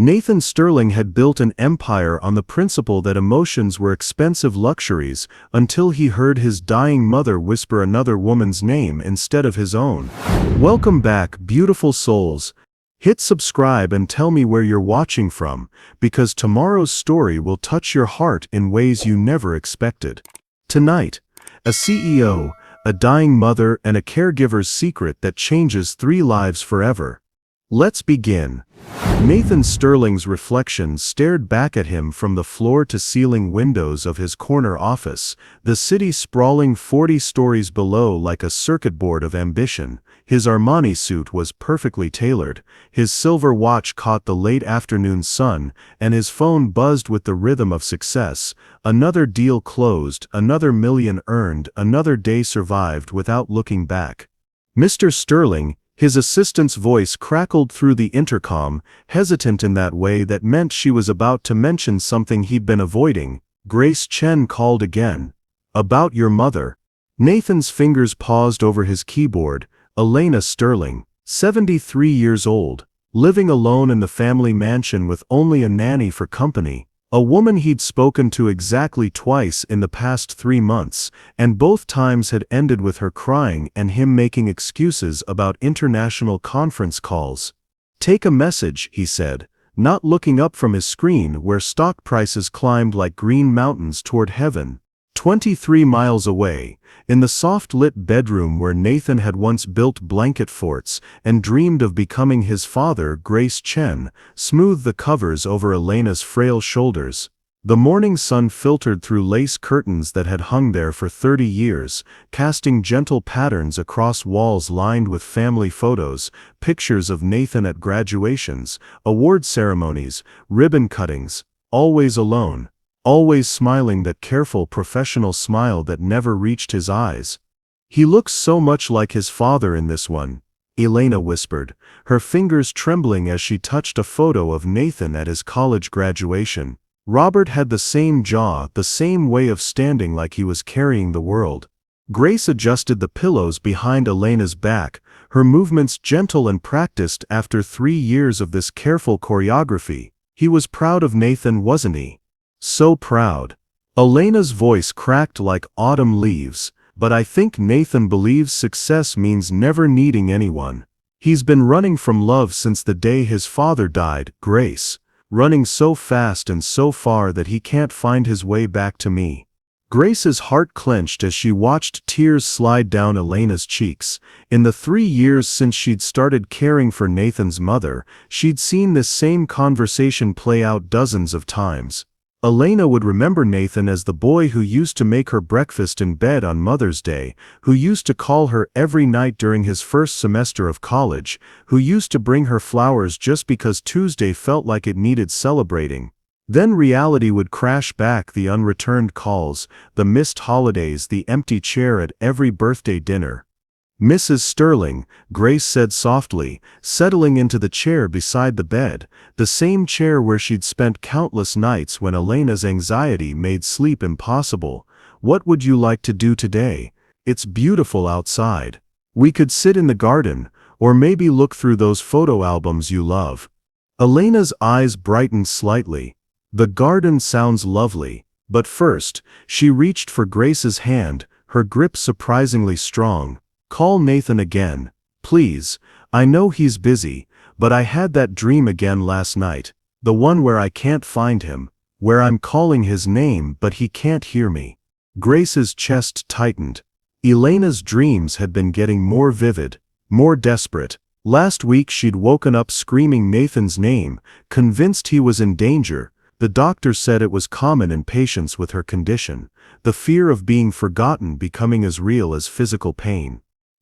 Nathan Sterling had built an empire on the principle that emotions were expensive luxuries until he heard his dying mother whisper another woman's name instead of his own. Welcome back, beautiful souls. Hit subscribe and tell me where you're watching from, because tomorrow's story will touch your heart in ways you never expected. Tonight, a CEO, a dying mother, and a caregiver's secret that changes 3 lives forever. Let's begin. Nathan Sterling's reflection stared back at him from the floor-to-ceiling windows of his corner office, the city sprawling 40 stories below like a circuit board of ambition. His Armani suit was perfectly tailored, his silver watch caught the late afternoon sun, and his phone buzzed with the rhythm of success. Another deal closed, another million earned, another day survived without looking back. Mr. Sterling, his assistant's voice crackled through the intercom, hesitant in that way that meant she was about to mention something he'd been avoiding. Grace Chen called again. About your mother. Nathan's fingers paused over his keyboard. Elena Sterling, 73 years old, living alone in the family mansion with only a nanny for company. A woman he'd spoken to exactly twice in the past 3 months, and both times had ended with her crying and him making excuses about international conference calls. Take a message, he said, not looking up from his screen where stock prices climbed like green mountains toward heaven. 23 miles away, in the soft-lit bedroom where Nathan had once built blanket forts and dreamed of becoming his father, Grace Chen smoothed the covers over Elena's frail shoulders. The morning sun filtered through lace curtains that had hung there for 30 years, casting gentle patterns across walls lined with family photos, pictures of Nathan at graduations, award ceremonies, ribbon cuttings, always alone. Always smiling, that careful professional smile that never reached his eyes. He looks so much like his father in this one, Elena whispered, her fingers trembling as she touched a photo of Nathan at his college graduation. Robert had the same jaw, the same way of standing like he was carrying the world. Grace adjusted the pillows behind Elena's back, her movements gentle and practiced after 3 years of this careful choreography. He was proud of Nathan, wasn't he? So proud. Elena's voice cracked like autumn leaves, but I think Nathan believes success means never needing anyone. He's been running from love since the day his father died, Grace, running so fast and so far that he can't find his way back to me. Grace's heart clenched as she watched tears slide down Elena's cheeks. In the 3 years since she'd started caring for Nathan's mother, she'd seen this same conversation play out dozens of times. Elena would remember Nathan as the boy who used to make her breakfast in bed on Mother's Day, who used to call her every night during his first semester of college, who used to bring her flowers just because Tuesday felt like it needed celebrating. Then reality would crash back: the unreturned calls, the missed holidays, the empty chair at every birthday dinner. Mrs. Sterling, Grace said softly, settling into the chair beside the bed, the same chair where she'd spent countless nights when Elena's anxiety made sleep impossible. What would you like to do today? It's beautiful outside. We could sit in the garden, or maybe look through those photo albums you love. Elena's eyes brightened slightly. The garden sounds lovely, but first, she reached for Grace's hand, her grip surprisingly strong. Call Nathan again, please. I know he's busy, but I had that dream again last night. The one where I can't find him, where I'm calling his name but he can't hear me. Grace's chest tightened. Elena's dreams had been getting more vivid, more desperate. Last week she'd woken up screaming Nathan's name, convinced he was in danger. The doctor said it was common in patients with her condition, the fear of being forgotten becoming as real as physical pain.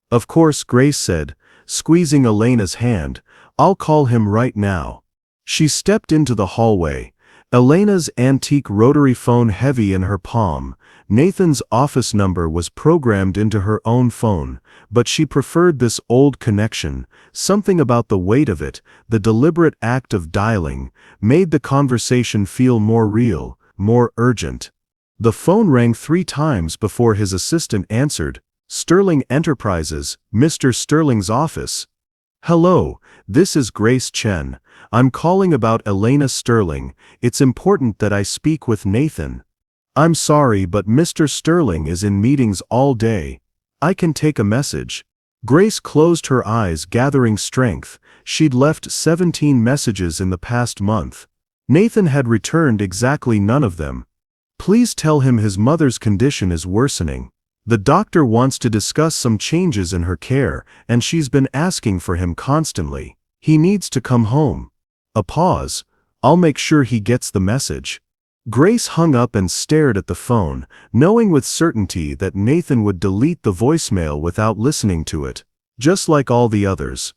Of course, Grace said, squeezing Elena's hand, I'll call him right now. She stepped into the hallway, Elena's antique rotary phone heavy in her palm. Nathan's office number was programmed into her own phone, but she preferred this old connection. Something about the weight of it, the deliberate act of dialing, made the conversation feel more real, more urgent. The phone rang 3 times before his assistant answered. Sterling Enterprises, Mr. Sterling's office. Hello, this is Grace Chen. I'm calling about Elena Sterling. It's important that I speak with Nathan. I'm sorry, but Mr. Sterling is in meetings all day. I can take a message. Grace closed her eyes, gathering strength. She'd left 17 messages in the past month. Nathan had returned exactly none of them. Please tell him his mother's condition is worsening. The doctor wants to discuss some changes in her care, and she's been asking for him constantly. He needs to come home. A pause. I'll make sure he gets the message. Grace hung up and stared at the phone, knowing with certainty that Nathan would delete the voicemail without listening to it, just like all the others.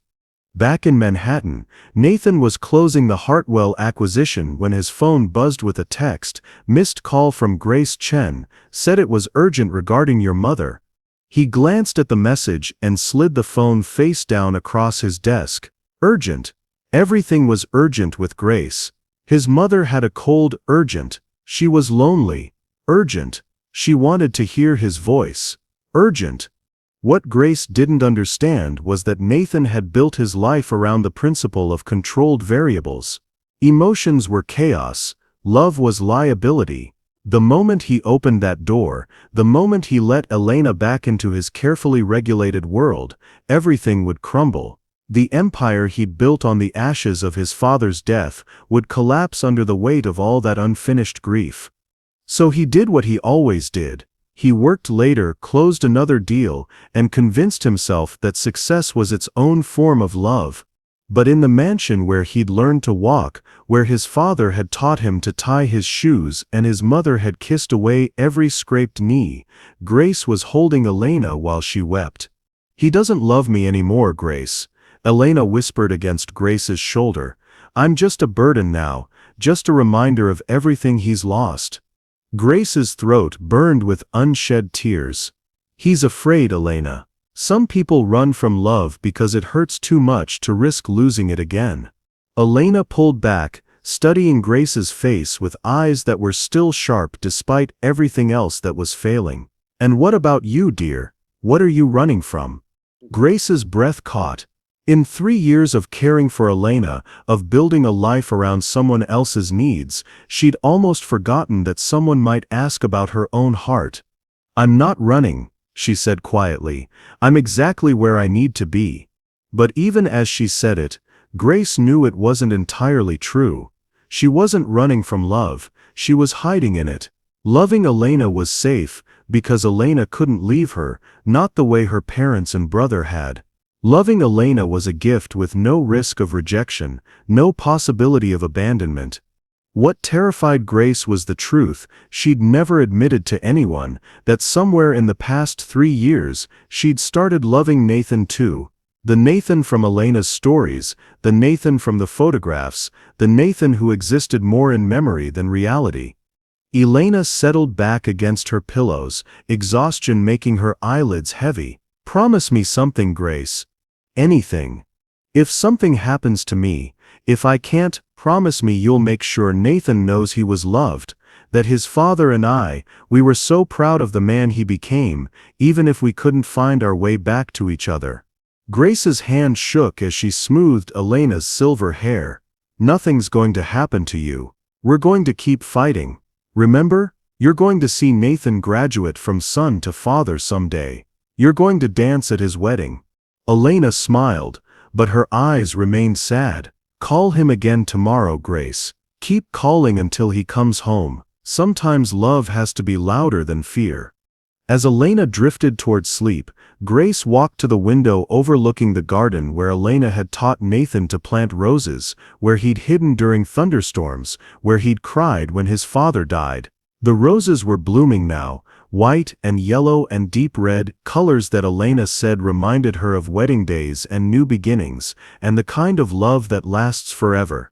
Back in Manhattan, Nathan was closing the Heartfelt acquisition when his phone buzzed with a text. Missed call from Grace Chen, said it was urgent regarding your mother. He glanced at the message and slid the phone face down across his desk. Urgent. Everything was urgent with Grace. His mother had a cold. Urgent. She was lonely. Urgent. She wanted to hear his voice. Urgent. What Grace didn't understand was that Nathan had built his life around the principle of controlled variables. Emotions were chaos. Love was liability. The moment he opened that door, the moment he let Elena back into his carefully regulated world, everything would crumble. The empire he'd built on the ashes of his father's death would collapse under the weight of all that unfinished grief. So he did what he always did. He worked later, closed another deal, and convinced himself that success was its own form of love. But in the mansion where he'd learned to walk, where his father had taught him to tie his shoes and his mother had kissed away every scraped knee, Grace was holding Elena while she wept. He doesn't love me anymore, Grace. Elena whispered against Grace's shoulder. I'm just a burden now, just a reminder of everything he's lost. Grace's throat burned with unshed tears. He's afraid, Elena. Some people run from love because it hurts too much to risk losing it again. Elena pulled back, studying Grace's face with eyes that were still sharp despite everything else that was failing. And what about you, dear? What are you running from? Grace's breath caught. In 3 years of caring for Elena, of building a life around someone else's needs, she'd almost forgotten that someone might ask about her own heart. I'm not running, she said quietly. I'm exactly where I need to be. But even as she said it, Grace knew it wasn't entirely true. She wasn't running from love, she was hiding in it. Loving Elena was safe, because Elena couldn't leave her, not the way her parents and brother had. Loving Elena was a gift with no risk of rejection, no possibility of abandonment. What terrified Grace was the truth she'd never admitted to anyone, that somewhere in the past 3 years, she'd started loving Nathan too. The Nathan from Elena's stories, the Nathan from the photographs, the Nathan who existed more in memory than reality. Elena settled back against her pillows, exhaustion making her eyelids heavy. Promise me something, Grace. Anything. If something happens to me, if I can't, promise me you'll make sure Nathan knows he was loved, that his father and we were so proud of the man he became, even if we couldn't find our way back to each other. Grace's hand shook as she smoothed Elena's silver hair. Nothing's going to happen to you. We're going to keep fighting. Remember? You're going to see Nathan graduate from son to father someday. You're going to dance at his wedding. Elena smiled, but her eyes remained sad. Call him again tomorrow, Grace. Keep calling until he comes home. Sometimes love has to be louder than fear. As Elena drifted toward sleep, Grace walked to the window overlooking the garden where Elena had taught Nathan to plant roses, where he'd hidden during thunderstorms, where he'd cried when his father died. The roses were blooming now, white and yellow and deep red, colors that Elena said reminded her of wedding days and new beginnings, and the kind of love that lasts forever.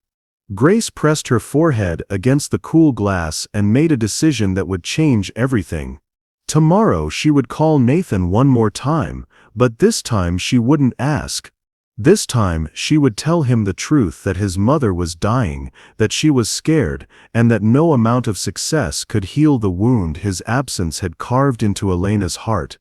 Grace pressed her forehead against the cool glass and made a decision that would change everything. Tomorrow she would call Nathan one more time, but this time she wouldn't ask. This time she would tell him the truth, that his mother was dying, that she was scared, and that no amount of success could heal the wound his absence had carved into Elena's heart.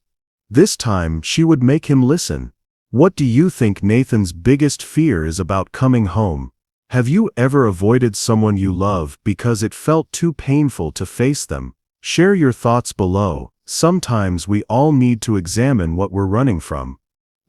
This time she would make him listen. What do you think Nathan's biggest fear is about coming home? Have you ever avoided someone you love because it felt too painful to face them? Share your thoughts below. Sometimes we all need to examine what we're running from.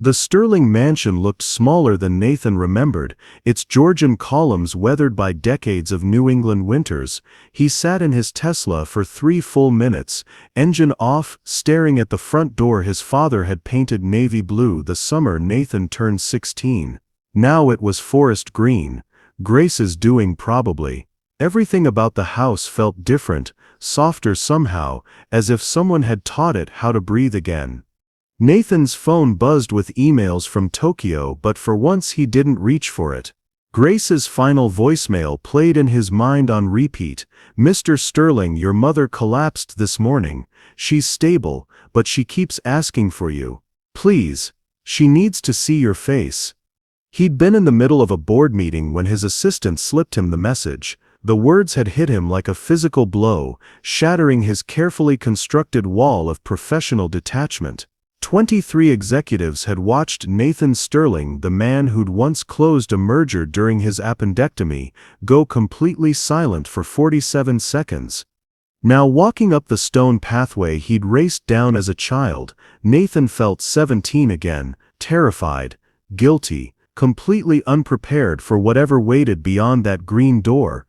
The Sterling mansion looked smaller than Nathan remembered, its Georgian columns weathered by decades of New England winters. He sat in his Tesla for 3 full minutes, engine off, staring at the front door his father had painted navy blue the summer Nathan turned 16. Now it was forest green. Grace's doing probably. Everything about the house felt different, softer somehow, as if someone had taught it how to breathe again. Nathan's phone buzzed with emails from Tokyo, but for once he didn't reach for it. Grace's final voicemail played in his mind on repeat. "Mr. Sterling, your mother collapsed this morning. She's stable, but she keeps asking for you. Please. She needs to see your face." He'd been in the middle of a board meeting when his assistant slipped him the message. The words had hit him like a physical blow, shattering his carefully constructed wall of professional detachment. 23 executives had watched Nathan Sterling, the man who'd once closed a merger during his appendectomy, go completely silent for 47 seconds. Now walking up the stone pathway he'd raced down as a child, Nathan felt 17 again, terrified, guilty, completely unprepared for whatever waited beyond that green door.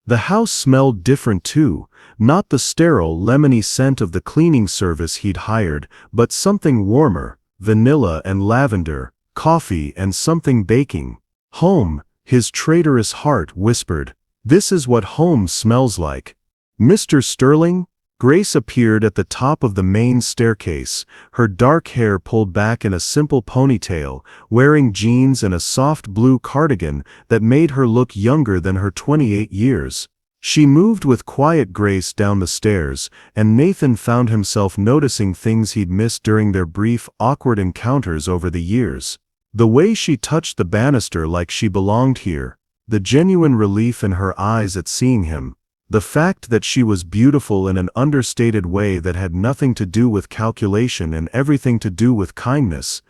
The house smelled different too, not the sterile, lemony scent of the cleaning service he'd hired, but something warmer, vanilla and lavender, coffee and something baking. Home, his traitorous heart whispered. This is what home smells like. "Mr. Sterling?" Grace appeared at the top of the main staircase, her dark hair pulled back in a simple ponytail, wearing jeans and a soft blue cardigan that made her look younger than her 28 years. She moved with quiet grace down the stairs, and Nathan found himself noticing things he'd missed during their brief, awkward encounters over the years. The way she touched the banister like she belonged here, the genuine relief in her eyes at seeing him. The fact that she was beautiful in an understated way that had nothing to do with calculation and everything to do with kindness.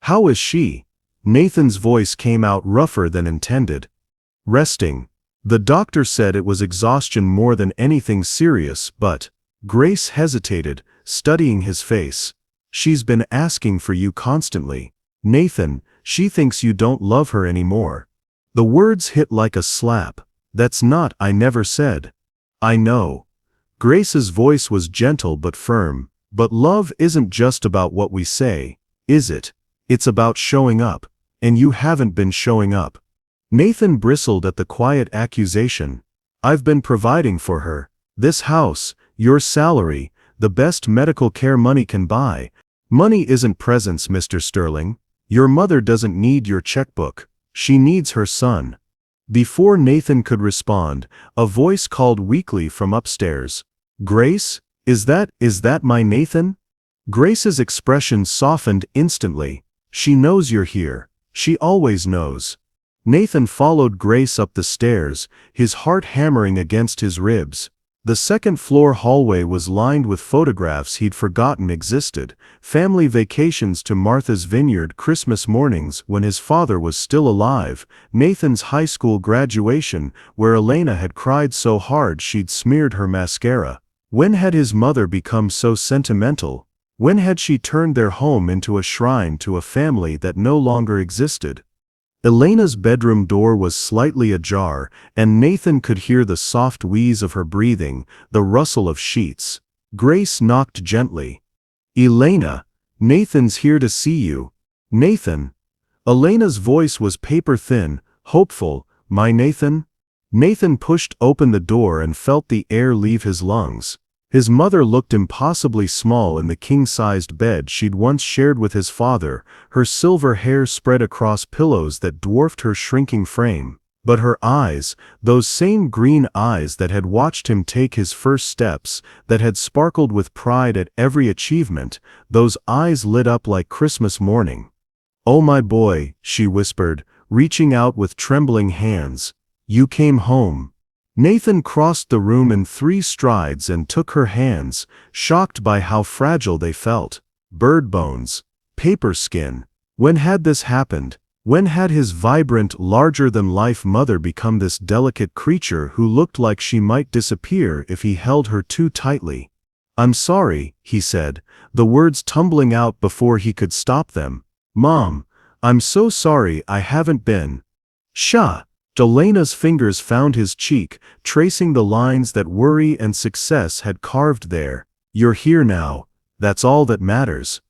"How is she?" Nathan's voice came out rougher than intended. "Resting. The doctor said it was exhaustion more than anything serious, but..." Grace hesitated, studying his face. "She's been asking for you constantly. Nathan, she thinks you don't love her anymore." The words hit like a slap. "That's not, I never said." "I know." Grace's voice was gentle but firm. "But love isn't just about what we say, is it? It's about showing up. And you haven't been showing up." Nathan bristled at the quiet accusation. "I've been providing for her. This house, your salary, the best medical care money can buy. Money isn't presents, Mr. Sterling. Your mother doesn't need your checkbook. She needs her son." Before Nathan could respond, a voice called weakly from upstairs. "Grace? Is that my Nathan?" Grace's expression softened instantly. "She knows you're here. She always knows." Nathan followed Grace up the stairs, his heart hammering against his ribs. The second-floor hallway was lined with photographs he'd forgotten existed, family vacations to Martha's Vineyard Christmas mornings when his father was still alive, Nathan's high school graduation where Elena had cried so hard she'd smeared her mascara. When had his mother become so sentimental? When had she turned their home into a shrine to a family that no longer existed? Elena's bedroom door was slightly ajar, and Nathan could hear the soft wheeze of her breathing, the rustle of sheets. Grace knocked gently. "Elena, Nathan's here to see you." "Nathan?" Elena's voice was paper-thin, hopeful. "My Nathan?" Nathan pushed open the door and felt the air leave his lungs. His mother looked impossibly small in the king-sized bed she'd once shared with his father, her silver hair spread across pillows that dwarfed her shrinking frame. But her eyes, those same green eyes that had watched him take his first steps, that had sparkled with pride at every achievement, those eyes lit up like Christmas morning. "Oh my boy," she whispered, reaching out with trembling hands. "You came home." Nathan crossed the room in 3 strides and took her hands, shocked by how fragile they felt. Bird bones. Paper skin. When had this happened? When had his vibrant, larger-than-life mother become this delicate creature who looked like she might disappear if he held her too tightly? "I'm sorry," he said, the words tumbling out before he could stop them. "Mom, I'm so sorry I haven't been." "Shah!" Elena's fingers found his cheek, tracing the lines that worry and success had carved there. "You're here now. That's all that matters."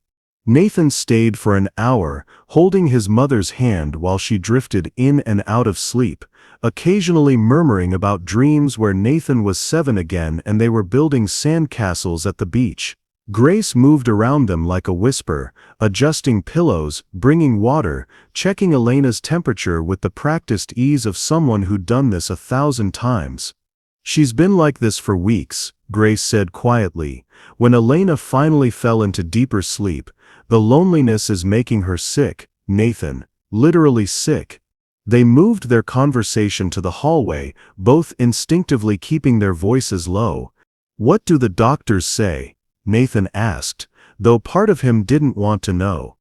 Nathan stayed for an hour, holding his mother's hand while she drifted in and out of sleep, occasionally murmuring about dreams where Nathan was 7 again and they were building sandcastles at the beach. Grace moved around them like a whisper, adjusting pillows, bringing water, checking Elena's temperature with the practiced ease of someone who'd done this 1,000 times. "She's been like this for weeks," Grace said quietly. When Elena finally fell into deeper sleep, "The loneliness is making her sick, Nathan, literally sick." They moved their conversation to the hallway, both instinctively keeping their voices low. "What do the doctors say?" Nathan asked, though part of him didn't want to know.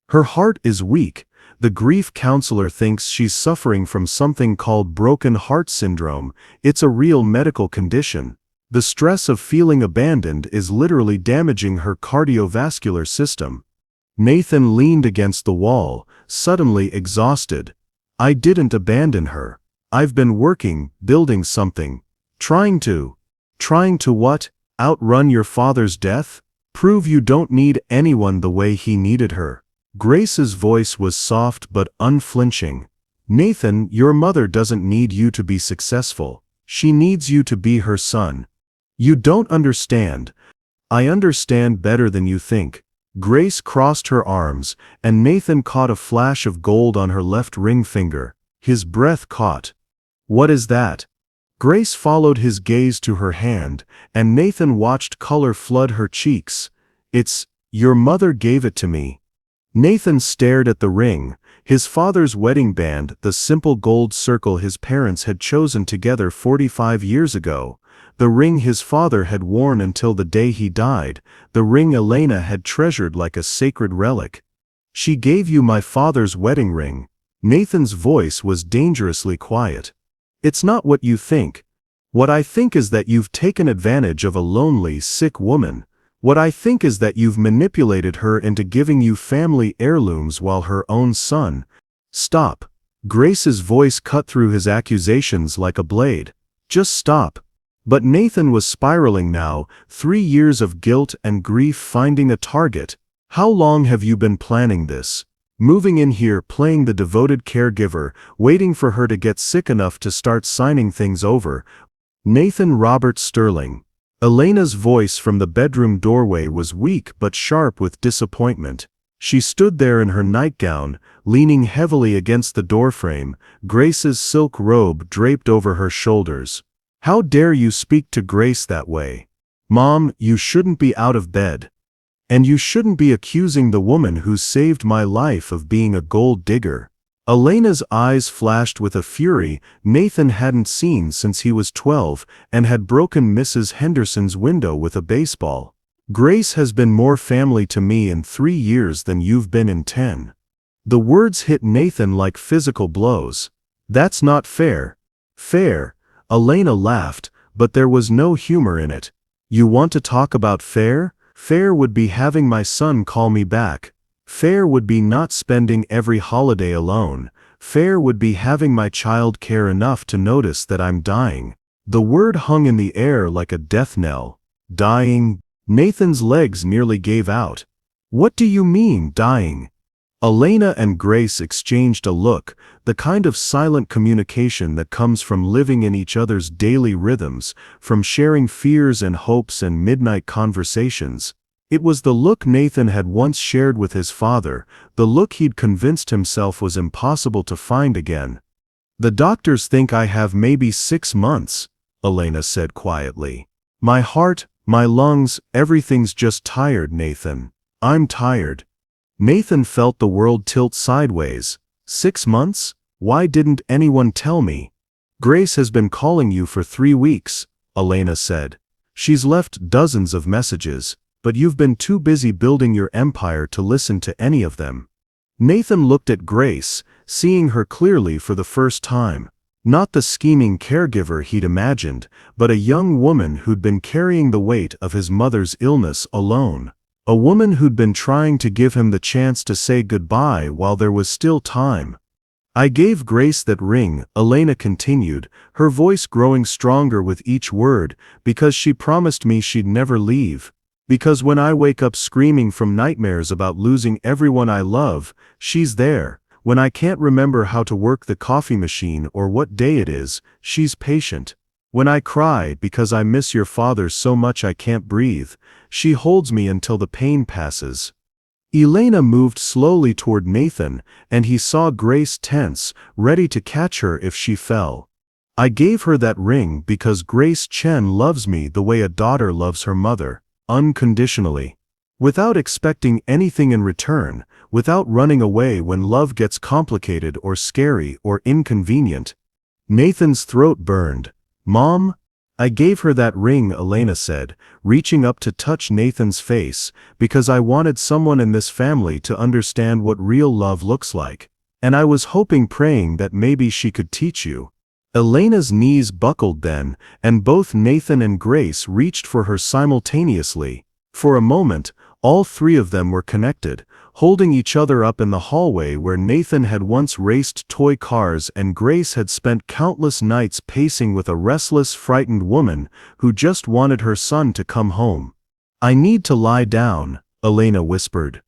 "Her heart is weak. The grief counselor thinks she's suffering from something called broken heart syndrome. It's a real medical condition. The stress of feeling abandoned is literally damaging her cardiovascular system." Nathan leaned against the wall, suddenly exhausted. "I didn't abandon her. I've been working, building something. Trying to what? Outrun your father's death? Prove you don't need anyone the way he needed her." Grace's voice was soft but unflinching. "Nathan, your mother doesn't need you to be successful. She needs you to be her son. You don't understand." "I understand better than you think." Grace crossed her arms, and Nathan caught a flash of gold on her left ring finger. His breath caught. "What is that?" Grace followed his gaze to her hand, and Nathan watched color flood her cheeks. "It's, your mother gave it to me." Nathan stared at the ring, his father's wedding band, the simple gold circle his parents had chosen together 45 years ago. The ring his father had worn until the day he died, the ring Elena had treasured like a sacred relic. "She gave you my father's wedding ring." Nathan's voice was dangerously quiet. "It's not what you think. What I think is that you've taken advantage of a lonely, sick woman. What I think is that you've manipulated her into giving you family heirlooms while her own son—" "Stop." Grace's voice cut through his accusations like a blade. "Just stop." But Nathan was spiraling now, 3 years of guilt and grief finding a target. "How long have you been planning this? Moving in here, playing the devoted caregiver, waiting for her to get sick enough to start signing things over." Nathan Robert Sterling. Elena's voice from the bedroom doorway was weak but sharp with disappointment. She stood there in her nightgown, leaning heavily against the doorframe, Grace's silk robe draped over her shoulders. "How dare you speak to Grace that way? Mom, you shouldn't be out of bed. And you shouldn't be accusing the woman who saved my life of being a gold digger." Elena's eyes flashed with a fury Nathan hadn't seen since he was 12 and had broken Mrs. Henderson's window with a baseball. "Grace has been more family to me in 3 years than you've been in 10. The words hit Nathan like physical blows. "That's not fair." "Fair?" Elena laughed, but there was no humor in it. "You want to talk about fair? Fair would be having my son call me back. Fair would be not spending every holiday alone. Fair would be having my child care enough to notice that I'm dying." The word hung in the air like a death knell. "Dying?" Nathan's legs nearly gave out. "What do you mean, dying?" Elena and Grace exchanged a look, the kind of silent communication that comes from living in each other's daily rhythms, from sharing fears and hopes and midnight conversations. It was the look Nathan had once shared with his father, the look he'd convinced himself was impossible to find again. "The doctors think I have maybe 6 months," Elena said quietly. "My heart, my lungs, everything's just tired, Nathan. I'm tired." Nathan felt the world tilt sideways. 6 months? Why didn't anyone tell me? "Grace has been calling you for 3 weeks, Elena said. "She's left dozens of messages, but you've been too busy building your empire to listen to any of them." Nathan looked at Grace, seeing her clearly for the first time. Not the scheming caregiver he'd imagined, but a young woman who'd been carrying the weight of his mother's illness alone. A woman who'd been trying to give him the chance to say goodbye while there was still time. "I gave Grace that ring," Elena continued, her voice growing stronger with each word, "because she promised me she'd never leave. Because when I wake up screaming from nightmares about losing everyone I love, she's there. When I can't remember how to work the coffee machine or what day it is, she's patient. When I cry because I miss your father so much I can't breathe, she holds me until the pain passes." Elena moved slowly toward Nathan, and he saw Grace tense, ready to catch her if she fell. "I gave her that ring because Grace Chen loves me the way a daughter loves her mother, unconditionally. Without expecting anything in return, without running away when love gets complicated or scary or inconvenient." Nathan's throat burned. "Mom? I gave her that ring," Elena said, reaching up to touch Nathan's face, "because I wanted someone in this family to understand what real love looks like. And I was praying that maybe she could teach you." Elena's knees buckled then, and both Nathan and Grace reached for her simultaneously. For a moment, all three of them were connected, holding each other up in the hallway where Nathan had once raced toy cars and Grace had spent countless nights pacing with a restless, frightened woman who just wanted her son to come home. "I need to lie down," Elena whispered.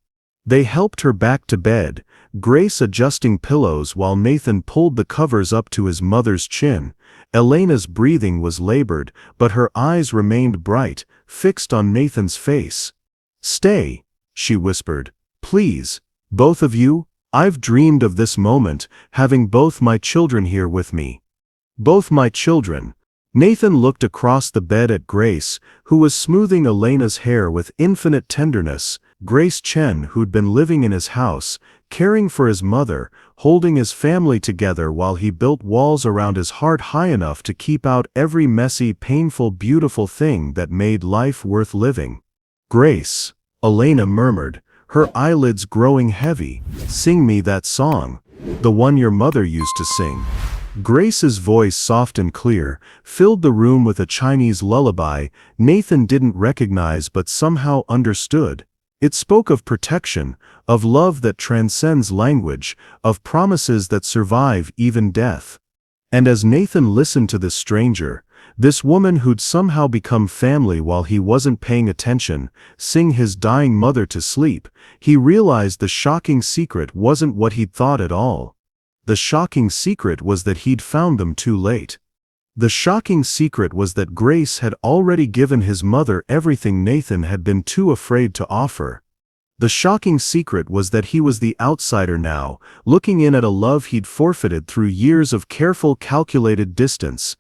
They helped her back to bed, Grace adjusting pillows while Nathan pulled the covers up to his mother's chin. Elena's breathing was labored, but her eyes remained bright, fixed on Nathan's face. "Stay," she whispered. "Please, both of you. I've dreamed of this moment, having both my children here with me." "Both my children." Nathan looked across the bed at Grace, who was smoothing Elena's hair with infinite tenderness. Grace Chen, who'd been living in his house, caring for his mother, holding his family together while he built walls around his heart high enough to keep out every messy, painful, beautiful thing that made life worth living. "Grace," Elena murmured, her eyelids growing heavy, "sing me that song. The one your mother used to sing." Grace's voice, soft and clear, filled the room with a Chinese lullaby Nathan didn't recognize but somehow understood. It spoke of protection, of love that transcends language, of promises that survive even death. And as Nathan listened to this stranger, this woman who'd somehow become family while he wasn't paying attention, sing his dying mother to sleep, he realized the shocking secret wasn't what he'd thought at all. The shocking secret was that he'd found them too late. The shocking secret was that Grace had already given his mother everything Nathan had been too afraid to offer. The shocking secret was that he was the outsider now, looking in at a love he'd forfeited through years of careful, calculated distance.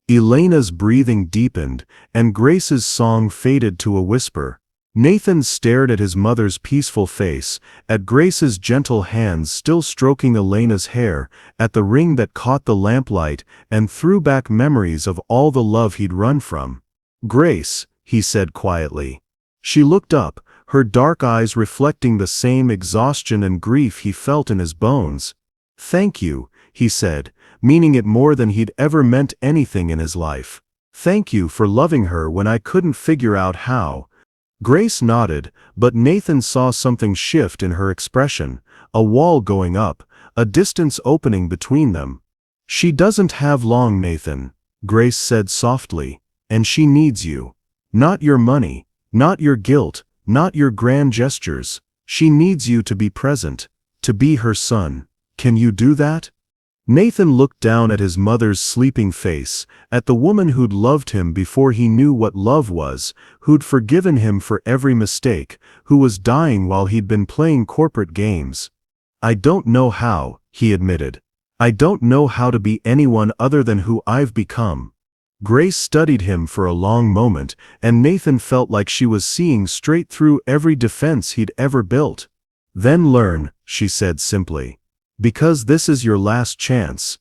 Elena's breathing deepened, and Grace's song faded to a whisper. Nathan stared at his mother's peaceful face, at Grace's gentle hands still stroking Elena's hair, at the ring that caught the lamplight, and threw back memories of all the love he'd run from. "Grace," he said quietly. She looked up, her dark eyes reflecting the same exhaustion and grief he felt in his bones. "Thank you," he said, meaning it more than he'd ever meant anything in his life. "Thank you for loving her when I couldn't figure out how." Grace nodded, but Nathan saw something shift in her expression, a wall going up, a distance opening between them. "She doesn't have long, Nathan," Grace said softly, "and she needs you. Not your money, not your guilt, not your grand gestures. She needs you to be present, to be her son. Can you do that?" Nathan looked down at his mother's sleeping face, at the woman who'd loved him before he knew what love was, who'd forgiven him for every mistake, who was dying while he'd been playing corporate games. "I don't know how," he admitted. "I don't know how to be anyone other than who I've become." Grace studied him for a long moment, and Nathan felt like she was seeing straight through every defense he'd ever built. "Then learn," she said simply. "Because this is your last chance.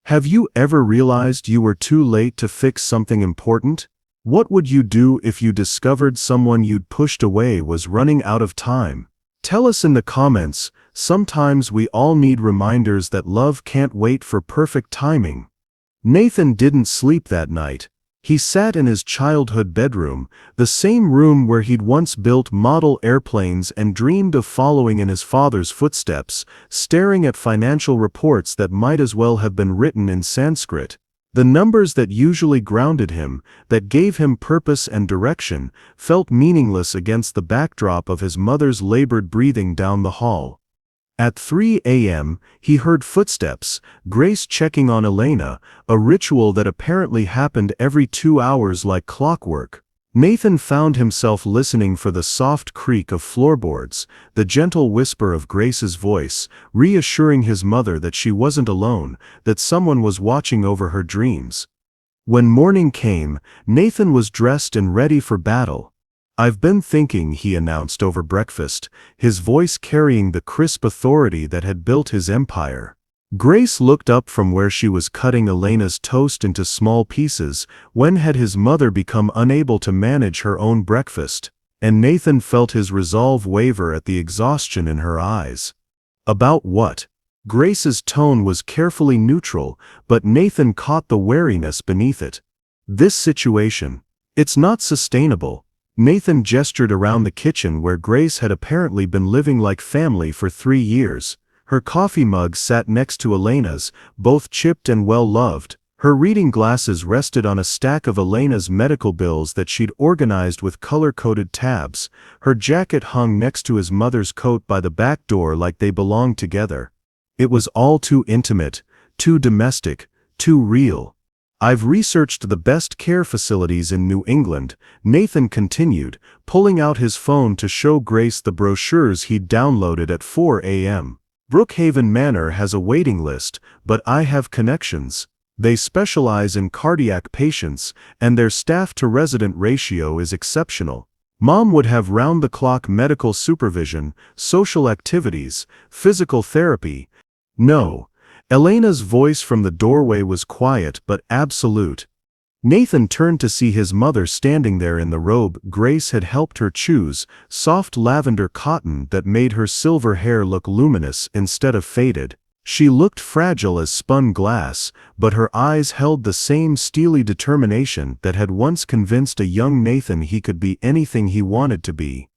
Have you ever realized you were too late to fix something important? What would you do if you discovered someone you'd pushed away was running out of time? Tell us in the comments. Sometimes we all need reminders that love can't wait for perfect timing. Nathan didn't sleep that night. He sat in his childhood bedroom, the same room where he'd once built model airplanes and dreamed of following in his father's footsteps, staring at financial reports that might as well have been written in Sanskrit. The numbers that usually grounded him, that gave him purpose and direction, felt meaningless against the backdrop of his mother's labored breathing down the hall. At 3 a.m., he heard footsteps, Grace checking on Elena, a ritual that apparently happened every 2 hours like clockwork. Nathan found himself listening for the soft creak of floorboards, the gentle whisper of Grace's voice, reassuring his mother that she wasn't alone, that someone was watching over her dreams. When morning came, Nathan was dressed and ready for battle. "I've been thinking," he announced over breakfast, his voice carrying the crisp authority that had built his empire. Grace looked up from where she was cutting Elena's toast into small pieces. When had his mother become unable to manage her own breakfast? And Nathan felt his resolve waver at the exhaustion in her eyes. "About what?" Grace's tone was carefully neutral, but Nathan caught the wariness beneath it. "This situation. It's not sustainable." Nathan gestured around the kitchen where Grace had apparently been living like family for 3 years. Her coffee mug sat next to Elena's, both chipped and well-loved. Her reading glasses rested on a stack of Elena's medical bills that she'd organized with color-coded tabs. Her jacket hung next to his mother's coat by the back door like they belonged together. It was all too intimate, too domestic, too real. "I've researched the best care facilities in New England," Nathan continued, pulling out his phone to show Grace the brochures he'd downloaded at 4 a.m. "Brookhaven Manor has a waiting list, but I have connections. They specialize in cardiac patients, and their staff-to-resident ratio is exceptional. Mom would have round-the-clock medical supervision, social activities, physical therapy." "No." Elena's voice from the doorway was quiet but absolute. Nathan turned to see his mother standing there in the robe Grace had helped her choose, soft lavender cotton that made her silver hair look luminous instead of faded. She looked fragile as spun glass, but her eyes held the same steely determination that had once convinced a young Nathan he could be anything he wanted to be.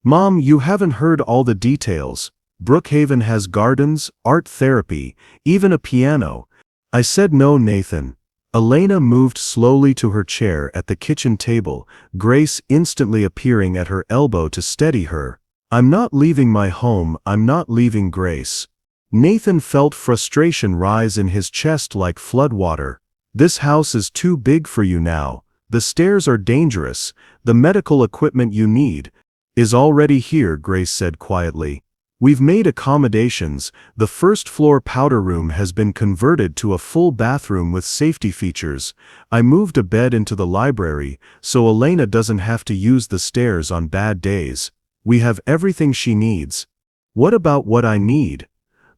"Mom, you haven't heard all the details. Brookhaven has gardens, art therapy, even a piano." "I said no, Nathan." Elena moved slowly to her chair at the kitchen table, Grace instantly appearing at her elbow to steady her. "I'm not leaving my home, I'm not leaving Grace." Nathan felt frustration rise in his chest like floodwater. "This house is too big for you now. The stairs are dangerous. The medical equipment you need is already here," Grace said quietly. "We've made accommodations. The first-floor powder room has been converted to a full bathroom with safety features. I moved a bed into the library, so Elena doesn't have to use the stairs on bad days. We have everything she needs." "What about what I need?"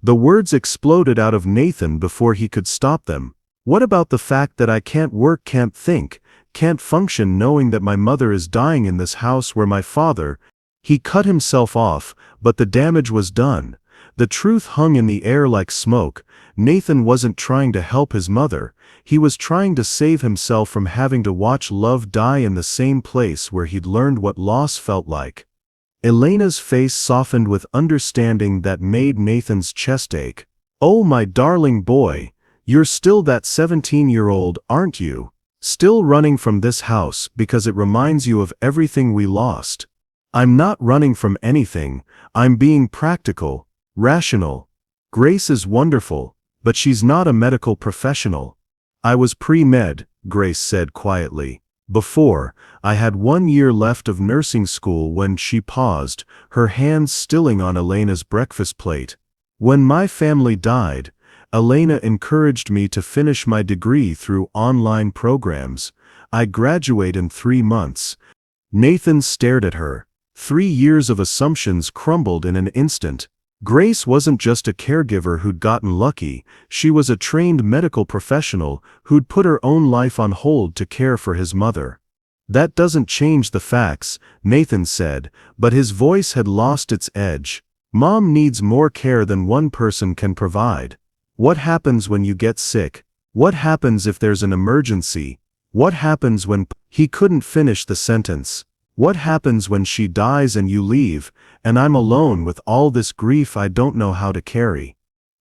The words exploded out of Nathan before he could stop them. "What about the fact that I can't work, can't think, can't function knowing that my mother is dying in this house where my father—" He cut himself off, but the damage was done. The truth hung in the air like smoke. Nathan wasn't trying to help his mother. He was trying to save himself from having to watch love die in the same place where he'd learned what loss felt like. Elena's face softened with understanding that made Nathan's chest ache. "Oh, my darling boy, you're still that 17-year-old, aren't you? Still running from this house because it reminds you of everything we lost." "I'm not running from anything. I'm being practical, rational. Grace is wonderful, but she's not a medical professional." "I was pre-med," Grace said quietly. "Before, I had 1 year left of nursing school." When she paused, her hands stilling on Elena's breakfast plate. "When my family died, Elena encouraged me to finish my degree through online programs. I graduate in 3 months." Nathan stared at her. 3 years of assumptions crumbled in an instant. Grace wasn't just a caregiver who'd gotten lucky, she was a trained medical professional who'd put her own life on hold to care for his mother. That doesn't change the facts, Nathan said, but his voice had lost its edge. Mom needs more care than one person can provide. What happens when you get sick? What happens if there's an emergency? What happens when... He couldn't finish the sentence. What happens when she dies and you leave, and I'm alone with all this grief I don't know how to carry?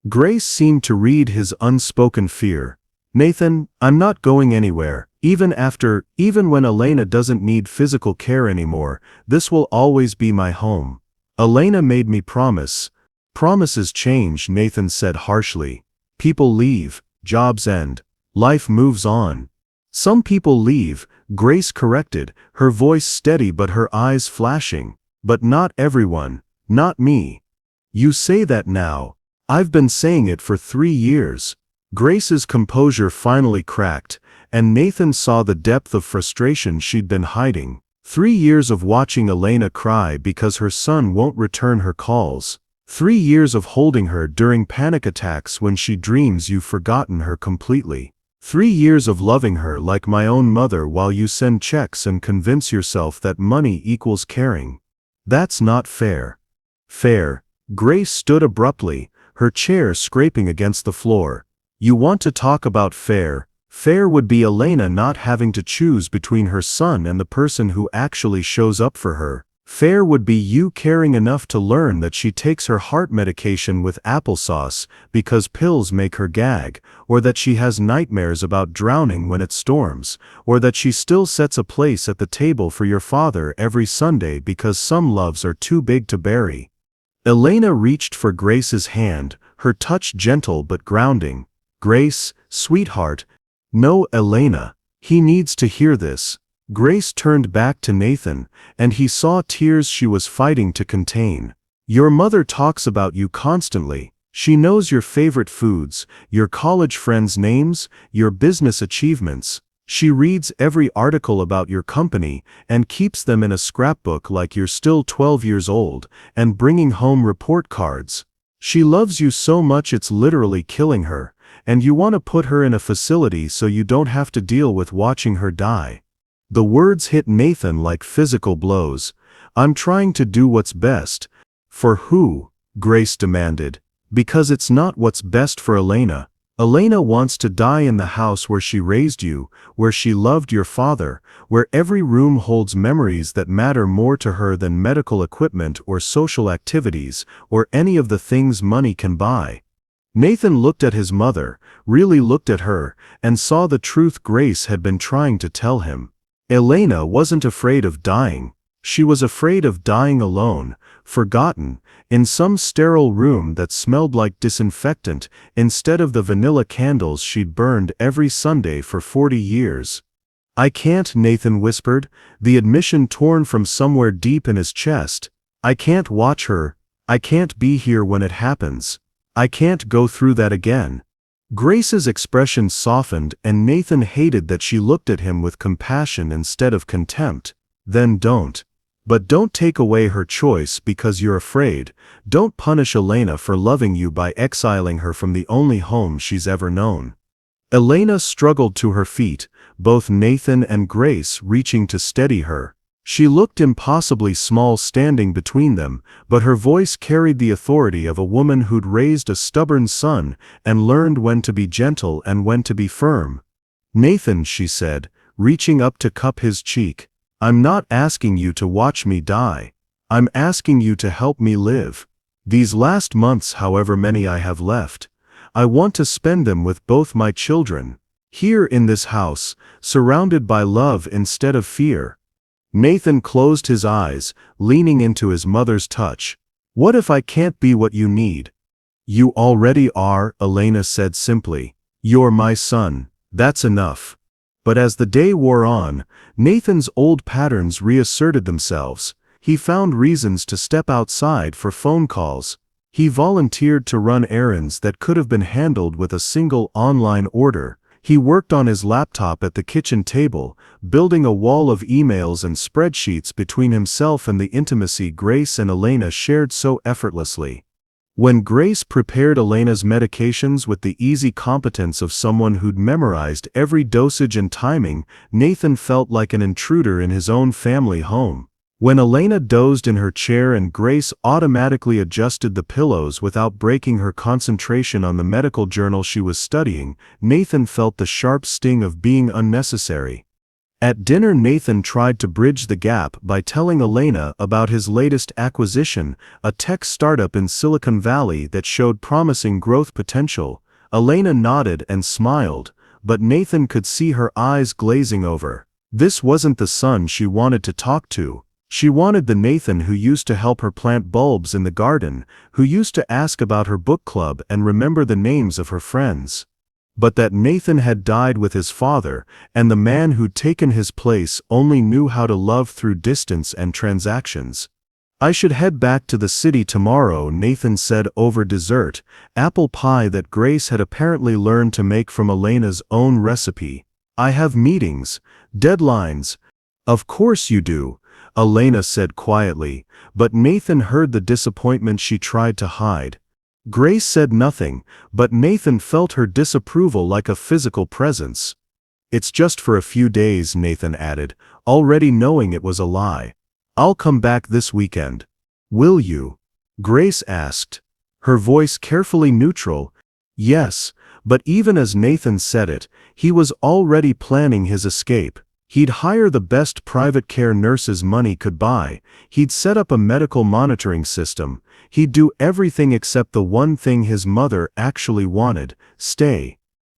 Grace seemed to read his unspoken fear. Nathan, I'm not going anywhere. Even when Elena doesn't need physical care anymore, this will always be my home. Elena made me promise. Promises change, Nathan said harshly. People leave, jobs end, life moves on. Some people leave, Grace corrected, her voice steady but her eyes flashing. But not everyone, not me. You say that now. I've been saying it for 3 years. Grace's composure finally cracked, and Nathan saw the depth of frustration she'd been hiding. 3 years of watching Elena cry because her son won't return her calls. 3 years of holding her during panic attacks when she dreams you've forgotten her completely. 3 years of loving her like my own mother while you send checks and convince yourself that money equals caring. That's not fair. Fair. Grace stood abruptly, her chair scraping against the floor. You want to talk about fair? Fair would be Elena not having to choose between her son and the person who actually shows up for her. Fair would be you caring enough to learn that she takes her heart medication with applesauce because pills make her gag, or that she has nightmares about drowning when it storms, or that she still sets a place at the table for your father every Sunday because some loves are too big to bury. Elena reached for Grace's hand, her touch gentle but grounding. Grace, sweetheart. No, Elena. He needs to hear this. Grace turned back to Nathan, and he saw tears she was fighting to contain. Your mother talks about you constantly. She knows your favorite foods, your college friends' names, your business achievements. She reads every article about your company and keeps them in a scrapbook like you're still 12 years old and bringing home report cards. She loves you so much it's literally killing her, and you want to put her in a facility so you don't have to deal with watching her die. The words hit Nathan like physical blows. I'm trying to do what's best. For who? Grace demanded. Because it's not what's best for Elena. Elena wants to die in the house where she raised you, where she loved your father, where every room holds memories that matter more to her than medical equipment or social activities, or any of the things money can buy. Nathan looked at his mother, really looked at her, and saw the truth Grace had been trying to tell him. Elena wasn't afraid of dying. She was afraid of dying alone, forgotten, in some sterile room that smelled like disinfectant instead of the vanilla candles she'd burned every Sunday for 40 years. I can't, Nathan whispered, the admission torn from somewhere deep in his chest. I can't watch her. I can't be here when it happens. I can't go through that again. Grace's expression softened, and Nathan hated that she looked at him with compassion instead of contempt. Then don't. But don't take away her choice because you're afraid. Don't punish Elena for loving you by exiling her from the only home she's ever known. Elena struggled to her feet, both Nathan and Grace reaching to steady her. She looked impossibly small standing between them, but her voice carried the authority of a woman who'd raised a stubborn son and learned when to be gentle and when to be firm. Nathan, she said, reaching up to cup his cheek, I'm not asking you to watch me die. I'm asking you to help me live. These last months, however many I have left, I want to spend them with both my children, here in this house, surrounded by love instead of fear. Nathan closed his eyes, leaning into his mother's touch. What if I can't be what you need? You already are, Elena said simply. You're my son. That's enough. But as the day wore on, Nathan's old patterns reasserted themselves. He found reasons to step outside for phone calls. He volunteered to run errands that could have been handled with a single online order. He worked on his laptop at the kitchen table, building a wall of emails and spreadsheets between himself and the intimacy Grace and Elena shared so effortlessly. When Grace prepared Elena's medications with the easy competence of someone who'd memorized every dosage and timing, Nathan felt like an intruder in his own family home. When Elena dozed in her chair and Grace automatically adjusted the pillows without breaking her concentration on the medical journal she was studying, Nathan felt the sharp sting of being unnecessary. At dinner, Nathan tried to bridge the gap by telling Elena about his latest acquisition, a tech startup in Silicon Valley that showed promising growth potential. Elena nodded and smiled, but Nathan could see her eyes glazing over. This wasn't the son she wanted to talk to. She wanted the Nathan who used to help her plant bulbs in the garden, who used to ask about her book club and remember the names of her friends. But that Nathan had died with his father, and the man who'd taken his place only knew how to love through distance and transactions. "I should head back to the city tomorrow," Nathan said over dessert, apple pie that Grace had apparently learned to make from Elena's own recipe. "I have meetings, deadlines." "Of course you do," Elena said quietly, but Nathan heard the disappointment she tried to hide. Grace said nothing, but Nathan felt her disapproval like a physical presence. "It's just for a few days," Nathan added, already knowing it was a lie. "I'll come back this weekend." "Will you?" Grace asked, her voice carefully neutral. "Yes," but even as Nathan said it, he was already planning his escape. He'd hire the best private care nurses money could buy, he'd set up a medical monitoring system, he'd do everything except the one thing his mother actually wanted: stay.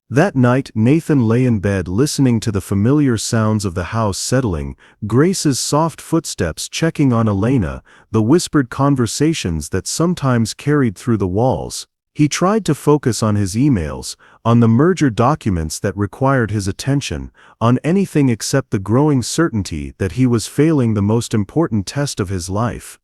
That night, Nathan lay in bed listening to the familiar sounds of the house settling, Grace's soft footsteps checking on Elena, the whispered conversations that sometimes carried through the walls. He tried to focus on his emails, on the merger documents that required his attention, on anything except the growing certainty that he was failing the most important test of his life.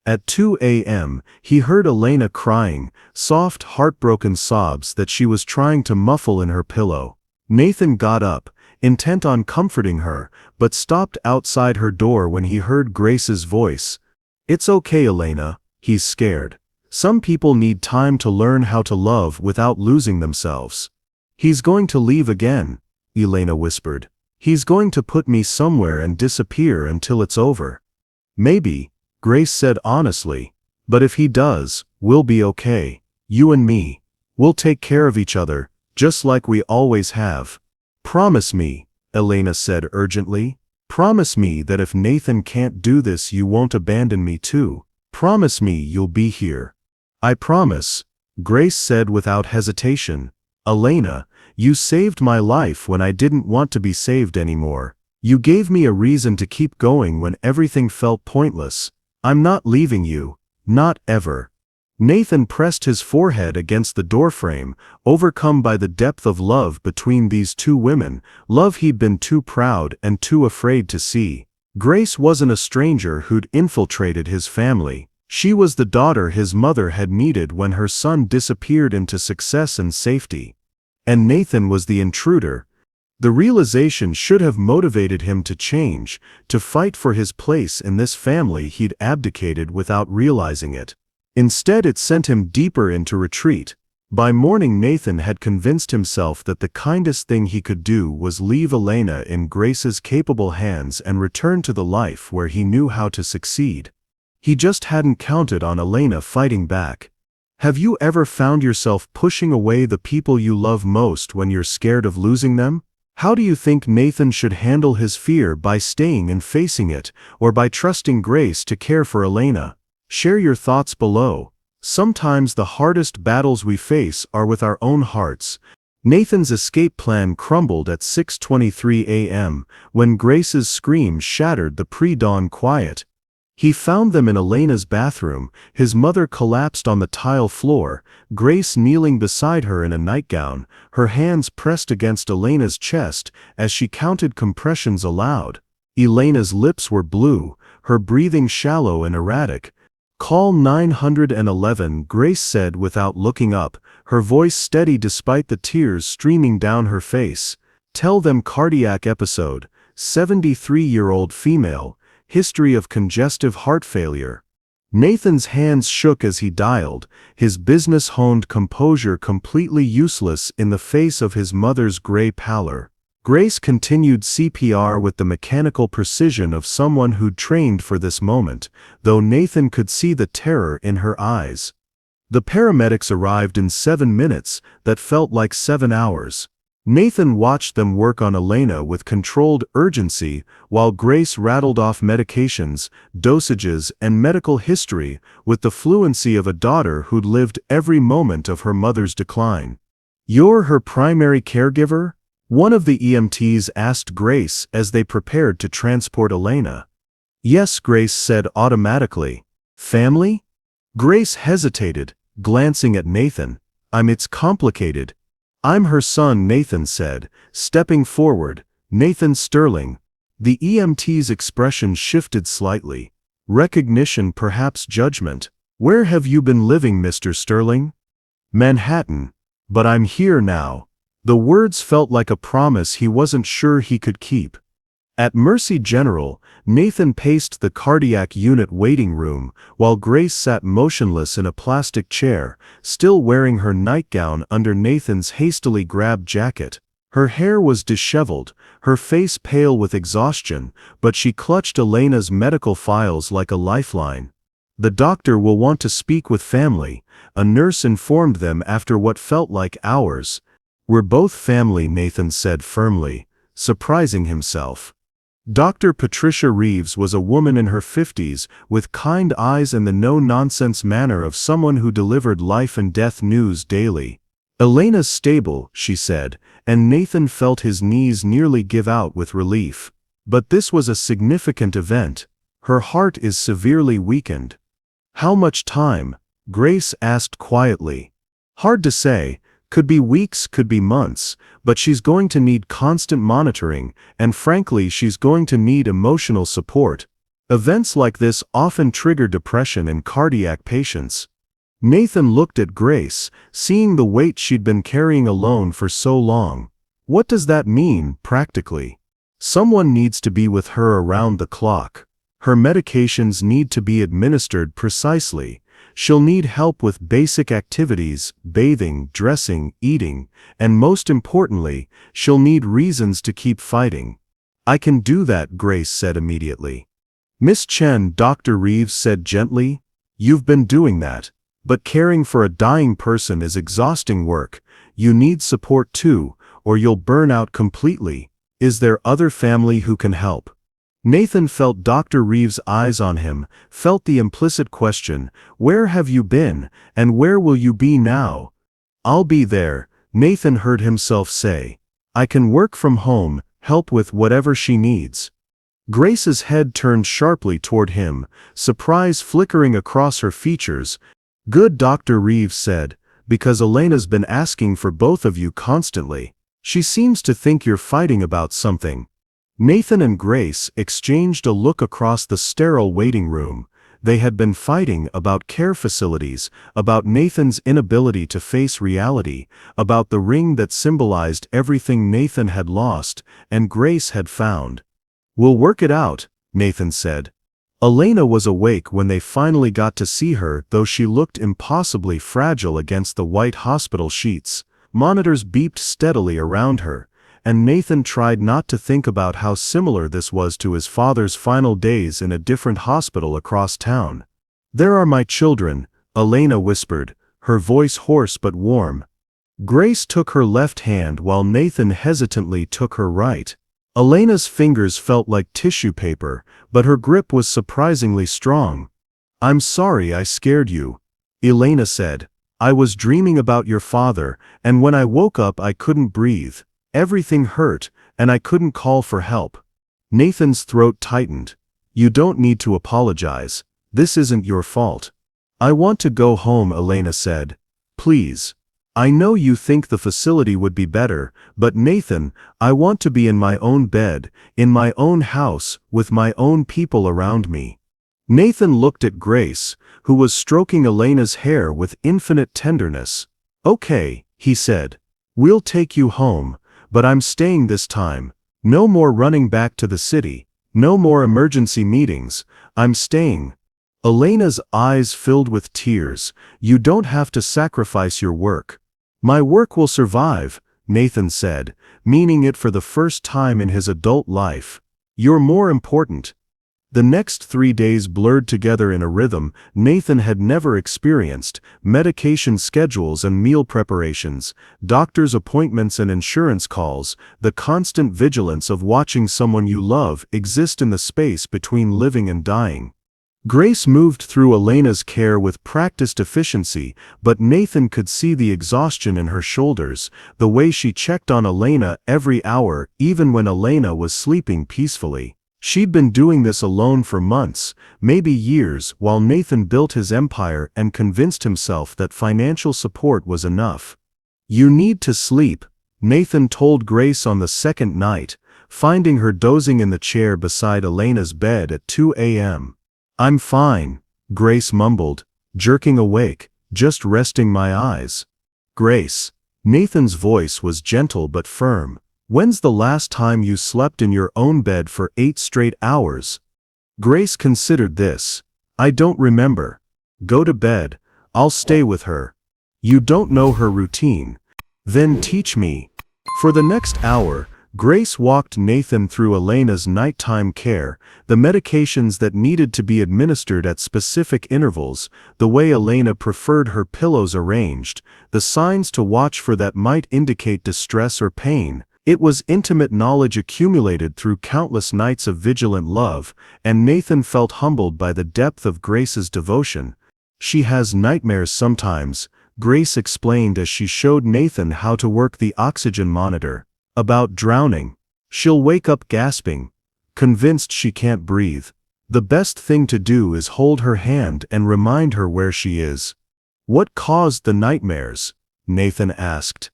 At 2 a.m., he heard Elena crying, soft, heartbroken sobs that she was trying to muffle in her pillow. Nathan got up, intent on comforting her, but stopped outside her door when he heard Grace's voice. "It's okay, Elena, he's scared. Some people need time to learn how to love without losing themselves." "He's going to leave again," Elena whispered. "He's going to put me somewhere and disappear until it's over." "Maybe," Grace said honestly, "but if he does, we'll be okay. You and me. We'll take care of each other, just like we always have." "Promise me," Elena said urgently. "Promise me that if Nathan can't do this, you won't abandon me too. Promise me you'll be here." "I promise," Grace said without hesitation. "Elena, you saved my life when I didn't want to be saved anymore. You gave me a reason to keep going when everything felt pointless. I'm not leaving you. Not ever." Nathan pressed his forehead against the doorframe, overcome by the depth of love between these two women, love he'd been too proud and too afraid to see. Grace wasn't a stranger who'd infiltrated his family. She was the daughter his mother had needed when her son disappeared into success and safety. And Nathan was the intruder. The realization should have motivated him to change, to fight for his place in this family he'd abdicated without realizing it. Instead, it sent him deeper into retreat. By morning, Nathan had convinced himself that the kindest thing he could do was leave Elena in Grace's capable hands and return to the life where he knew how to succeed. He just hadn't counted on Elena fighting back. Have you ever found yourself pushing away the people you love most when you're scared of losing them? How do you think Nathan should handle his fear, by staying and facing it, or by trusting Grace to care for Elena? Share your thoughts below. Sometimes the hardest battles we face are with our own hearts. Nathan's escape plan crumbled at 6:23 a.m. when Grace's screams shattered the pre-dawn quiet. He found them in Elena's bathroom, his mother collapsed on the tile floor, Grace kneeling beside her in a nightgown, her hands pressed against Elena's chest as she counted compressions aloud. Elena's lips were blue, her breathing shallow and erratic. "Call 911, Grace said without looking up, her voice steady despite the tears streaming down her face. "Tell them cardiac episode, 73-year-old female, history of congestive heart failure." Nathan's hands shook as he dialed, his business-honed composure completely useless in the face of his mother's gray pallor. Grace continued CPR with the mechanical precision of someone who'd trained for this moment, though Nathan could see the terror in her eyes. The paramedics arrived in 7 minutes that felt like 7 hours. Nathan watched them work on Elena with controlled urgency while Grace rattled off medications, dosages, and medical history with the fluency of a daughter who'd lived every moment of her mother's decline. "You're her primary caregiver?" one of the EMTs asked Grace as they prepared to transport Elena. "Yes," Grace said automatically. "Family?" Grace hesitated, glancing at Nathan. It's complicated." "I'm her son," Nathan said, stepping forward. "Nathan Sterling." The EMT's expression shifted slightly. Recognition, perhaps judgment. "Where have you been living, Mr. Sterling?" "Manhattan. But I'm here now." The words felt like a promise he wasn't sure he could keep. At Mercy General, Nathan paced the cardiac unit waiting room, while Grace sat motionless in a plastic chair, still wearing her nightgown under Nathan's hastily grabbed jacket. Her hair was disheveled, her face pale with exhaustion, but she clutched Elena's medical files like a lifeline. "The doctor will want to speak with family," a nurse informed them after what felt like hours. "We're both family," Nathan said firmly, surprising himself. Dr. Patricia Reeves was a woman in her 50s, with kind eyes and the no-nonsense manner of someone who delivered life-and-death news daily. "Elena's stable," she said, and Nathan felt his knees nearly give out with relief. "But this was a significant event. Her heart is severely weakened." "How much time?" Grace asked quietly. "Hard to say. Could be weeks, could be months, but she's going to need constant monitoring, and frankly she's going to need emotional support. Events like this often trigger depression in cardiac patients." Nathan looked at Grace, seeing the weight she'd been carrying alone for so long. "What does that mean, practically?" "Someone needs to be with her around the clock. Her medications need to be administered precisely. She'll need help with basic activities, bathing, dressing, eating, and most importantly, she'll need reasons to keep fighting." "I can do that," Grace said immediately. "Miss Chen," Dr. Reeves said gently, "you've been doing that. But caring for a dying person is exhausting work. You need support too, or you'll burn out completely. Is there other family who can help?" Nathan felt Dr. Reeves' eyes on him, felt the implicit question, "Where have you been, and where will you be now?" "I'll be there," Nathan heard himself say. "I can work from home, help with whatever she needs." Grace's head turned sharply toward him, surprise flickering across her features. "Good," Dr. Reeves said, "because Elena's been asking for both of you constantly. She seems to think you're fighting about something." Nathan and Grace exchanged a look across the sterile waiting room. They had been fighting about care facilities, about Nathan's inability to face reality, about the ring that symbolized everything Nathan had lost and Grace had found. "We'll work it out," Nathan said. Elena was awake when they finally got to see her, though she looked impossibly fragile against the white hospital sheets. Monitors beeped steadily around her, and Nathan tried not to think about how similar this was to his father's final days in a different hospital across town. "There are my children," Elena whispered, her voice hoarse but warm. Grace took her left hand while Nathan hesitantly took her right. Elena's fingers felt like tissue paper, but her grip was surprisingly strong. "I'm sorry I scared you," Elena said. "I was dreaming about your father, and when I woke up I couldn't breathe. Everything hurt, and I couldn't call for help." Nathan's throat tightened. "You don't need to apologize. This isn't your fault." "I want to go home," Elena said. "Please. I know you think the facility would be better, but Nathan, I want to be in my own bed, in my own house, with my own people around me." Nathan looked at Grace, who was stroking Elena's hair with infinite tenderness. "Okay," he said. "We'll take you home. But I'm staying this time. No more running back to the city. No more emergency meetings. I'm staying." Elena's eyes filled with tears. "You don't have to sacrifice your work." "My work will survive," Nathan said, meaning it for the first time in his adult life. "You're more important." The next 3 days blurred together in a rhythm Nathan had never experienced: medication schedules and meal preparations, doctor's appointments and insurance calls, the constant vigilance of watching someone you love exist in the space between living and dying. Grace moved through Elena's care with practiced efficiency, but Nathan could see the exhaustion in her shoulders, the way she checked on Elena every hour, even when Elena was sleeping peacefully. She'd been doing this alone for months, maybe years, while Nathan built his empire and convinced himself that financial support was enough. "You need to sleep," Nathan told Grace on the second night, finding her dozing in the chair beside Elena's bed at 2 a.m. "I'm fine," Grace mumbled, jerking awake, "just resting my eyes." "Grace." Nathan's voice was gentle but firm. "When's the last time you slept in your own bed for 8 straight hours?" Grace considered this. "I don't remember." "Go to bed. I'll stay with her." "You don't know her routine." "Then teach me." For the next hour, Grace walked Nathan through Elena's nighttime care, the medications that needed to be administered at specific intervals, the way Elena preferred her pillows arranged, the signs to watch for that might indicate distress or pain. It was intimate knowledge accumulated through countless nights of vigilant love, and Nathan felt humbled by the depth of Grace's devotion. "She has nightmares sometimes," Grace explained as she showed Nathan how to work the oxygen monitor. "About drowning. She'll wake up gasping, convinced she can't breathe. The best thing to do is hold her hand and remind her where she is." "What caused the nightmares?" Nathan asked.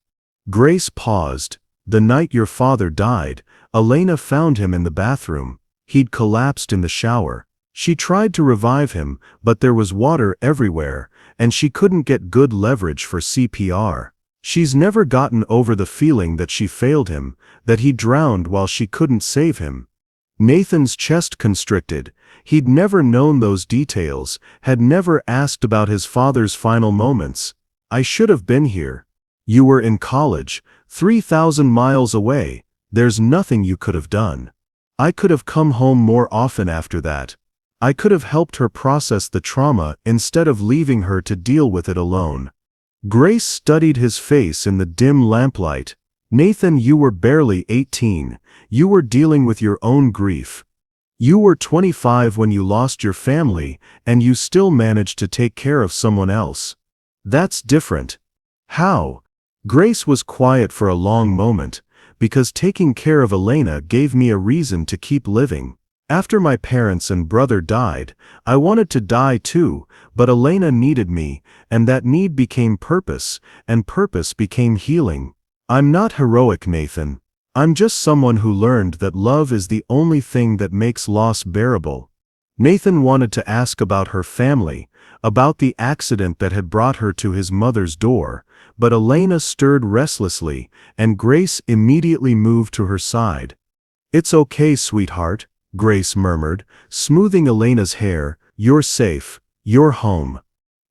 Grace paused. "The night your father died, Elena found him in the bathroom. He'd collapsed in the shower. She tried to revive him, but there was water everywhere, and she couldn't get good leverage for CPR. She's never gotten over the feeling that she failed him, that he drowned while she couldn't save him." Nathan's chest constricted. He'd never known those details, had never asked about his father's final moments. "I should have been here." "You were in college, 3,000 miles away. There's nothing you could have done." "I could have come home more often after that. I could have helped her process the trauma instead of leaving her to deal with it alone." Grace studied his face in the dim lamplight. "Nathan, you were barely 18. You were dealing with your own grief. You were 25 when you lost your family, and you still managed to take care of someone else. That's different." "How?" Grace was quiet for a long moment. "Because taking care of Elena gave me a reason to keep living. After my parents and brother died, I wanted to die too, but Elena needed me, and that need became purpose, and purpose became healing. I'm not heroic, Nathan. I'm just someone who learned that love is the only thing that makes loss bearable." Nathan wanted to ask about her family, about the accident that had brought her to his mother's door, but Elena stirred restlessly, and Grace immediately moved to her side. "It's okay, sweetheart," Grace murmured, smoothing Elena's hair. "You're safe. You're home."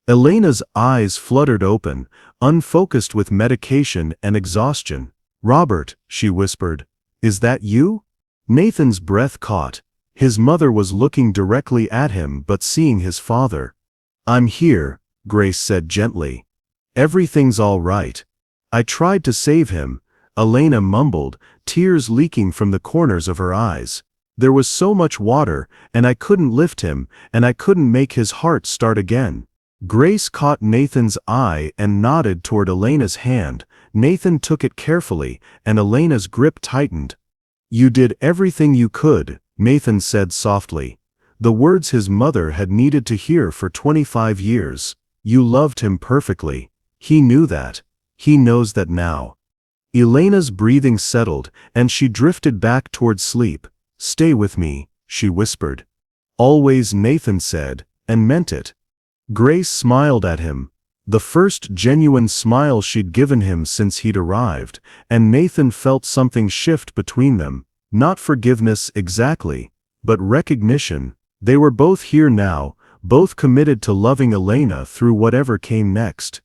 Elena's eyes fluttered open, unfocused with medication and exhaustion. "Robert," she whispered, "is that you?" Nathan's breath caught. His mother was looking directly at him but seeing his father. "I'm here," Grace said gently. "Everything's all right. I tried to save him," Elena mumbled, tears leaking from the corners of her eyes. "There was so much water, and I couldn't lift him, and I couldn't make his heart start again." Grace caught Nathan's eye and nodded toward Elena's hand. Nathan took it carefully, and Elena's grip tightened. "You did everything you could," Nathan said softly. The words his mother had needed to hear for 25 years. "You loved him perfectly. He knew that. He knows that now." Elena's breathing settled, and she drifted back toward sleep. "Stay with me," she whispered. "Always," Nathan said, and meant it. Grace smiled at him. The first genuine smile she'd given him since he'd arrived, and Nathan felt something shift between them. Not forgiveness exactly, but recognition. They were both here now, both committed to loving Elena through whatever came next.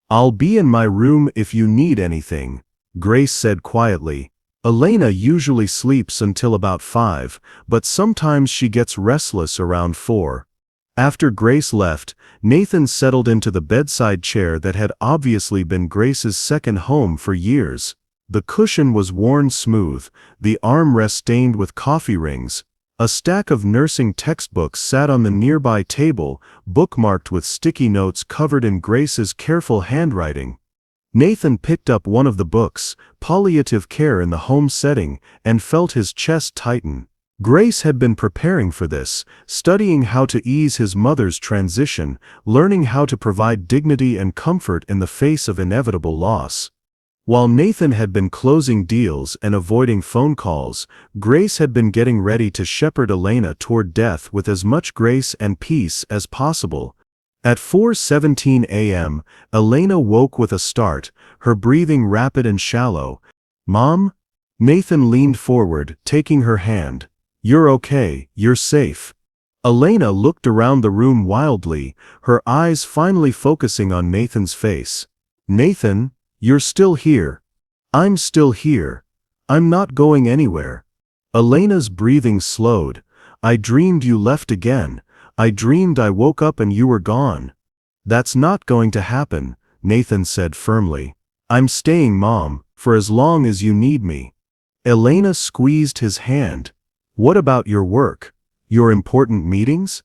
"I'll be in my room if you need anything," Grace said quietly. Elena usually sleeps until about 5, but sometimes she gets restless around 4. After Grace left, Nathan settled into the bedside chair that had obviously been Grace's second home for years. The cushion was worn smooth, the armrest stained with coffee rings. A stack of nursing textbooks sat on the nearby table, bookmarked with sticky notes covered in Grace's careful handwriting. Nathan picked up one of the books, Palliative Care in the Home Setting, and felt his chest tighten. Grace had been preparing for this, studying how to ease his mother's transition, learning how to provide dignity and comfort in the face of inevitable loss. While Nathan had been closing deals and avoiding phone calls, Grace had been getting ready to shepherd Elena toward death with as much grace and peace as possible. At 4:17 a.m., Elena woke with a start, her breathing rapid and shallow. "Mom?" Nathan leaned forward, taking her hand. "You're okay, you're safe." Elena looked around the room wildly, her eyes finally focusing on Nathan's face. "Nathan, you're still here." "I'm still here. I'm not going anywhere." Elena's breathing slowed. "I dreamed you left again. I dreamed I woke up and you were gone." "That's not going to happen," Nathan said firmly. "I'm staying, Mom, for as long as you need me." Elena squeezed his hand. "What about your work? Your important meetings?"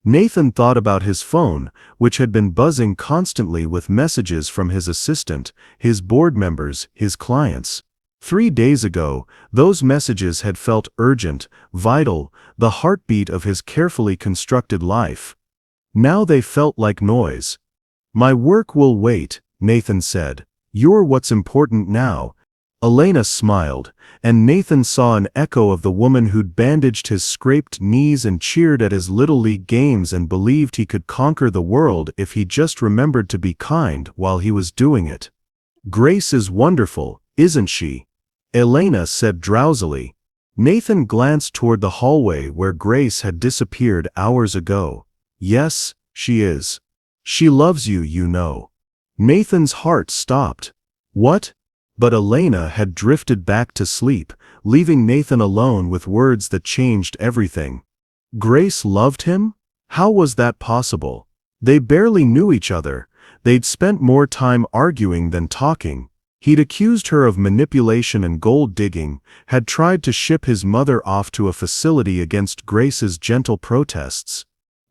Nathan thought about his phone, which had been buzzing constantly with messages from his assistant, his board members, his clients. 3 days ago, those messages had felt urgent, vital, the heartbeat of his carefully constructed life. Now they felt like noise. "My work will wait," Nathan said. "You're what's important now." Elena smiled, and Nathan saw an echo of the woman who'd bandaged his scraped knees and cheered at his Little League games and believed he could conquer the world if he just remembered to be kind while he was doing it. "Grace is wonderful, isn't she?" Elena said drowsily. Nathan glanced toward the hallway where Grace had disappeared hours ago. "Yes, she is. She loves you, you know." Nathan's heart stopped. "What?" But Elena had drifted back to sleep, leaving Nathan alone with words that changed everything. Grace loved him? How was that possible? They barely knew each other. They'd spent more time arguing than talking. He'd accused her of manipulation and gold digging, had tried to ship his mother off to a facility against Grace's gentle protests.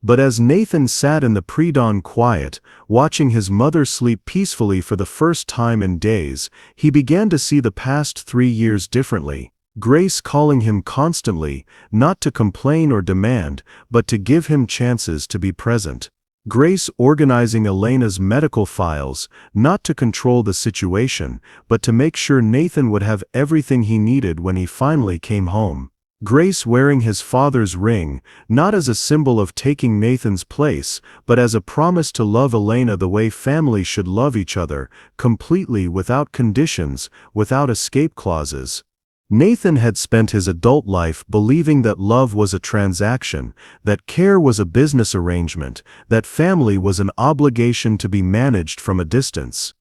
But as Nathan sat in the pre-dawn quiet, watching his mother sleep peacefully for the first time in days, he began to see the past 3 years differently. Grace calling him constantly, not to complain or demand, but to give him chances to be present. Grace organizing Elena's medical files, not to control the situation, but to make sure Nathan would have everything he needed when he finally came home. Grace wearing his father's ring, not as a symbol of taking Nathan's place, but as a promise to love Elena the way family should love each other, completely without conditions, without escape clauses. Nathan had spent his adult life believing that love was a transaction, that care was a business arrangement, that family was an obligation to be managed from a distance.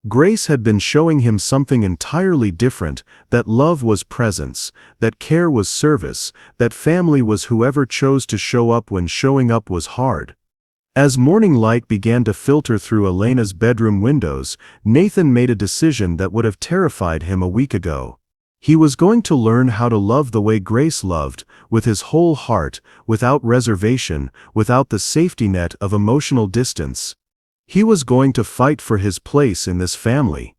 Grace had been showing him something entirely different, that love was presence, that care was service, that family was whoever chose to show up when showing up was hard. As morning light began to filter through Elena's bedroom windows, Nathan made a decision that would have terrified him a week ago. He was going to learn how to love the way Grace loved, with his whole heart, without reservation, without the safety net of emotional distance. He was going to fight for his place in this family.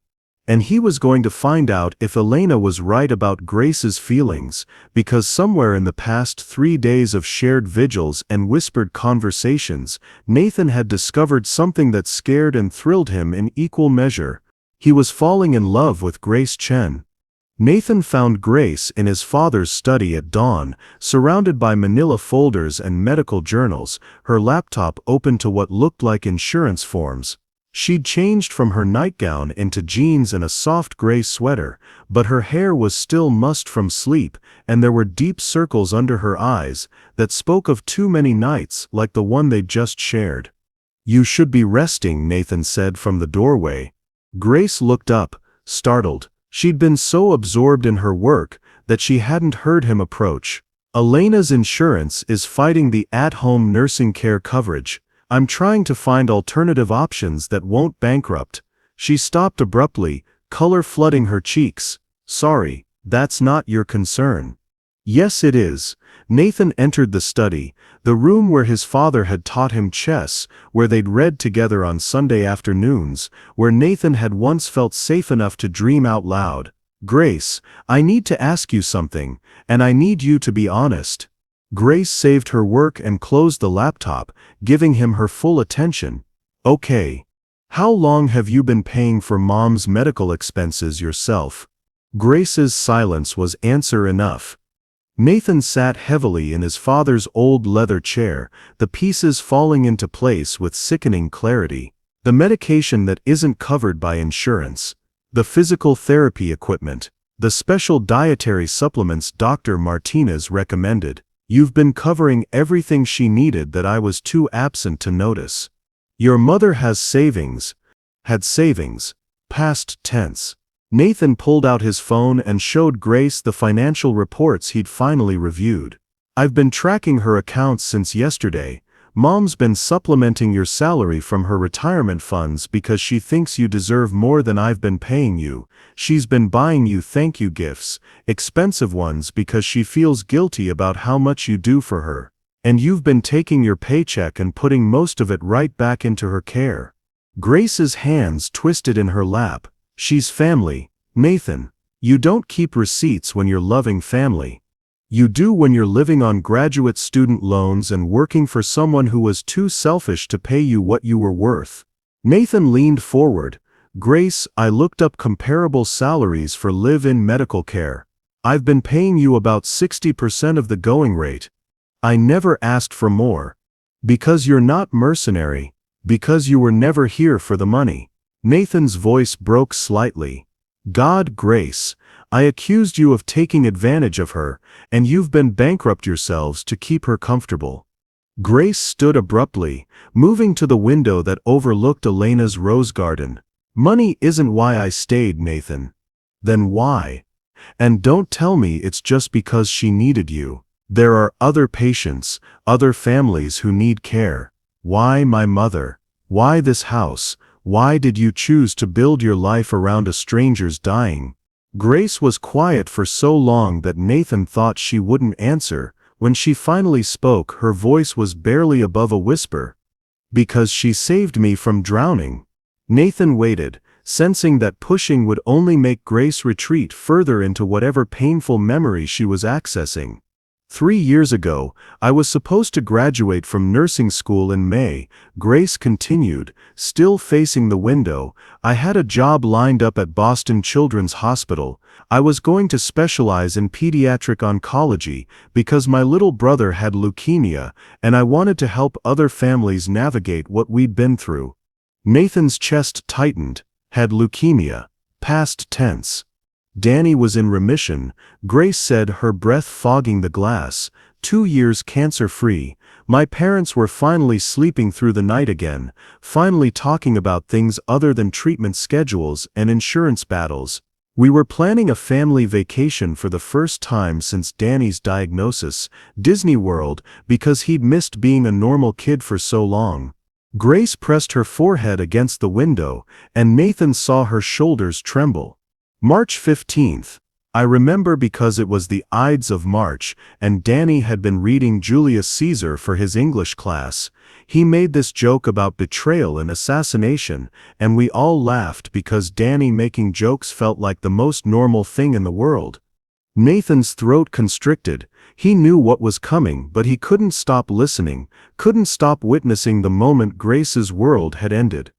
And he was going to find out if Elena was right about Grace's feelings, because somewhere in the past 3 days of shared vigils and whispered conversations, Nathan had discovered something that scared and thrilled him in equal measure. He was falling in love with Grace Chen. Nathan found Grace in his father's study at dawn, surrounded by manila folders and medical journals, her laptop open to what looked like insurance forms. She'd changed from her nightgown into jeans and a soft gray sweater, but her hair was still mussed from sleep, and there were deep circles under her eyes that spoke of too many nights like the one they'd just shared. "You should be resting," Nathan said from the doorway. Grace looked up, startled. She'd been so absorbed in her work that she hadn't heard him approach. "Elena's insurance is fighting the at-home nursing care coverage. I'm trying to find alternative options that won't bankrupt." She stopped abruptly, color flooding her cheeks. "Sorry, that's not your concern." "Yes, it is." Nathan entered the study, the room where his father had taught him chess, where they'd read together on Sunday afternoons, where Nathan had once felt safe enough to dream out loud. "Grace, I need to ask you something, and I need you to be honest." Grace saved her work and closed the laptop, giving him her full attention. "Okay. How long have you been paying for Mom's medical expenses yourself?" Grace's silence was answer enough. Nathan sat heavily in his father's old leather chair, the pieces falling into place with sickening clarity. "The medication that isn't covered by insurance, the physical therapy equipment, the special dietary supplements Dr. Martinez recommended. You've been covering everything she needed that I was too absent to notice. Your mother has savings." Had savings. Past tense. Nathan pulled out his phone and showed Grace the financial reports he'd finally reviewed. "I've been tracking her accounts since yesterday. Mom's been supplementing your salary from her retirement funds because she thinks you deserve more than I've been paying you. She's been buying you thank you gifts, expensive ones because she feels guilty about how much you do for her. And you've been taking your paycheck and putting most of it right back into her care." Grace's hands twisted in her lap. "She's family, Nathan. You don't keep receipts when you're loving family. You do when you're living on graduate student loans and working for someone who was too selfish to pay you what you were worth." Nathan leaned forward. "Grace, I looked up comparable salaries for live-in medical care. I've been paying you about 60% of the going rate. I never asked for more. Because you're not mercenary. Because you were never here for the money." Nathan's voice broke slightly. "God, Grace, I accused you of taking advantage of her, and you've been bankrupt yourselves to keep her comfortable." Grace stood abruptly, moving to the window that overlooked Elena's rose garden. "Money isn't why I stayed, Nathan." "Then why? And don't tell me it's just because she needed you. There are other patients, other families who need care. Why my mother? Why this house? Why did you choose to build your life around a stranger's dying?" Grace was quiet for so long that Nathan thought she wouldn't answer. When she finally spoke, her voice was barely above a whisper. "Because she saved me from drowning." Nathan waited, sensing that pushing would only make Grace retreat further into whatever painful memory she was accessing. 3 years ago, I was supposed to graduate from nursing school in May," Grace continued, still facing the window. "I had a job lined up at Boston Children's Hospital. I was going to specialize in pediatric oncology because my little brother had leukemia, and I wanted to help other families navigate what we'd been through." Nathan's chest tightened. Had leukemia. Past tense. Danny was in remission, Grace said, her breath fogging the glass. 2 years cancer-free. My parents were finally sleeping through the night again, finally talking about things other than treatment schedules and insurance battles. We were planning a family vacation for the first time since Danny's diagnosis, Disney World, because he'd missed being a normal kid for so long. Grace pressed her forehead against the window, and Nathan saw her shoulders tremble. March 15th. I remember because it was the Ides of March, and Danny had been reading Julius Caesar for his English class. He made this joke about betrayal and assassination, and we all laughed because Danny making jokes felt like the most normal thing in the world. Nathan's throat constricted. He knew what was coming, but he couldn't stop listening, couldn't stop witnessing the moment Grace's world had ended.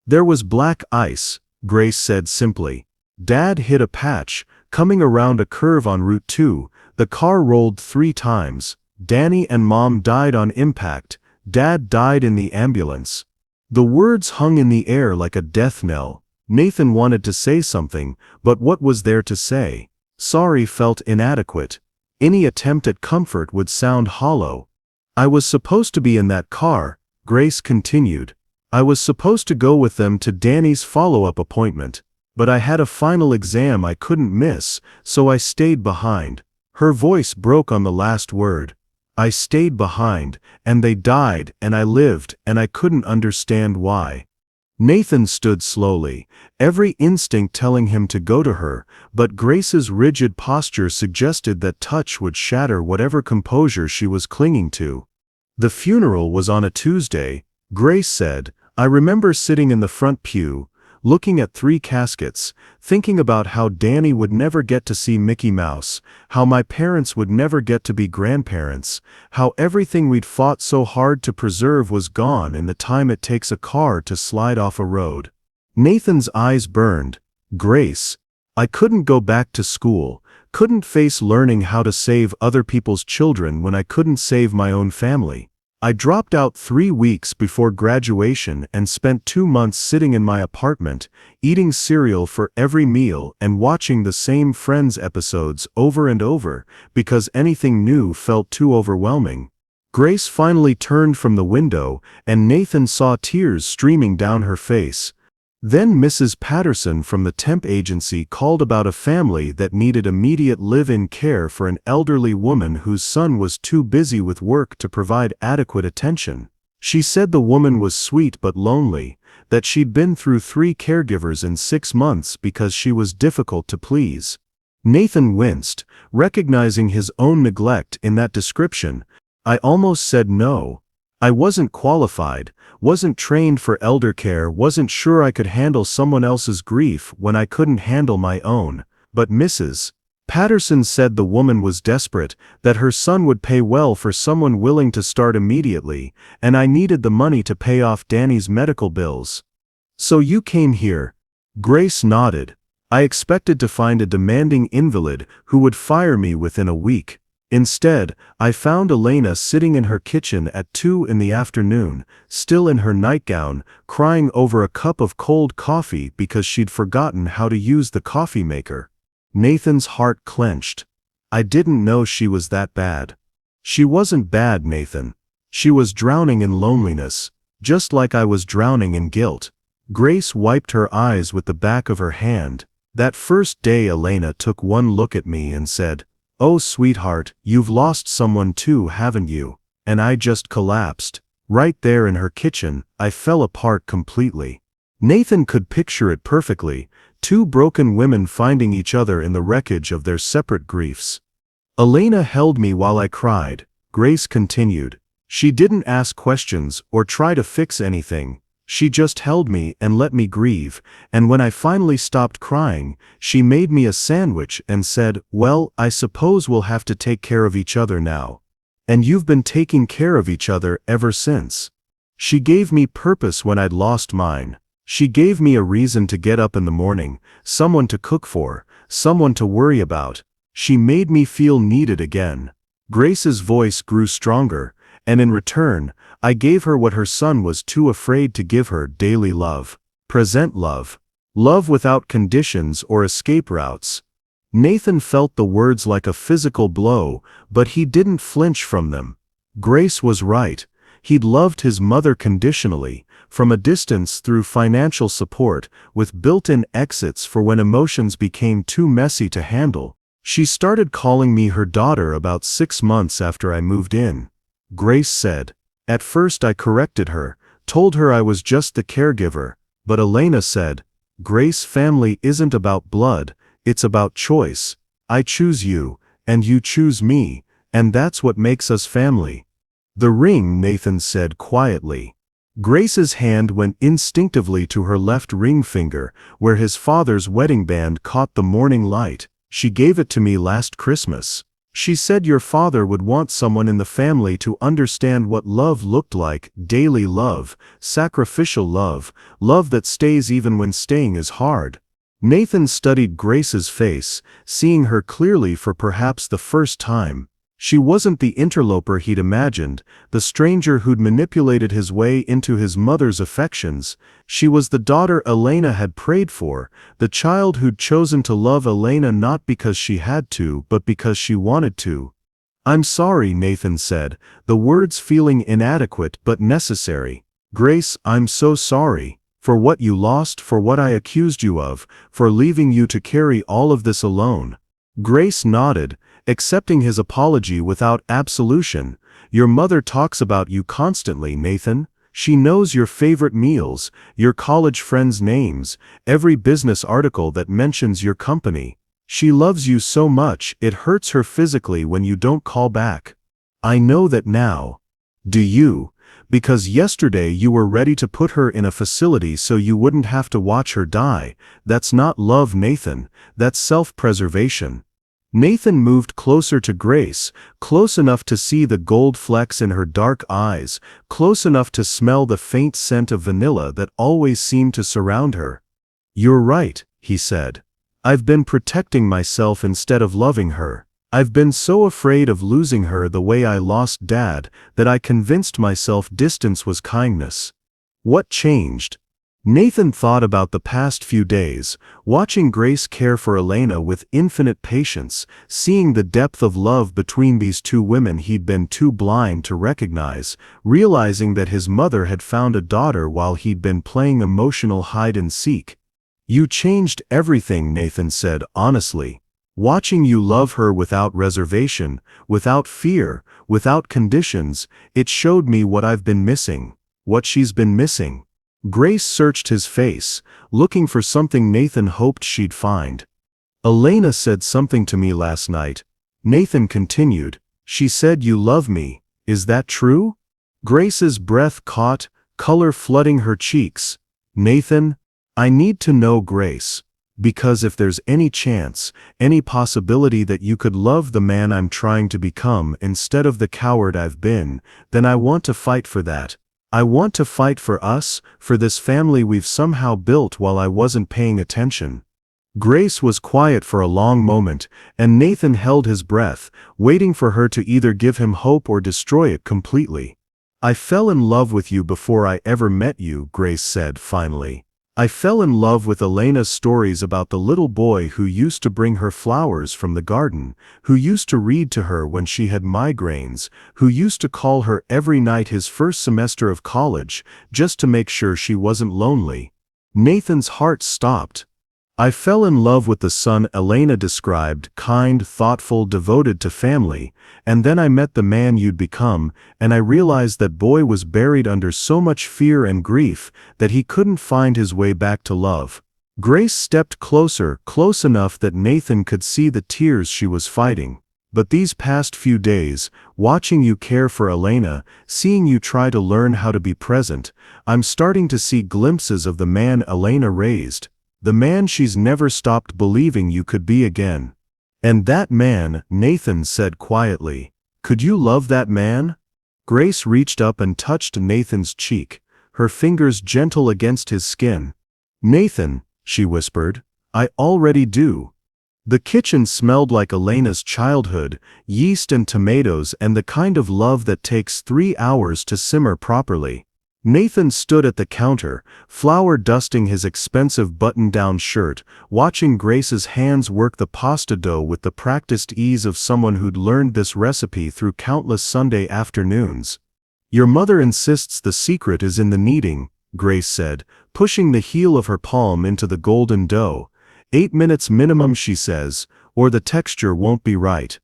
"There was black ice," Grace said simply. "Dad hit a patch, coming around a curve on Route 2, the car rolled 3 times. Danny and Mom died on impact. Dad died in the ambulance." The words hung in the air like a death knell. Nathan wanted to say something, but what was there to say? Sorry felt inadequate. Any attempt at comfort would sound hollow. I was supposed to be in that car, Grace continued. I was supposed to go with them to Danny's follow-up appointment. But I had a final exam I couldn't miss, so I stayed behind. Her voice broke on the last word. I stayed behind, and they died, and I lived, and I couldn't understand why. Nathan stood slowly, every instinct telling him to go to her, but Grace's rigid posture suggested that touch would shatter whatever composure she was clinging to. The funeral was on a Tuesday, Grace said. I remember sitting in the front pew, looking at 3 caskets, thinking about how Danny would never get to see Mickey Mouse, how my parents would never get to be grandparents, how everything we'd fought so hard to preserve was gone in the time it takes a car to slide off a road. Nathan's eyes burned. Grace, I couldn't go back to school, couldn't face learning how to save other people's children when I couldn't save my own family. I dropped out 3 weeks before graduation and spent 2 months sitting in my apartment, eating cereal for every meal and watching the same Friends episodes over and over, because anything new felt too overwhelming. Grace finally turned from the window, and Nathan saw tears streaming down her face. Then Mrs. Patterson from the temp agency called about a family that needed immediate live-in care for an elderly woman whose son was too busy with work to provide adequate attention. She said the woman was sweet but lonely, that she'd been through 3 caregivers in 6 months because she was difficult to please. Nathan winced, recognizing his own neglect in that description. I almost said no. I wasn't qualified, wasn't trained for elder care, wasn't sure I could handle someone else's grief when I couldn't handle my own. But Mrs. Patterson said the woman was desperate, that her son would pay well for someone willing to start immediately, and I needed the money to pay off Danny's medical bills. So you came here? Grace nodded. I expected to find a demanding invalid who would fire me within a week. Instead, I found Elena sitting in her kitchen at 2 in the afternoon, still in her nightgown, crying over a cup of cold coffee because she'd forgotten how to use the coffee maker. Nathan's heart clenched. I didn't know she was that bad. She wasn't bad, Nathan. She was drowning in loneliness, just like I was drowning in guilt. Grace wiped her eyes with the back of her hand. That first day Elena took one look at me and said, "Oh, sweetheart, you've lost someone too, haven't you?" And I just collapsed. Right there in her kitchen, I fell apart completely. Nathan could picture it perfectly, 2 broken women finding each other in the wreckage of their separate griefs. Elena held me while I cried, Grace continued. She didn't ask questions or try to fix anything. She just held me and let me grieve, and when I finally stopped crying, she made me a sandwich and said, "Well, I suppose we'll have to take care of each other now. And you've been taking care of each other ever since." She gave me purpose when I'd lost mine. She gave me a reason to get up in the morning, someone to cook for, someone to worry about. She made me feel needed again. Grace's voice grew stronger, and in return, I gave her what her son was too afraid to give her: daily love. Present love. Love without conditions or escape routes. Nathan felt the words like a physical blow, but he didn't flinch from them. Grace was right. He'd loved his mother conditionally, from a distance through financial support, with built-in exits for when emotions became too messy to handle. She started calling me her daughter about 6 months after I moved in. Grace said. At first I corrected her, told her I was just the caregiver, but Elena said, "Grace, family isn't about blood, it's about choice. I choose you, and you choose me, and that's what makes us family." "The ring," Nathan said quietly. Grace's hand went instinctively to her left ring finger, where his father's wedding band caught the morning light. "She gave it to me last Christmas. She said your father would want someone in the family to understand what love looked like: daily love, sacrificial love, love that stays even when staying is hard." Nathan studied Grace's face, seeing her clearly for perhaps the first time. She wasn't the interloper he'd imagined, the stranger who'd manipulated his way into his mother's affections. She was the daughter Elena had prayed for, the child who'd chosen to love Elena not because she had to, but because she wanted to. "I'm sorry," Nathan said, the words feeling inadequate but necessary. "Grace, I'm so sorry. For what you lost, for what I accused you of, for leaving you to carry all of this alone." Grace nodded, accepting his apology without absolution. "Your mother talks about you constantly, Nathan. She knows your favorite meals, your college friends' names, every business article that mentions your company. She loves you so much, it hurts her physically when you don't call back. I know that now. Do you? Because yesterday you were ready to put her in a facility so you wouldn't have to watch her die. That's not love, Nathan. That's self-preservation." Nathan moved closer to Grace, close enough to see the gold flecks in her dark eyes, close enough to smell the faint scent of vanilla that always seemed to surround her. "You're right," he said. "I've been protecting myself instead of loving her. I've been so afraid of losing her the way I lost Dad that I convinced myself distance was kindness." What changed? Nathan thought about the past few days, watching Grace care for Elena with infinite patience, seeing the depth of love between these two women he'd been too blind to recognize, realizing that his mother had found a daughter while he'd been playing emotional hide-and-seek. "You changed everything," Nathan said honestly. "Watching you love her without reservation, without fear, without conditions, it showed me what I've been missing, what she's been missing." Grace searched his face, looking for something Nathan hoped she'd find. "Elena said something to me last night," Nathan continued. "She said you love me. Is that true?" Grace's breath caught, color flooding her cheeks. "Nathan, I need to know, Grace. Because if there's any chance, any possibility that you could love the man I'm trying to become instead of the coward I've been, then I want to fight for that. I want to fight for us, for this family we've somehow built while I wasn't paying attention." Grace was quiet for a long moment, and Nathan held his breath, waiting for her to either give him hope or destroy it completely. "I fell in love with you before I ever met you," Grace said finally. "I fell in love with Elena's stories about the little boy who used to bring her flowers from the garden, who used to read to her when she had migraines, who used to call her every night his first semester of college, just to make sure she wasn't lonely." Nathan's heart stopped. "I fell in love with the son Elena described, kind, thoughtful, devoted to family, and then I met the man you'd become, and I realized that boy was buried under so much fear and grief that he couldn't find his way back to love." Grace stepped closer, close enough that Nathan could see the tears she was fighting. "But these past few days, watching you care for Elena, seeing you try to learn how to be present, I'm starting to see glimpses of the man Elena raised. The man she's never stopped believing you could be again." "And that man," Nathan said quietly. "Could you love that man?" Grace reached up and touched Nathan's cheek, her fingers gentle against his skin. "Nathan," she whispered, "I already do." The kitchen smelled like Elena's childhood, yeast and tomatoes and the kind of love that takes 3 hours to simmer properly. Nathan stood at the counter, flour dusting his expensive button-down shirt, watching Grace's hands work the pasta dough with the practiced ease of someone who'd learned this recipe through countless Sunday afternoons. "Your mother insists the secret is in the kneading," Grace said, pushing the heel of her palm into the golden dough. 8 minutes minimum, she says, or the texture won't be right."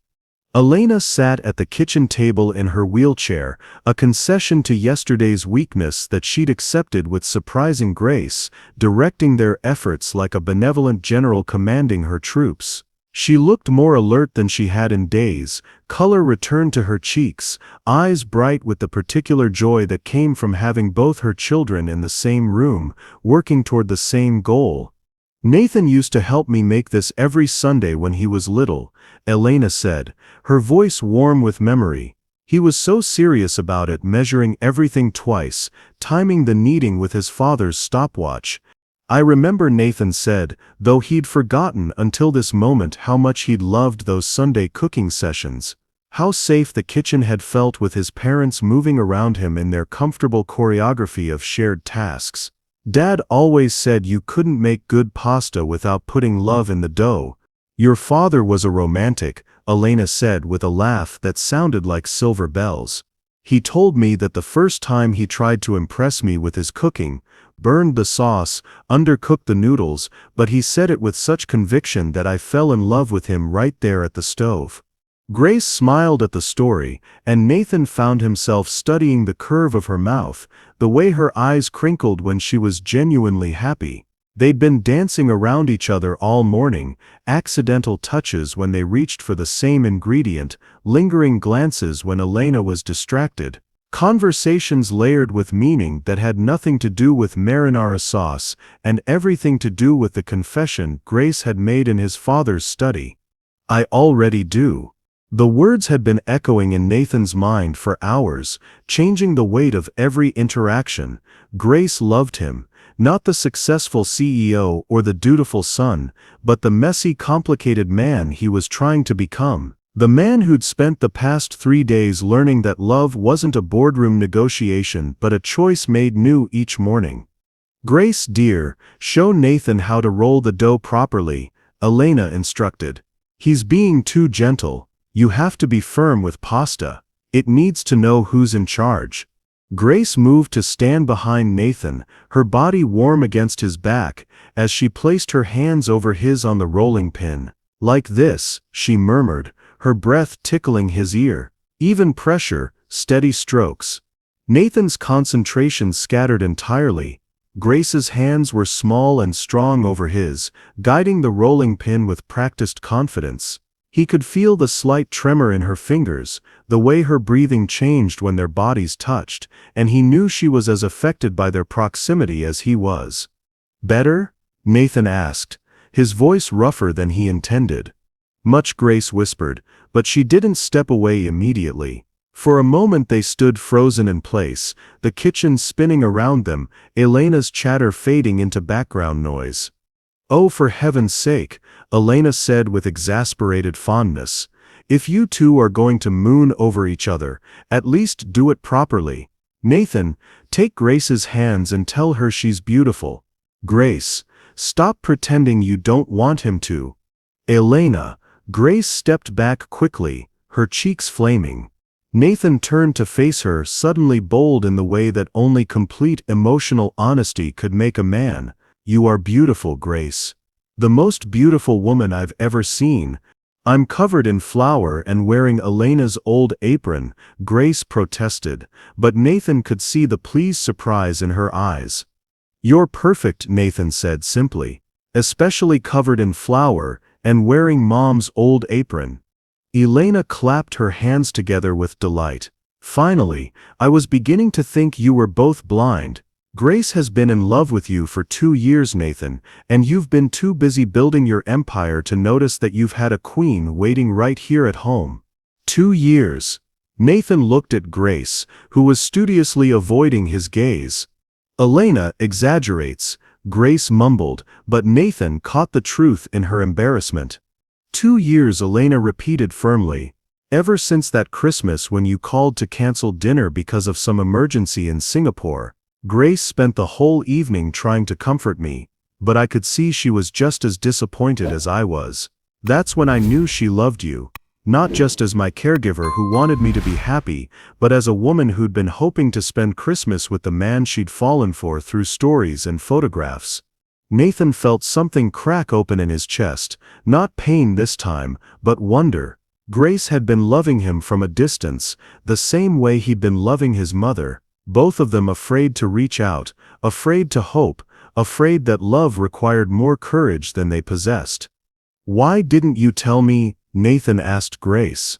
Elena sat at the kitchen table in her wheelchair, a concession to yesterday's weakness that she'd accepted with surprising grace, directing their efforts like a benevolent general commanding her troops. She looked more alert than she had in days, color returned to her cheeks, eyes bright with the particular joy that came from having both her children in the same room, working toward the same goal. "Nathan used to help me make this every Sunday when he was little," Elena said, her voice warm with memory. "He was so serious about it, measuring everything twice, timing the kneading with his father's stopwatch. I remember," Nathan said, though he'd forgotten until this moment how much he'd loved those Sunday cooking sessions. How safe the kitchen had felt with his parents moving around him in their comfortable choreography of shared tasks. Dad always said you couldn't make good pasta without putting love in the dough. Your father was a romantic, Elena said with a laugh that sounded like silver bells. He told me that the first time he tried to impress me with his cooking, burned the sauce, undercooked the noodles, but he said it with such conviction that I fell in love with him right there at the stove. Grace smiled at the story, and Nathan found himself studying the curve of her mouth, the way her eyes crinkled when she was genuinely happy. They'd been dancing around each other all morning, accidental touches when they reached for the same ingredient, lingering glances when Elena was distracted. Conversations layered with meaning that had nothing to do with marinara sauce and everything to do with the confession Grace had made in his father's study. I already do. The words had been echoing in Nathan's mind for hours, changing the weight of every interaction. Grace loved him, not the successful CEO or the dutiful son, but the messy, complicated man he was trying to become. The man who'd spent the past 3 days learning that love wasn't a boardroom negotiation but a choice made new each morning. Grace, dear, show Nathan how to roll the dough properly, Elena instructed. He's being too gentle. You have to be firm with pasta. It needs to know who's in charge. Grace moved to stand behind Nathan, her body warm against his back, as she placed her hands over his on the rolling pin. Like this, she murmured, her breath tickling his ear. Even pressure, steady strokes. Nathan's concentration scattered entirely. Grace's hands were small and strong over his, guiding the rolling pin with practiced confidence. He could feel the slight tremor in her fingers, the way her breathing changed when their bodies touched, and he knew she was as affected by their proximity as he was. "Better?" Nathan asked, his voice rougher than he intended. Much, Grace whispered, but she didn't step away immediately. For a moment they stood frozen in place, the kitchen spinning around them, Elena's chatter fading into background noise. "Oh, for heaven's sake," Elena said with exasperated fondness. "If you two are going to moon over each other, at least do it properly. Nathan, take Grace's hands and tell her she's beautiful. Grace, stop pretending you don't want him to." "Elena," Grace stepped back quickly, her cheeks flaming. Nathan turned to face her, suddenly bold in the way that only complete emotional honesty could make a man. "You are beautiful, Grace. The most beautiful woman I've ever seen." "I'm covered in flour and wearing Elena's old apron," Grace protested, but Nathan could see the pleased surprise in her eyes. "You're perfect," Nathan said simply. "Especially covered in flour and wearing Mom's old apron." Elena clapped her hands together with delight. "Finally, I was beginning to think you were both blind. Grace has been in love with you for 2 years, Nathan, and you've been too busy building your empire to notice that you've had a queen waiting right here at home." 2 years. Nathan looked at Grace, who was studiously avoiding his gaze. "Elena exaggerates," Grace mumbled, but Nathan caught the truth in her embarrassment. 2 years, Elena repeated firmly. "Ever since that Christmas when you called to cancel dinner because of some emergency in Singapore." Grace spent the whole evening trying to comfort me, but I could see she was just as disappointed as I was. That's when I knew she loved you, not just as my caregiver who wanted me to be happy, but as a woman who'd been hoping to spend Christmas with the man she'd fallen for through stories and photographs. Nathan felt something crack open in his chest, not pain this time, but wonder. Grace had been loving him from a distance, the same way he'd been loving his mother. Both of them afraid to reach out, afraid to hope, afraid that love required more courage than they possessed. "Why didn't you tell me?" Nathan asked Grace.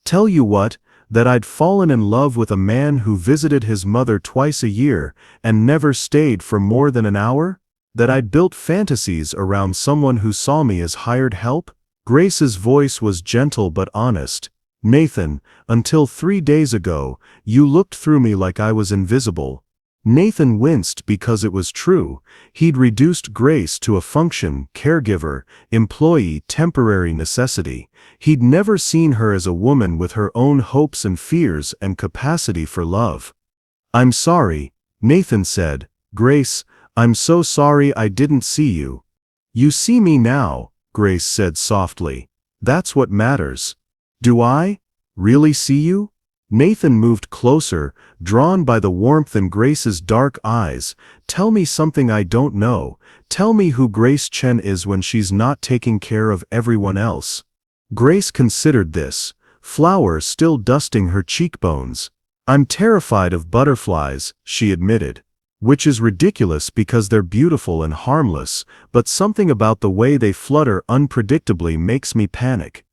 "Tell you what? That I'd fallen in love with a man who visited his mother twice a year and never stayed for more than an hour? That I'd built fantasies around someone who saw me as hired help?" Grace's voice was gentle but honest. "Nathan, until 3 days ago, you looked through me like I was invisible. Nathan winced because it was true. He'd reduced Grace to a function, caregiver, employee, temporary necessity. He'd never seen her as a woman with her own hopes and fears and capacity for love. "I'm sorry," Nathan said. "Grace, I'm so sorry I didn't see you." "You see me now," Grace said softly. "That's what matters." "Do I really see you?" Nathan moved closer, drawn by the warmth in Grace's dark eyes. "Tell me something I don't know. Tell me who Grace Chen is when she's not taking care of everyone else." Grace considered this, flour still dusting her cheekbones. "I'm terrified of butterflies," she admitted. "Which is ridiculous because they're beautiful and harmless, but something about the way they flutter unpredictably makes me panic."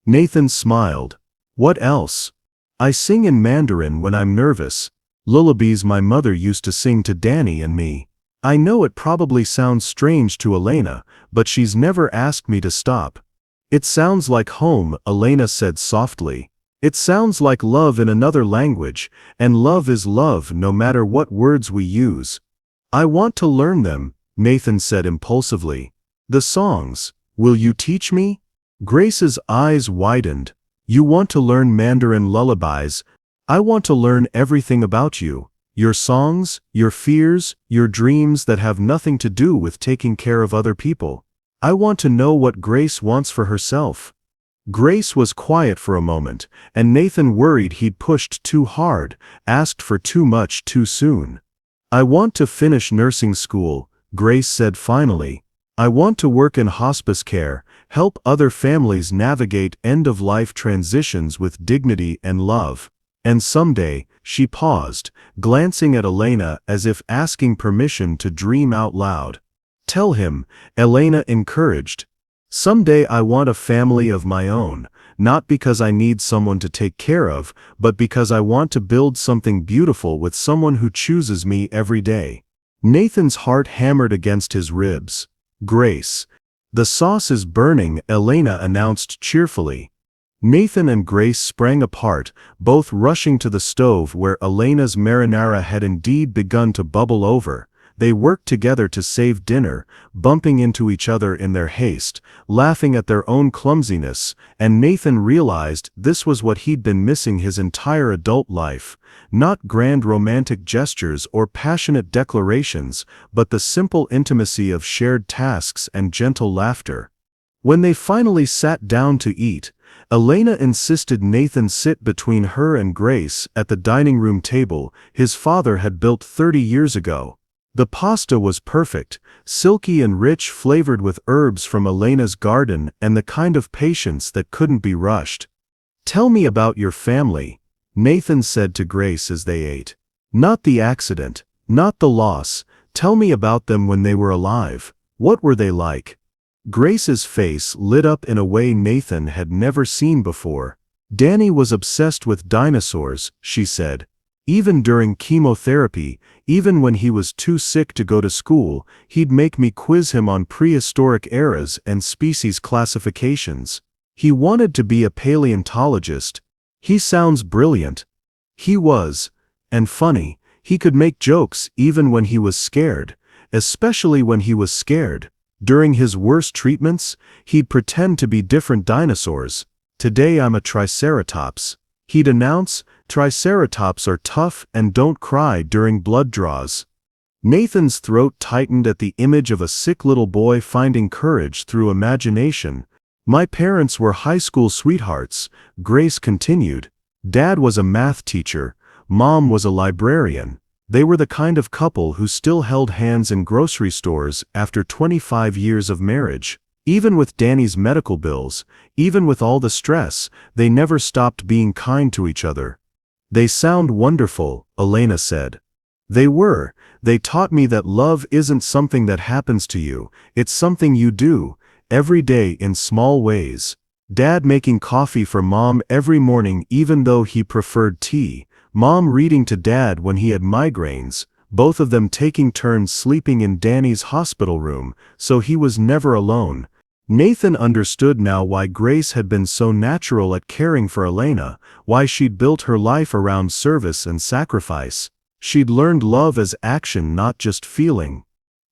Nathan smiled. "What else?" "I sing in Mandarin when I'm nervous. Lullabies my mother used to sing to Danny and me. I know it probably sounds strange to Elena, but she's never asked me to stop." "It sounds like home," Elena said softly. "It sounds like love in another language, and love is love no matter what words we use." "I want to learn them," Nathan said impulsively. "The songs. Will you teach me?" Grace's eyes widened. "You want to learn Mandarin lullabies? I want to learn everything about you. Your songs, your fears, your dreams that have nothing to do with taking care of other people. I want to know what Grace wants for herself." Grace was quiet for a moment, and Nathan worried he'd pushed too hard, asked for too much too soon. "I want to finish nursing school," Grace said finally. "I want to work in hospice care, help other families navigate end-of-life transitions with dignity and love. And someday," she paused, glancing at Elena as if asking permission to dream out loud. "Tell him," Elena encouraged. "Someday I want a family of my own, not because I need someone to take care of, but because I want to build something beautiful with someone who chooses me every day." Nathan's heart hammered against his ribs. "Grace, the sauce is burning," Elena announced cheerfully. Nathan and Grace sprang apart, both rushing to the stove where Elena's marinara had indeed begun to bubble over. They worked together to save dinner, bumping into each other in their haste, laughing at their own clumsiness, and Nathan realized this was what he'd been missing his entire adult life. Not grand romantic gestures or passionate declarations, but the simple intimacy of shared tasks and gentle laughter. When they finally sat down to eat, Elena insisted Nathan sit between her and Grace at the dining room table his father had built 30 years ago. The pasta was perfect, silky and rich, flavored with herbs from Elena's garden and the kind of patience that couldn't be rushed. "Tell me about your family," Nathan said to Grace as they ate. "Not the accident, not the loss. Tell me about them when they were alive. What were they like?" Grace's face lit up in a way Nathan had never seen before. "Danny was obsessed with dinosaurs," she said. "Even during chemotherapy, even when he was too sick to go to school, he'd make me quiz him on prehistoric eras and species classifications. He wanted to be a paleontologist. He sounds brilliant." He was. And funny, he could make jokes even when he was scared, especially when he was scared. During his worst treatments, he'd pretend to be different dinosaurs. "Today I'm a triceratops," he'd announce. "Triceratops are tough and don't cry during blood draws." Nathan's throat tightened at the image of a sick little boy finding courage through imagination. "My parents were high school sweethearts," Grace continued. "Dad was a math teacher, Mom was a librarian. They were the kind of couple who still held hands in grocery stores after 25 years of marriage. Even with Danny's medical bills, even with all the stress, they never stopped being kind to each other." "They sound wonderful," Elena said. "They were. They taught me that love isn't something that happens to you, it's something you do, every day in small ways. Dad making coffee for Mom every morning even though he preferred tea, Mom reading to Dad when he had migraines, both of them taking turns sleeping in Danny's hospital room, so he was never alone." Nathan understood now why Grace had been so natural at caring for Elena, why she'd built her life around service and sacrifice. She'd learned love as action, not just feeling.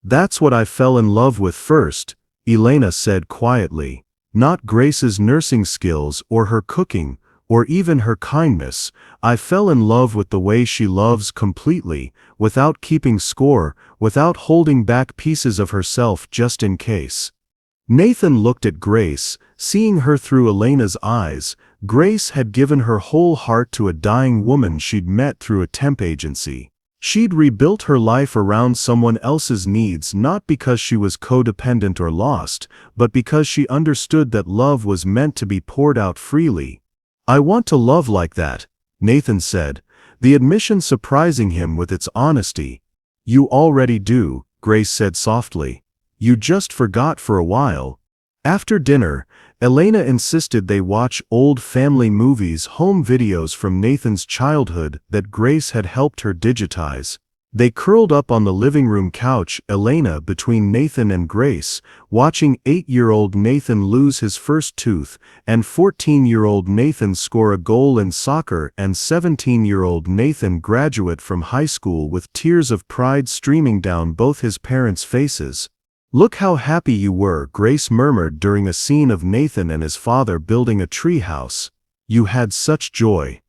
"That's what I fell in love with first," Elena said quietly. "Not Grace's nursing skills or her cooking, or even her kindness. I fell in love with the way she loves completely, without keeping score, without holding back pieces of herself just in case." Nathan looked at Grace, seeing her through Elena's eyes. Grace had given her whole heart to a dying woman she'd met through a temp agency. She'd rebuilt her life around someone else's needs, not because she was codependent or lost, but because she understood that love was meant to be poured out freely. "I want to love like that," Nathan said, the admission surprising him with its honesty. "You already do," Grace said softly. "You just forgot for a while." After dinner, Elena insisted they watch old family movies, home videos from Nathan's childhood that Grace had helped her digitize. They curled up on the living room couch, Elena between Nathan and Grace, watching 8-year-old Nathan lose his first tooth, and 14-year-old Nathan score a goal in soccer, and 17-year-old Nathan graduate from high school with tears of pride streaming down both his parents' faces. "Look how happy you were," Grace murmured during a scene of Nathan and his father building a treehouse. "You had such joy."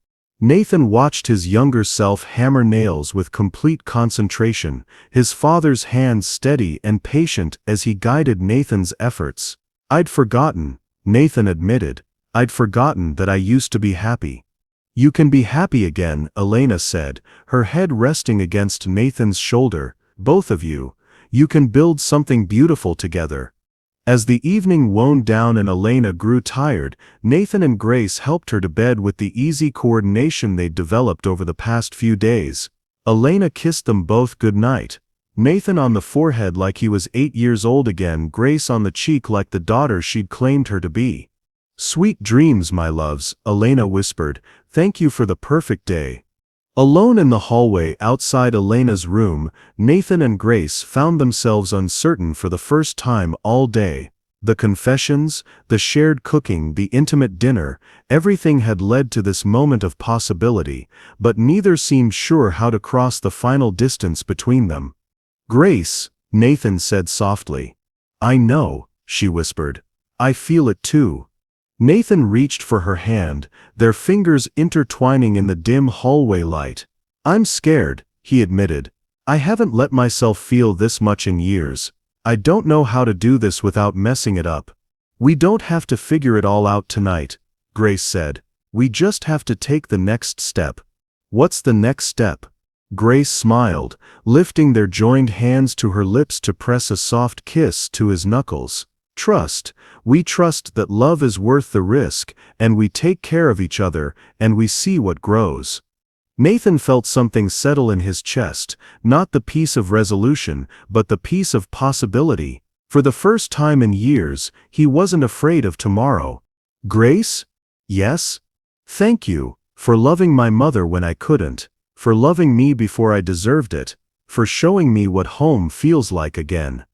Nathan watched his younger self hammer nails with complete concentration, his father's hands steady and patient as he guided Nathan's efforts. "I'd forgotten," Nathan admitted. "I'd forgotten that I used to be happy." "You can be happy again," Elena said, her head resting against Nathan's shoulder. "Both of you. You can build something beautiful together." As the evening wound down and Elena grew tired, Nathan and Grace helped her to bed with the easy coordination they'd developed over the past few days. Elena kissed them both goodnight. Nathan on the forehead like he was 8 years old again, Grace on the cheek like the daughter she'd claimed her to be. "Sweet dreams, my loves," Elena whispered. "Thank you for the perfect day." Alone in the hallway outside Elena's room, Nathan and Grace found themselves uncertain for the first time all day. The confessions, the shared cooking, the intimate dinner, everything had led to this moment of possibility, but neither seemed sure how to cross the final distance between them. "Grace," Nathan said softly. "I know," she whispered. "I feel it too." Nathan reached for her hand, their fingers intertwining in the dim hallway light. "I'm scared," he admitted. "I haven't let myself feel this much in years. I don't know how to do this without messing it up." "We don't have to figure it all out tonight," Grace said. "We just have to take the next step." "What's the next step?" Grace smiled, lifting their joined hands to her lips to press a soft kiss to his knuckles. "Trust. We trust that love is worth the risk, and we take care of each other, and we see what grows." Nathan felt something settle in his chest, not the peace of resolution, but the peace of possibility. For the first time in years, he wasn't afraid of tomorrow. "Grace?" "Yes?" "Thank you, for loving my mother when I couldn't, for loving me before I deserved it, for showing me what home feels like again."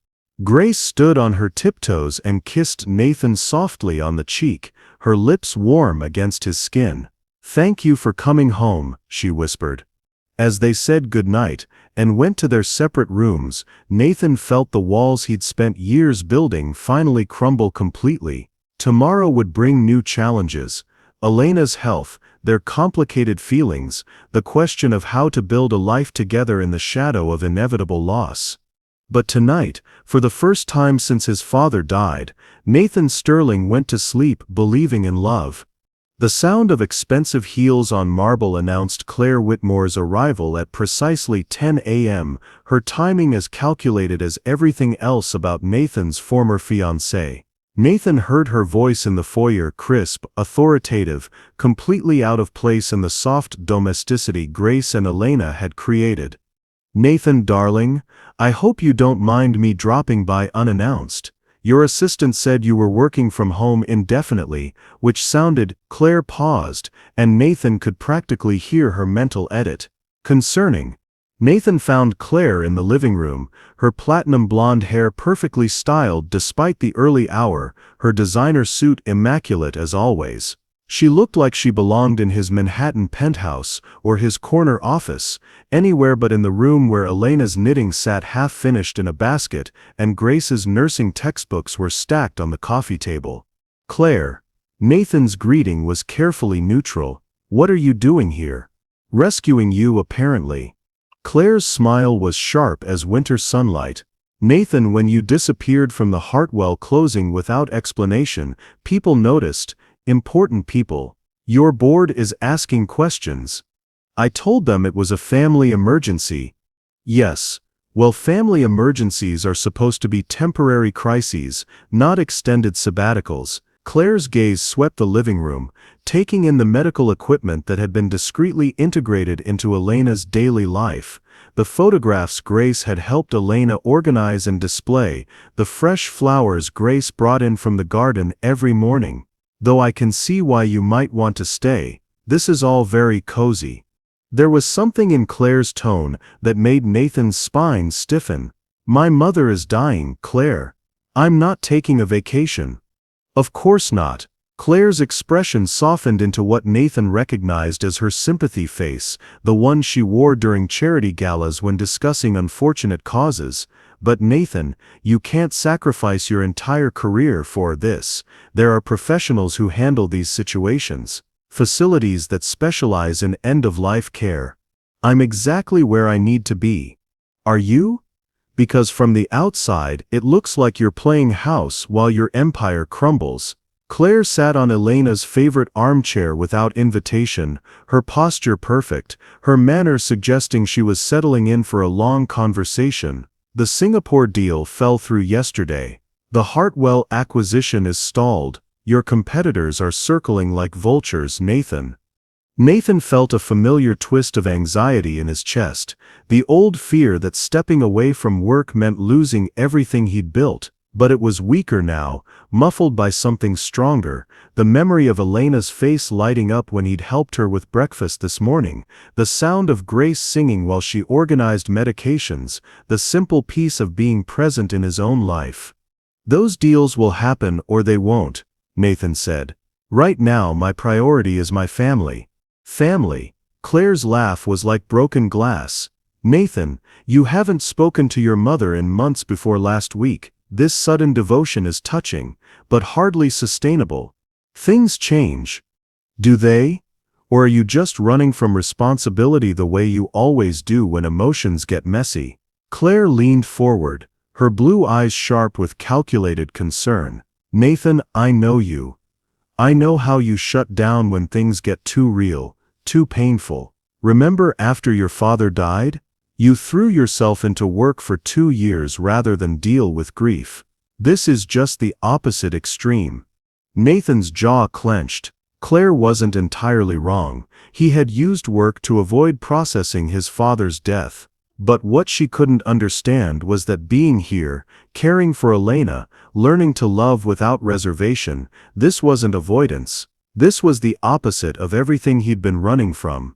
Grace stood on her tiptoes and kissed Nathan softly on the cheek, her lips warm against his skin. "Thank you for coming home," she whispered. As they said goodnight and went to their separate rooms, Nathan felt the walls he'd spent years building finally crumble completely. Tomorrow would bring new challenges. Elena's health, their complicated feelings, the question of how to build a life together in the shadow of inevitable loss. But tonight, for the first time since his father died, Nathan Sterling went to sleep believing in love. The sound of expensive heels on marble announced Claire Whitmore's arrival at precisely 10 a.m., her timing as calculated as everything else about Nathan's former fiancée. Nathan heard her voice in the foyer, crisp, authoritative, completely out of place in the soft domesticity Grace and Elena had created. "Nathan, darling, I hope you don't mind me dropping by unannounced. Your assistant said you were working from home indefinitely," which sounded. Claire paused, and Nathan could practically hear her mental edit. "Concerning." Nathan found Claire in the living room, her platinum blonde hair perfectly styled despite the early hour, her designer suit immaculate as always. She looked like she belonged in his Manhattan penthouse or his corner office, anywhere but in the room where Elena's knitting sat half-finished in a basket and Grace's nursing textbooks were stacked on the coffee table. "Claire." Nathan's greeting was carefully neutral. "What are you doing here?" "Rescuing you, apparently." Claire's smile was sharp as winter sunlight. "Nathan, when you disappeared from the Heartfelt closing without explanation, people noticed. Important people. Your board is asking questions." "I told them it was a family emergency." "Yes. Well, family emergencies are supposed to be temporary crises, not extended sabbaticals." Claire's gaze swept the living room, taking in the medical equipment that had been discreetly integrated into Elena's daily life. The photographs Grace had helped Elena organize and display, the fresh flowers Grace brought in from the garden every morning. "Though I can see why you might want to stay, this is all very cozy." There was something in Claire's tone that made Nathan's spine stiffen. "My mother is dying, Claire. I'm not taking a vacation." "Of course not." Claire's expression softened into what Nathan recognized as her sympathy face, the one she wore during charity galas when discussing unfortunate causes. "But Nathan, you can't sacrifice your entire career for this. There are professionals who handle these situations. Facilities that specialize in end-of-life care. I'm exactly where I need to be." "Are you?" "Because from the outside, it looks like you're playing house while your empire crumbles." Claire sat on Elena's favorite armchair without invitation, her posture perfect, her manner suggesting she was settling in for a long conversation. "The Singapore deal fell through yesterday. The Heartfelt acquisition is stalled. Your competitors are circling like vultures, Nathan." Nathan felt a familiar twist of anxiety in his chest, the old fear that stepping away from work meant losing everything he'd built. But it was weaker now, muffled by something stronger, the memory of Elena's face lighting up when he'd helped her with breakfast this morning, the sound of Grace singing while she organized medications, the simple peace of being present in his own life. "Those deals will happen or they won't," Nathan said. "Right now my priority is my family." "Family?" Claire's laugh was like broken glass. "Nathan, you haven't spoken to your mother in months before last week. This sudden devotion is touching, but hardly sustainable. Things change." "Do they? Or are you just running from responsibility the way you always do when emotions get messy?" Claire leaned forward, her blue eyes sharp with calculated concern. "Nathan, I know you. I know how you shut down when things get too real, too painful. Remember after your father died? You threw yourself into work for 2 years rather than deal with grief. This is just the opposite extreme." Nathan's jaw clenched. Claire wasn't entirely wrong. He had used work to avoid processing his father's death. But what she couldn't understand was that being here, caring for Elena, learning to love without reservation, this wasn't avoidance. This was the opposite of everything he'd been running from.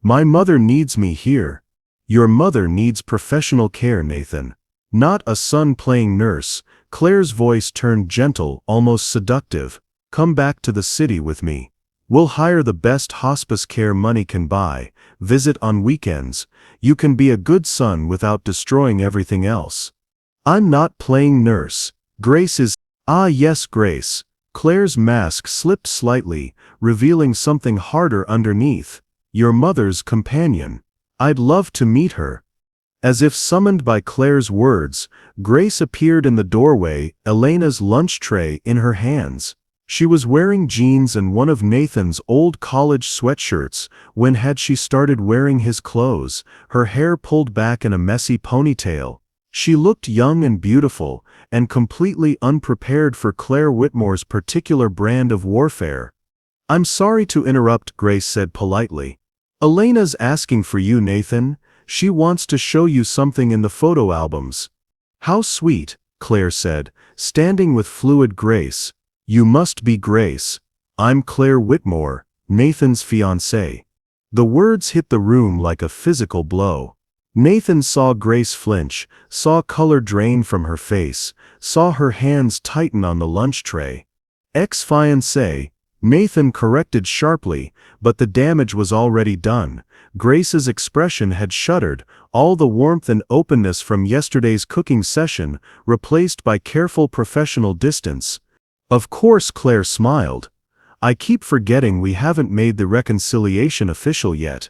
"My mother needs me here." "Your mother needs professional care, Nathan. Not a son playing nurse." Claire's voice turned gentle, almost seductive. "Come back to the city with me. We'll hire the best hospice care money can buy, visit on weekends. You can be a good son without destroying everything else." "I'm not playing nurse. Grace is—" "Ah yes, Grace." Claire's mask slipped slightly, revealing something harder underneath. "Your mother's companion. I'd love to meet her." As if summoned by Claire's words, Grace appeared in the doorway, Elena's lunch tray in her hands. She was wearing jeans and one of Nathan's old college sweatshirts. When had she started wearing his clothes, her hair pulled back in a messy ponytail? She looked young and beautiful, and completely unprepared for Claire Whitmore's particular brand of warfare. "I'm sorry to interrupt," Grace said politely. "Elena's asking for you, Nathan. She wants to show you something in the photo albums." "How sweet," Claire said, standing with fluid grace. "You must be Grace. I'm Claire Whitmore, Nathan's fiancée." The words hit the room like a physical blow. Nathan saw Grace flinch, saw color drain from her face, saw her hands tighten on the lunch tray. "Ex-fiancée?" Nathan corrected sharply, but the damage was already done. Grace's expression had shuddered, all the warmth and openness from yesterday's cooking session replaced by careful professional distance. Of course, Claire smiled. I keep forgetting we haven't made the reconciliation official yet.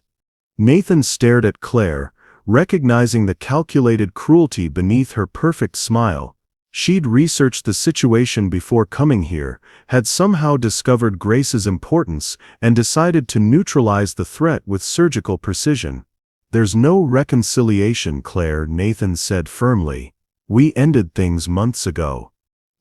Nathan stared at Claire, recognizing the calculated cruelty beneath her perfect smile. She'd researched the situation before coming here, had somehow discovered Grace's importance, and decided to neutralize the threat with surgical precision. There's no reconciliation, Claire, Nathan said firmly. We ended things months ago.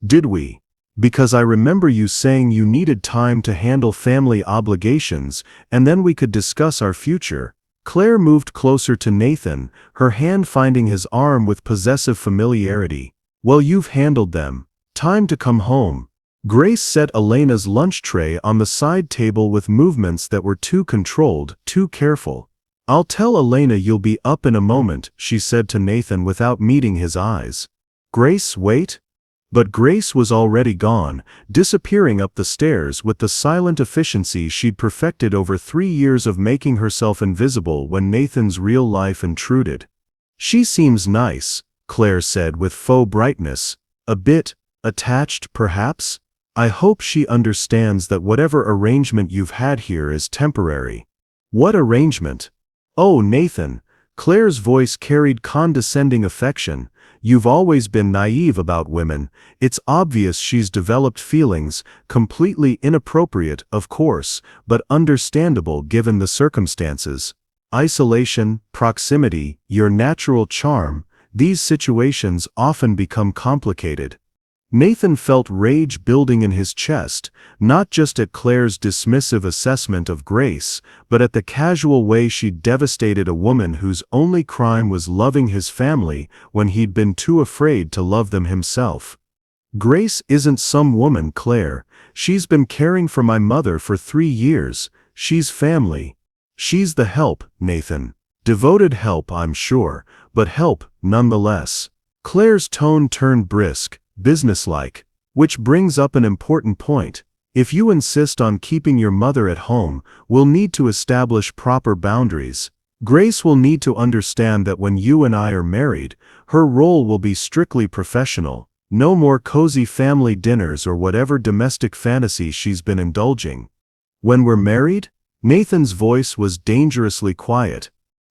Did we? Because I remember you saying you needed time to handle family obligations, and then we could discuss our future. Claire moved closer to Nathan, her hand finding his arm with possessive familiarity. Well, you've handled them. Time to come home. Grace set Elena's lunch tray on the side table with movements that were too controlled, too careful. I'll tell Elena you'll be up in a moment, she said to Nathan without meeting his eyes. Grace, wait? But Grace was already gone, disappearing up the stairs with the silent efficiency she'd perfected over 3 years of making herself invisible when Nathan's real life intruded. She seems nice, Claire said with faux brightness. A bit attached, perhaps? I hope she understands that whatever arrangement you've had here is temporary. What arrangement? Oh, Nathan. Claire's voice carried condescending affection. You've always been naive about women. It's obvious she's developed feelings, completely inappropriate, of course, but understandable given the circumstances. Isolation, proximity, your natural charm. These situations often become complicated. Nathan felt rage building in his chest, not just at Claire's dismissive assessment of Grace, but at the casual way she'd devastated a woman whose only crime was loving his family when he'd been too afraid to love them himself. Grace isn't some woman, Claire. She's been caring for my mother for 3 years. She's family. She's the help, Nathan. Devoted help, I'm sure, but help, nonetheless. Claire's tone turned brisk, businesslike. Which brings up an important point. If you insist on keeping your mother at home, we'll need to establish proper boundaries. Grace will need to understand that when you and I are married, her role will be strictly professional. No more cozy family dinners or whatever domestic fantasy she's been indulging. When we're married? Nathan's voice was dangerously quiet.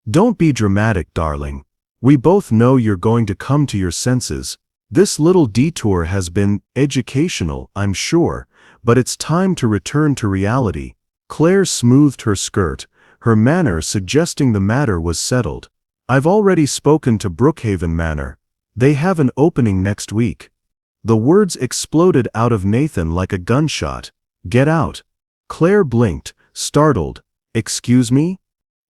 Don't be dramatic, darling. We both know you're going to come to your senses. This little detour has been educational, I'm sure, but it's time to return to reality. Claire smoothed her skirt, her manner suggesting the matter was settled. I've already spoken to Brookhaven Manor. They have an opening next week. The words exploded out of Nathan like a gunshot. Get out. Claire blinked, startled. Excuse me?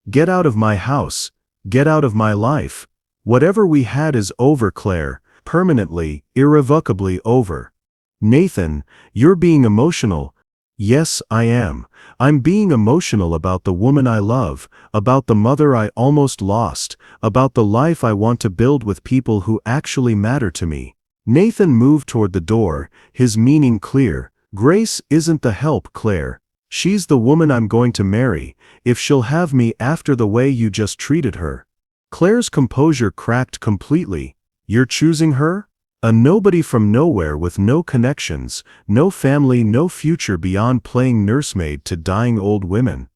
Get out of my house. Get out of my life. Whatever we had is over, Claire. Permanently, irrevocably over. Nathan, you're being emotional. Yes, I am. I'm being emotional about the woman I love, about the mother I almost lost, about the life I want to build with people who actually matter to me. Nathan moved toward the door, his meaning clear. Grace isn't the help, Claire. She's the woman I'm going to marry, if she'll have me after the way you just treated her. Claire's composure cracked completely. You're choosing her? A nobody from nowhere with no connections, no family, no future beyond playing nursemaid to dying old women.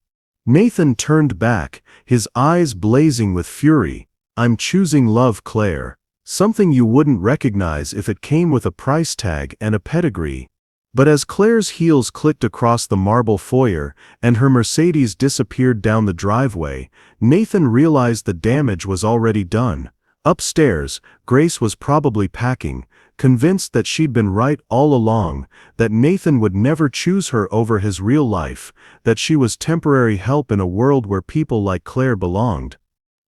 Nathan turned back, his eyes blazing with fury. I'm choosing love, Claire. Something you wouldn't recognize if it came with a price tag and a pedigree. But as Claire's heels clicked across the marble foyer and her Mercedes disappeared down the driveway, Nathan realized the damage was already done. Upstairs, Grace was probably packing, convinced that she'd been right all along, that Nathan would never choose her over his real life, that she was temporary help in a world where people like Claire belonged.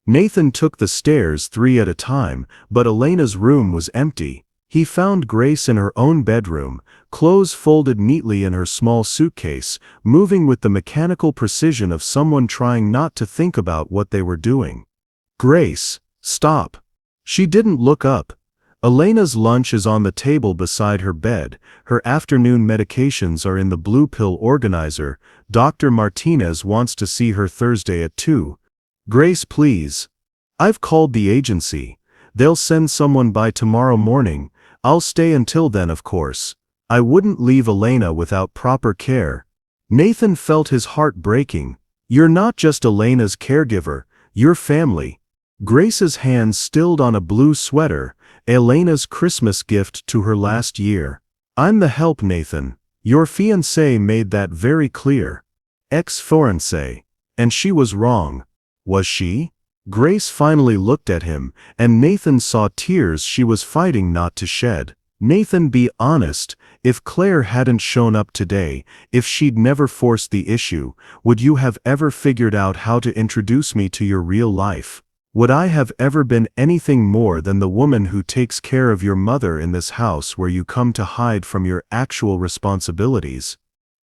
Nathan took the stairs 3 at a time, but Elena's room was empty. He found Grace in her own bedroom, clothes folded neatly in her small suitcase, moving with the mechanical precision of someone trying not to think about what they were doing. Grace, stop. She didn't look up. Elena's lunch is on the table beside her bed, her afternoon medications are in the blue pill organizer, Dr. Martinez wants to see her Thursday at 2. Grace, please. I've called the agency. They'll send someone by tomorrow morning. I'll stay until then, of course. I wouldn't leave Elena without proper care. Nathan felt his heart breaking. You're not just Elena's caregiver, you're family. Grace's hands stilled on a blue sweater, Elena's Christmas gift to her last year. I'm the help, Nathan. Your fiancée made that very clear. Ex-fiancée. And she was wrong. Was she? Grace finally looked at him, and Nathan saw tears she was fighting not to shed. Nathan, be honest, if Claire hadn't shown up today, if she'd never forced the issue, would you have ever figured out how to introduce me to your real life? Would I have ever been anything more than the woman who takes care of your mother in this house where you come to hide from your actual responsibilities?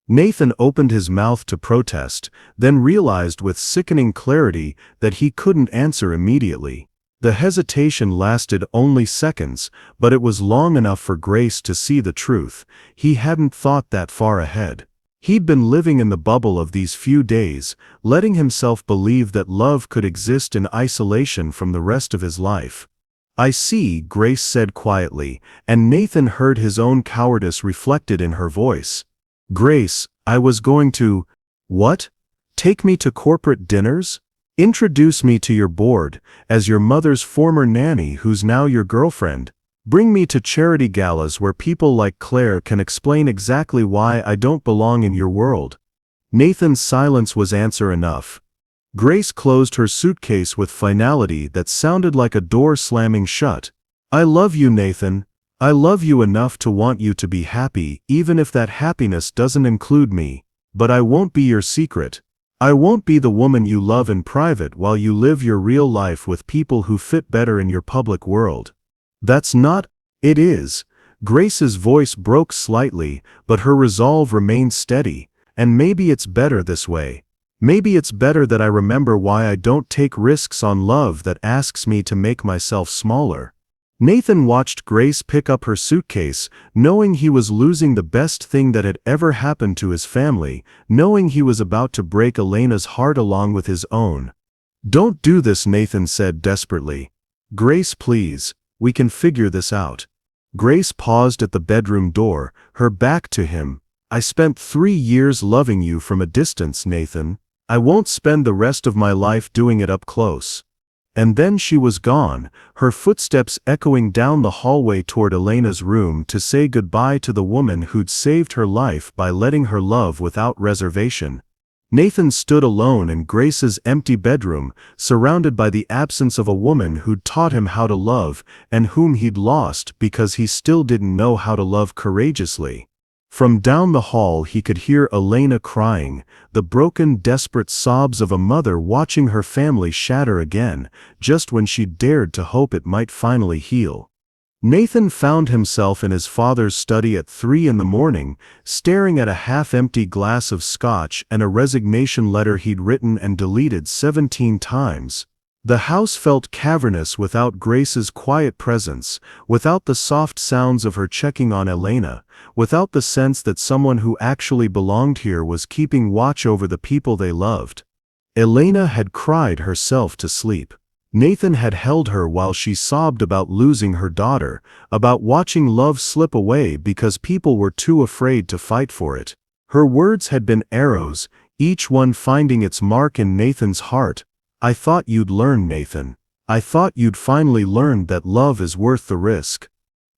Nathan opened his mouth to protest, then realized with sickening clarity that he couldn't answer immediately. The hesitation lasted only seconds, but it was long enough for Grace to see the truth. He hadn't thought that far ahead. He'd been living in the bubble of these few days, letting himself believe that love could exist in isolation from the rest of his life. I see, Grace said quietly, and Nathan heard his own cowardice reflected in her voice. Grace, I was going to… What? Take me to corporate dinners? Introduce me to your board, as your mother's former nanny who's now your girlfriend. Bring me to charity galas where people like Claire can explain exactly why I don't belong in your world. Nathan's silence was answer enough. Grace closed her suitcase with finality that sounded like a door slamming shut. I love you, Nathan. I love you enough to want you to be happy, even if that happiness doesn't include me. But I won't be your secret. I won't be the woman you love in private while you live your real life with people who fit better in your public world. That's not… It is. Grace's voice broke slightly, but her resolve remained steady. And maybe it's better this way. Maybe it's better that I remember why I don't take risks on love that asks me to make myself smaller. Nathan watched Grace pick up her suitcase, knowing he was losing the best thing that had ever happened to his family, knowing he was about to break Elena's heart along with his own. Don't do this, Nathan said desperately. Grace, please, we can figure this out. Grace paused at the bedroom door, her back to him. I spent 3 years loving you from a distance, Nathan. I won't spend the rest of my life doing it up close. And then she was gone, her footsteps echoing down the hallway toward Elena's room to say goodbye to the woman who'd saved her life by letting her love without reservation. Nathan stood alone in Grace's empty bedroom, surrounded by the absence of a woman who'd taught him how to love and whom he'd lost because he still didn't know how to love courageously. From down the hall he could hear Elena crying, the broken, desperate sobs of a mother watching her family shatter again, just when she dared to hope it might finally heal. Nathan found himself in his father's study at 3 in the morning, staring at a half-empty glass of scotch and a resignation letter he'd written and deleted 17 times. The house felt cavernous without Grace's quiet presence, without the soft sounds of her checking on Elena, without the sense that someone who actually belonged here was keeping watch over the people they loved. Elena had cried herself to sleep. Nathan had held her while she sobbed about losing her daughter, about watching love slip away because people were too afraid to fight for it. Her words had been arrows, each one finding its mark in Nathan's heart. I thought you'd learn, Nathan. I thought you'd finally learned that love is worth the risk.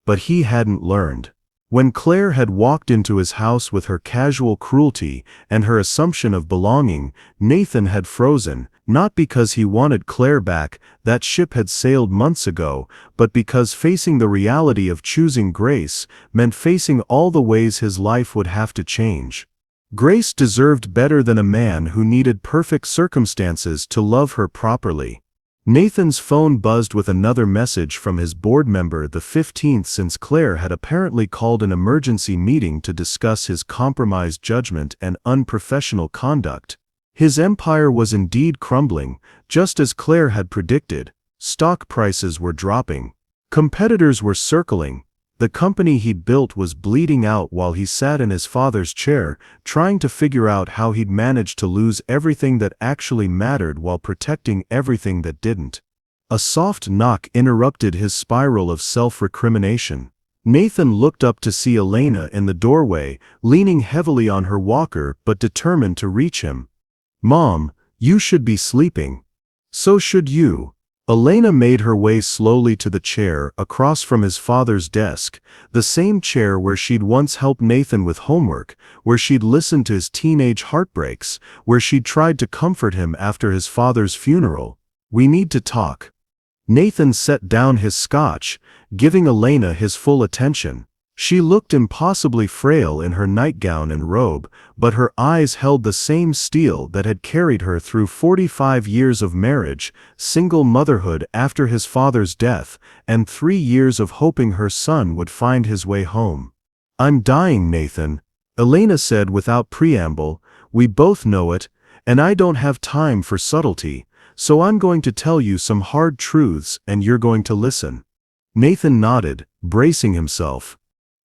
But he hadn't learned. When Claire had walked into his house with her casual cruelty and her assumption of belonging, Nathan had frozen, not because he wanted Claire back, that ship had sailed months ago, but because facing the reality of choosing Grace meant facing all the ways his life would have to change. Grace deserved better than a man who needed perfect circumstances to love her properly. Nathan's phone buzzed with another message from his board member, the 15th since Claire had apparently called an emergency meeting to discuss his compromised judgment and unprofessional conduct. His empire was indeed crumbling, just as Claire had predicted. Stock prices were dropping. Competitors were circling. The company he'd built was bleeding out while he sat in his father's chair, trying to figure out how he'd managed to lose everything that actually mattered while protecting everything that didn't. A soft knock interrupted his spiral of self-recrimination. Nathan looked up to see Elena in the doorway, leaning heavily on her walker but determined to reach him. "Mom, you should be sleeping." "So should you." Elena made her way slowly to the chair across from his father's desk, the same chair where she'd once helped Nathan with homework, where she'd listened to his teenage heartbreaks, where she'd tried to comfort him after his father's funeral. "We need to talk." Nathan set down his scotch, giving Elena his full attention. She looked impossibly frail in her nightgown and robe, but her eyes held the same steel that had carried her through 45 years of marriage, single motherhood after his father's death, and 3 years of hoping her son would find his way home. "I'm dying, Nathan," Elena said without preamble. "We both know it, and I don't have time for subtlety, so I'm going to tell you some hard truths and you're going to listen." Nathan nodded, bracing himself.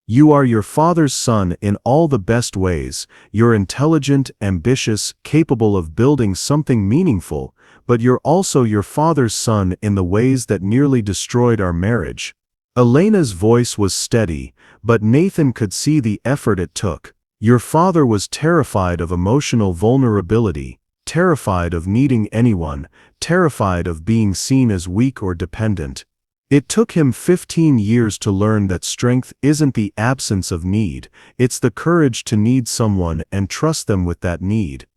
"You are your father's son in all the best ways. You're intelligent, ambitious, capable of building something meaningful, but you're also your father's son in the ways that nearly destroyed our marriage." Elena's voice was steady, but Nathan could see the effort it took. "Your father was terrified of emotional vulnerability, terrified of needing anyone, terrified of being seen as weak or dependent. It took him 15 years to learn that strength isn't the absence of need, it's the courage to need someone and trust them with that need."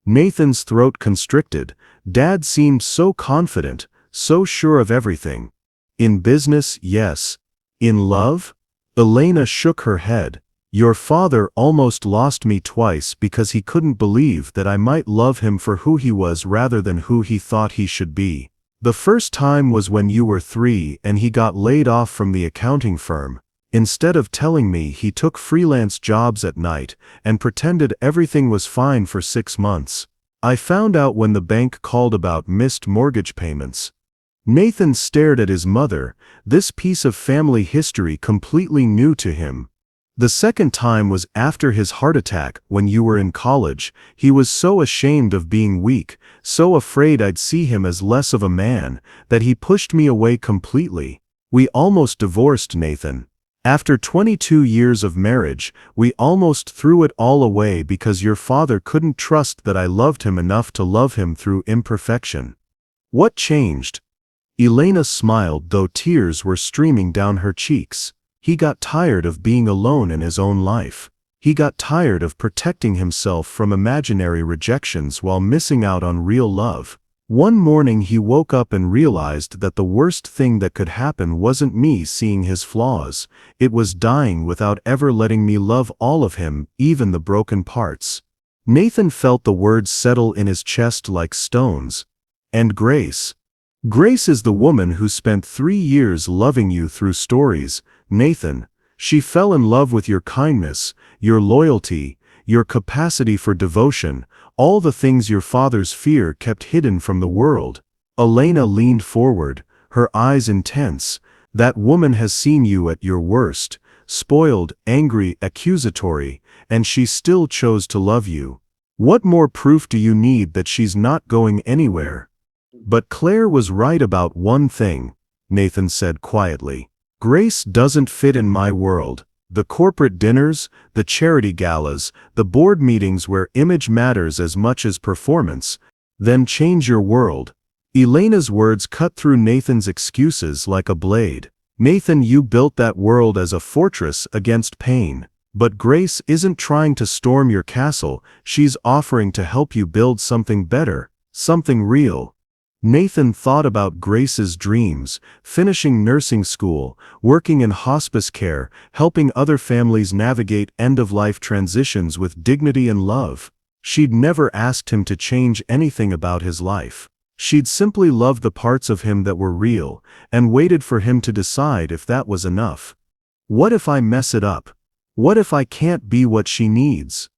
Nathan's throat constricted. Dad seemed so confident, so sure of everything. "In business, yes. In love?" Elena shook her head. "Your father almost lost me twice because he couldn't believe that I might love him for who he was rather than who he thought he should be. The first time was when you were 3 and he got laid off from the accounting firm. Instead of telling me, he took freelance jobs at night and pretended everything was fine for 6 months. I found out when the bank called about missed mortgage payments." Nathan stared at his mother, this piece of family history completely new to him. "The second time was after his heart attack when you were in college. He was so ashamed of being weak, so afraid I'd see him as less of a man, that he pushed me away completely. We almost divorced, Nathan. After 22 years of marriage, we almost threw it all away because your father couldn't trust that I loved him enough to love him through imperfection." "What changed?" Elena smiled, though tears were streaming down her cheeks. "He got tired of being alone in his own life. He got tired of protecting himself from imaginary rejections while missing out on real love. One morning he woke up and realized that the worst thing that could happen wasn't me seeing his flaws, it was dying without ever letting me love all of him, even the broken parts." Nathan felt the words settle in his chest like stones. "And Grace?" "Grace is the woman who spent 3 years loving you through stories, Nathan. She fell in love with your kindness, your loyalty, your capacity for devotion, all the things your father's fear kept hidden from the world." Elena leaned forward, her eyes intense. "That woman has seen you at your worst, spoiled, angry, accusatory, and she still chose to love you. What more proof do you need that she's not going anywhere?" "But Claire was right about one thing," Nathan said quietly. "Grace doesn't fit in my world. The corporate dinners, the charity galas, the board meetings where image matters as much as performance. Then change your world." Elena's words cut through Nathan's excuses like a blade. "Nathan, you built that world as a fortress against pain. But Grace isn't trying to storm your castle, she's offering to help you build something better, something real." Nathan thought about Grace's dreams, finishing nursing school, working in hospice care, helping other families navigate end-of-life transitions with dignity and love. She'd never asked him to change anything about his life. She'd simply loved the parts of him that were real, and waited for him to decide if that was enough. "What if I mess it up? What if I can't be what she needs?"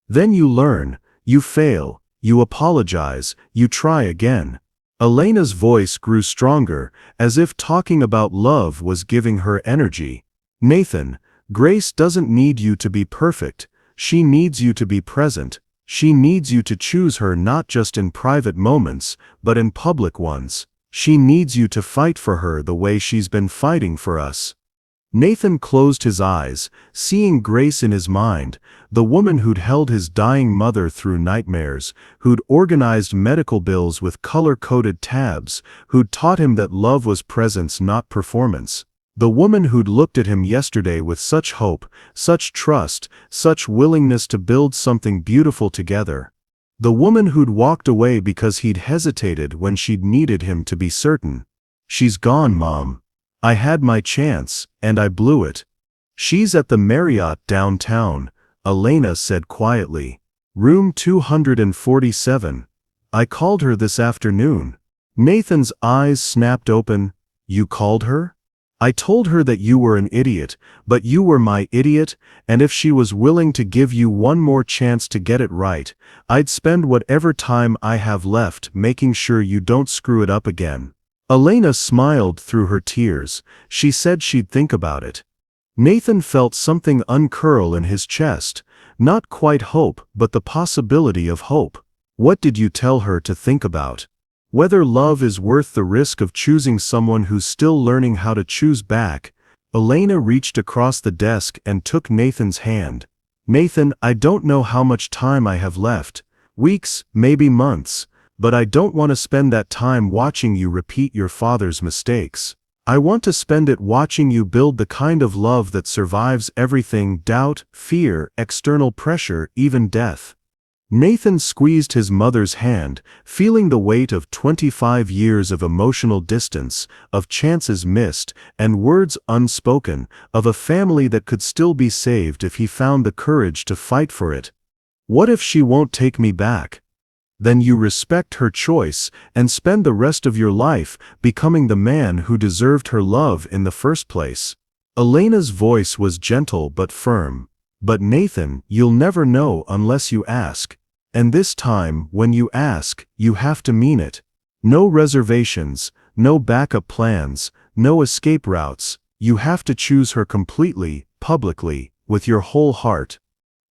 "Then you learn, you fail, you apologize, you try again." Elena's voice grew stronger, as if talking about love was giving her energy. Nathan, Grace doesn't need you to be perfect. She needs you to be present. She needs you to choose her not just in private moments, but in public ones. She needs you to fight for her the way she's been fighting for us. Nathan closed his eyes, seeing Grace in his mind, the woman who'd held his dying mother through nightmares, who'd organized medical bills with color-coded tabs, who'd taught him that love was presence not performance. The woman who'd looked at him yesterday with such hope, such trust, such willingness to build something beautiful together. The woman who'd walked away because he'd hesitated when she'd needed him to be certain. She's gone, Mom. I had my chance, and I blew it. She's at the Marriott downtown, Elena said quietly. Room 247. I called her this afternoon. Nathan's eyes snapped open. You called her? I told her that you were an idiot, but you were my idiot, and if she was willing to give you one more chance to get it right, I'd spend whatever time I have left making sure you don't screw it up again. Elena smiled through her tears. She said she'd think about it. Nathan felt something uncurl in his chest, not quite hope, but the possibility of hope. What did you tell her to think about? Whether love is worth the risk of choosing someone who's still learning how to choose back. Elena reached across the desk and took Nathan's hand. Nathan, I don't know how much time I have left. Weeks, maybe months. But I don't want to spend that time watching you repeat your father's mistakes. I want to spend it watching you build the kind of love that survives everything: doubt, fear, external pressure, even death. Nathan squeezed his mother's hand, feeling the weight of 25 years of emotional distance, of chances missed, and words unspoken, of a family that could still be saved if he found the courage to fight for it. What if she won't take me back? Then you respect her choice and spend the rest of your life becoming the man who deserved her love in the first place. Elena's voice was gentle but firm. But Nathan, you'll never know unless you ask. And this time, when you ask, you have to mean it. No reservations, no backup plans, no escape routes. You have to choose her completely, publicly, with your whole heart.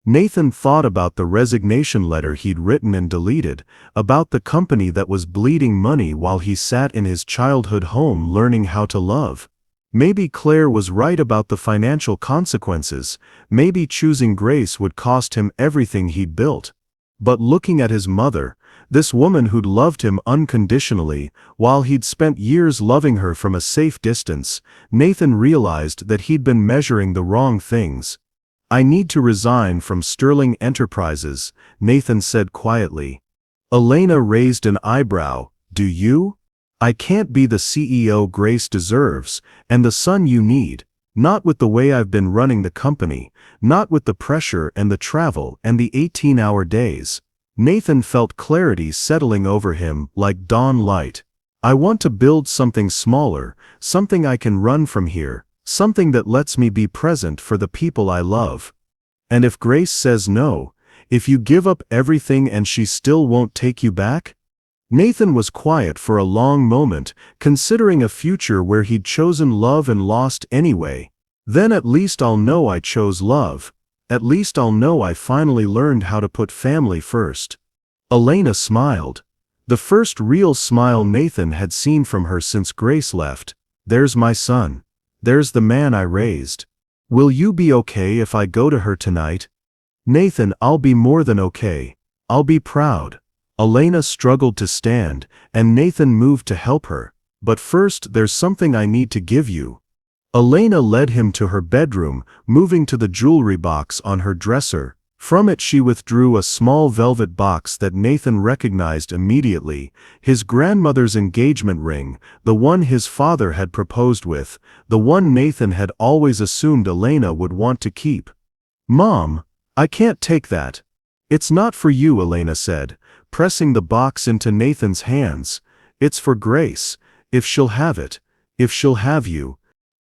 Nathan thought about the resignation letter he'd written and deleted, about the company that was bleeding money while he sat in his childhood home learning how to love. Maybe Claire was right about the financial consequences. Maybe choosing Grace would cost him everything he'd built. But looking at his mother, this woman who'd loved him unconditionally, while he'd spent years loving her from a safe distance, Nathan realized that he'd been measuring the wrong things. I need to resign from Sterling Enterprises, Nathan said quietly. Elena raised an eyebrow. Do you? I can't be the CEO Grace deserves, and the son you need. Not with the way I've been running the company, not with the pressure and the travel and the 18-hour days. Nathan felt clarity settling over him like dawn light. I want to build something smaller, something I can run from here. Something that lets me be present for the people I love. And if Grace says no, if you give up everything and she still won't take you back? Nathan was quiet for a long moment, considering a future where he'd chosen love and lost anyway. Then at least I'll know I chose love. At least I'll know I finally learned how to put family first. Elena smiled. The first real smile Nathan had seen from her since Grace left. There's my son. There's the man I raised. Will you be okay if I go to her tonight? Nathan, I'll be more than okay. I'll be proud. Elena struggled to stand, and Nathan moved to help her. But first, there's something I need to give you. Elena led him to her bedroom, moving to the jewelry box on her dresser. From it she withdrew a small velvet box that Nathan recognized immediately, his grandmother's engagement ring, the one his father had proposed with, the one Nathan had always assumed Elena would want to keep. Mom, I can't take that. It's not for you, Elena said, pressing the box into Nathan's hands. It's for Grace, if she'll have it, if she'll have you.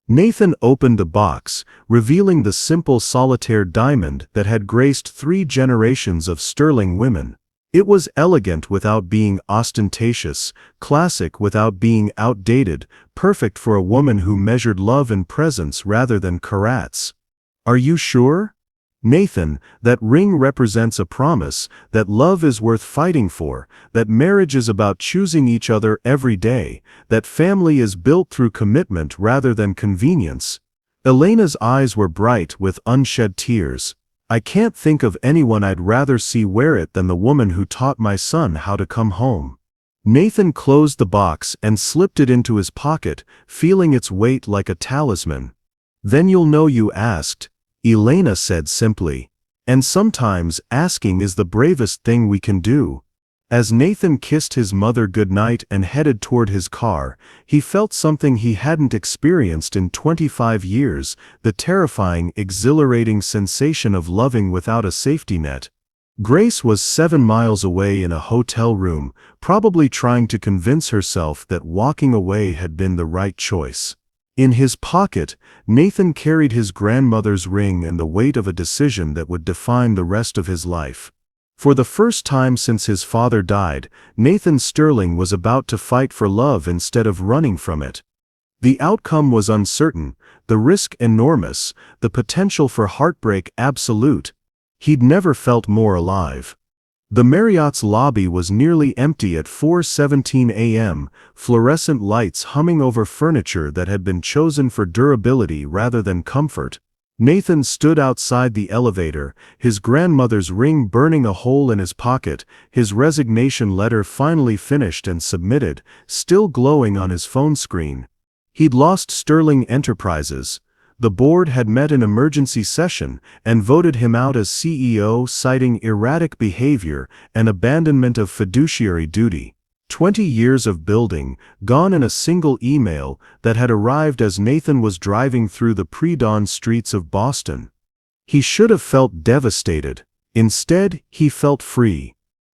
Nathan opened the box, revealing the simple solitaire diamond that had graced 3 generations of Sterling women. It was elegant without being ostentatious, classic without being outdated, perfect for a woman who measured love in presence rather than carats. Are you sure? Nathan, that ring represents a promise, that love is worth fighting for, that marriage is about choosing each other every day, that family is built through commitment rather than convenience. Elena's eyes were bright with unshed tears. I can't think of anyone I'd rather see wear it than the woman who taught my son how to come home. Nathan closed the box and slipped it into his pocket, feeling its weight like a talisman. Then you'll know you asked, Elena said simply. And sometimes asking is the bravest thing we can do. As Nathan kissed his mother goodnight and headed toward his car, he felt something he hadn't experienced in 25 years, the terrifying, exhilarating sensation of loving without a safety net. Grace was 7 miles away in a hotel room, probably trying to convince herself that walking away had been the right choice. In his pocket, Nathan carried his grandmother's ring and the weight of a decision that would define the rest of his life. For the first time since his father died, Nathan Sterling was about to fight for love instead of running from it. The outcome was uncertain, the risk enormous, the potential for heartbreak absolute. He'd never felt more alive. The Marriott's lobby was nearly empty at 4:17 a.m., fluorescent lights humming over furniture that had been chosen for durability rather than comfort. Nathan stood outside the elevator, his grandmother's ring burning a hole in his pocket, his resignation letter finally finished and submitted, still glowing on his phone screen. He'd lost Sterling Enterprises. The board had met in emergency session and voted him out as CEO, citing erratic behavior and abandonment of fiduciary duty. 20 years of building, gone in a single email that had arrived as Nathan was driving through the pre-dawn streets of Boston. He should have felt devastated. Instead, he felt free.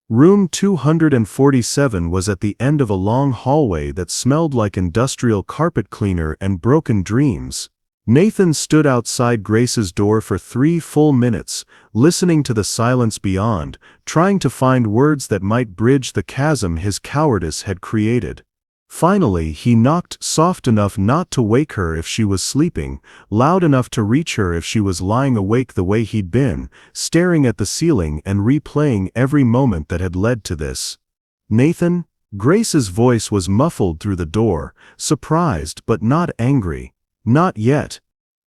Room 247 was at the end of a long hallway that smelled like industrial carpet cleaner and broken dreams. Nathan stood outside Grace's door for 3 full minutes, listening to the silence beyond, trying to find words that might bridge the chasm his cowardice had created. Finally, he knocked soft enough not to wake her if she was sleeping, loud enough to reach her if she was lying awake the way he'd been, staring at the ceiling and replaying every moment that had led to this. Nathan? Grace's voice was muffled through the door, surprised but not angry. Not yet.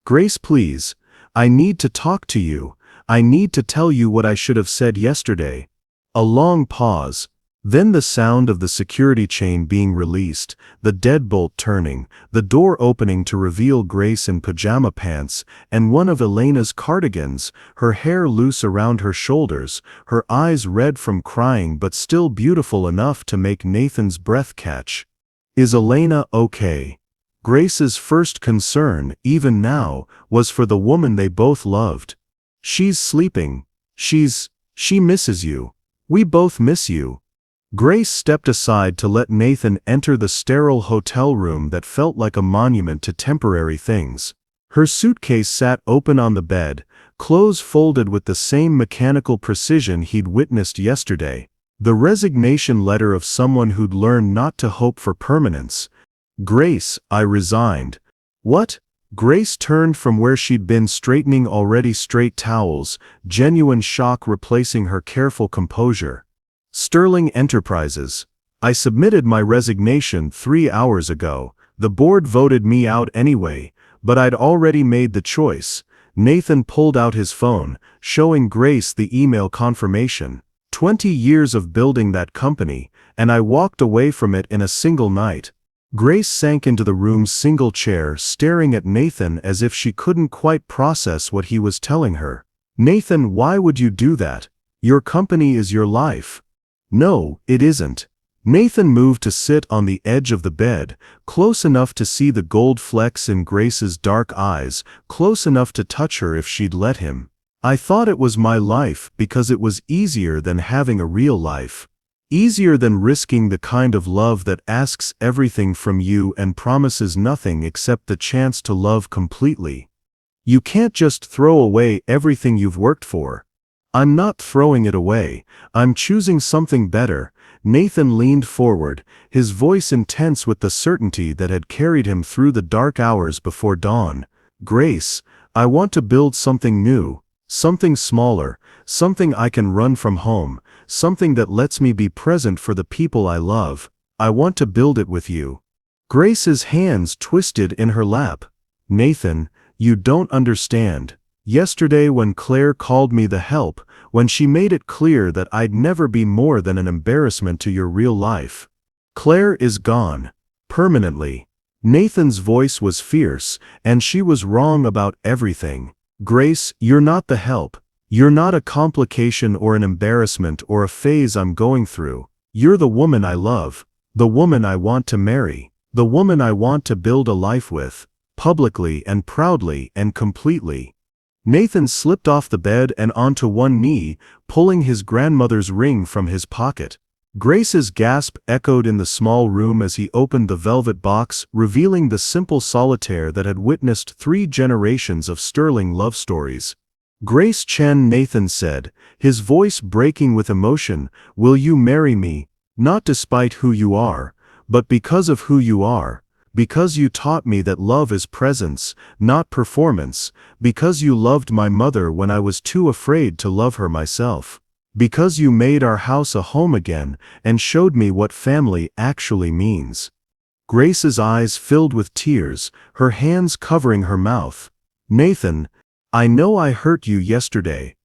Grace, please. I need to talk to you. I need to tell you what I should have said yesterday. A long pause. Then the sound of the security chain being released, the deadbolt turning, the door opening to reveal Grace in pajama pants and one of Elena's cardigans, her hair loose around her shoulders, her eyes red from crying but still beautiful enough to make Nathan's breath catch. Is Elena okay? Grace's first concern, even now, was for the woman they both loved. She's sleeping. She misses you. We both miss you. Grace stepped aside to let Nathan enter the sterile hotel room that felt like a monument to temporary things. Her suitcase sat open on the bed, clothes folded with the same mechanical precision he'd witnessed yesterday. The resignation letter of someone who'd learned not to hope for permanence. Grace, I resigned. What? Grace turned from where she'd been straightening already straight towels, genuine shock replacing her careful composure. Sterling Enterprises. I submitted my resignation 3 hours ago. The board voted me out anyway, but I'd already made the choice. Nathan pulled out his phone, showing Grace the email confirmation. 20 years of building that company, and I walked away from it in a single night. Grace sank into the room's single chair, staring at Nathan as if she couldn't quite process what he was telling her. Nathan, why would you do that? Your company is your life. No, it isn't. Nathan moved to sit on the edge of the bed, close enough to see the gold flecks in Grace's dark eyes, close enough to touch her if she'd let him. I thought it was my life because it was easier than having a real life. Easier than risking the kind of love that asks everything from you and promises nothing except the chance to love completely. You can't just throw away everything you've worked for. I'm not throwing it away. I'm choosing something better." Nathan leaned forward, his voice intense with the certainty that had carried him through the dark hours before dawn. "Grace, I want to build something new, something smaller, something I can run from home, something that lets me be present for the people I love. I want to build it with you." Grace's hands twisted in her lap. "Nathan, you don't understand. Yesterday when Claire called me the help, when she made it clear that I'd never be more than an embarrassment to your real life. Claire is gone. Permanently." Nathan's voice was fierce, and she was wrong about everything. "Grace, you're not the help. You're not a complication or an embarrassment or a phase I'm going through. You're the woman I love, the woman I want to marry, the woman I want to build a life with, publicly and proudly and completely." Nathan slipped off the bed and onto one knee, pulling his grandmother's ring from his pocket. Grace's gasp echoed in the small room as he opened the velvet box, revealing the simple solitaire that had witnessed 3 generations of sterling love stories. "Grace Chen," Nathan said, his voice breaking with emotion, "will you marry me, not despite who you are, but because of who you are? Because you taught me that love is presence, not performance, because you loved my mother when I was too afraid to love her myself. Because you made our house a home again and showed me what family actually means." Grace's eyes filled with tears, her hands covering her mouth. "Nathan, I know I hurt you yesterday.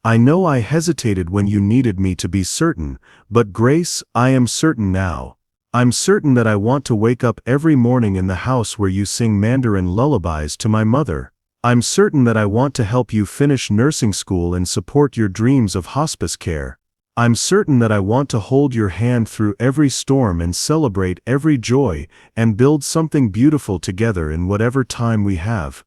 I know I hesitated when you needed me to be certain, but Grace, I am certain now. I'm certain that I want to wake up every morning in the house where you sing Mandarin lullabies to my mother. I'm certain that I want to help you finish nursing school and support your dreams of hospice care. I'm certain that I want to hold your hand through every storm and celebrate every joy and build something beautiful together in whatever time we have."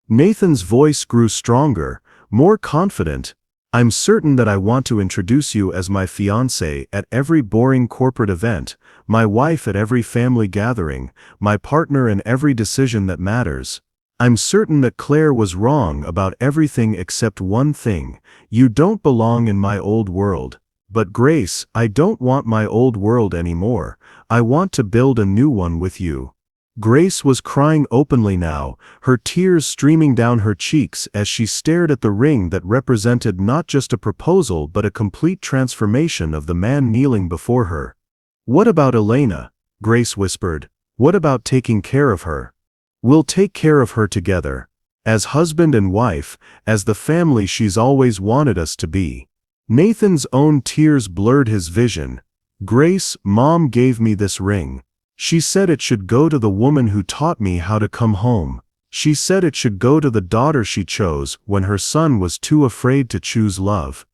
Nathan's voice grew stronger, more confident. "I'm certain that I want to introduce you as my fiancée at every boring corporate event, my wife at every family gathering, my partner in every decision that matters. I'm certain that Claire was wrong about everything except one thing: you don't belong in my old world. But Grace, I don't want my old world anymore. I want to build a new one with you." Grace was crying openly now, her tears streaming down her cheeks as she stared at the ring that represented not just a proposal but a complete transformation of the man kneeling before her. "What about Elena?" Grace whispered. "What about taking care of her? We'll take care of her together. As husband and wife, as the family she's always wanted us to be." Nathan's own tears blurred his vision. "Grace, Mom gave me this ring. She said it should go to the woman who taught me how to come home. She said it should go to the daughter she chose when her son was too afraid to choose love."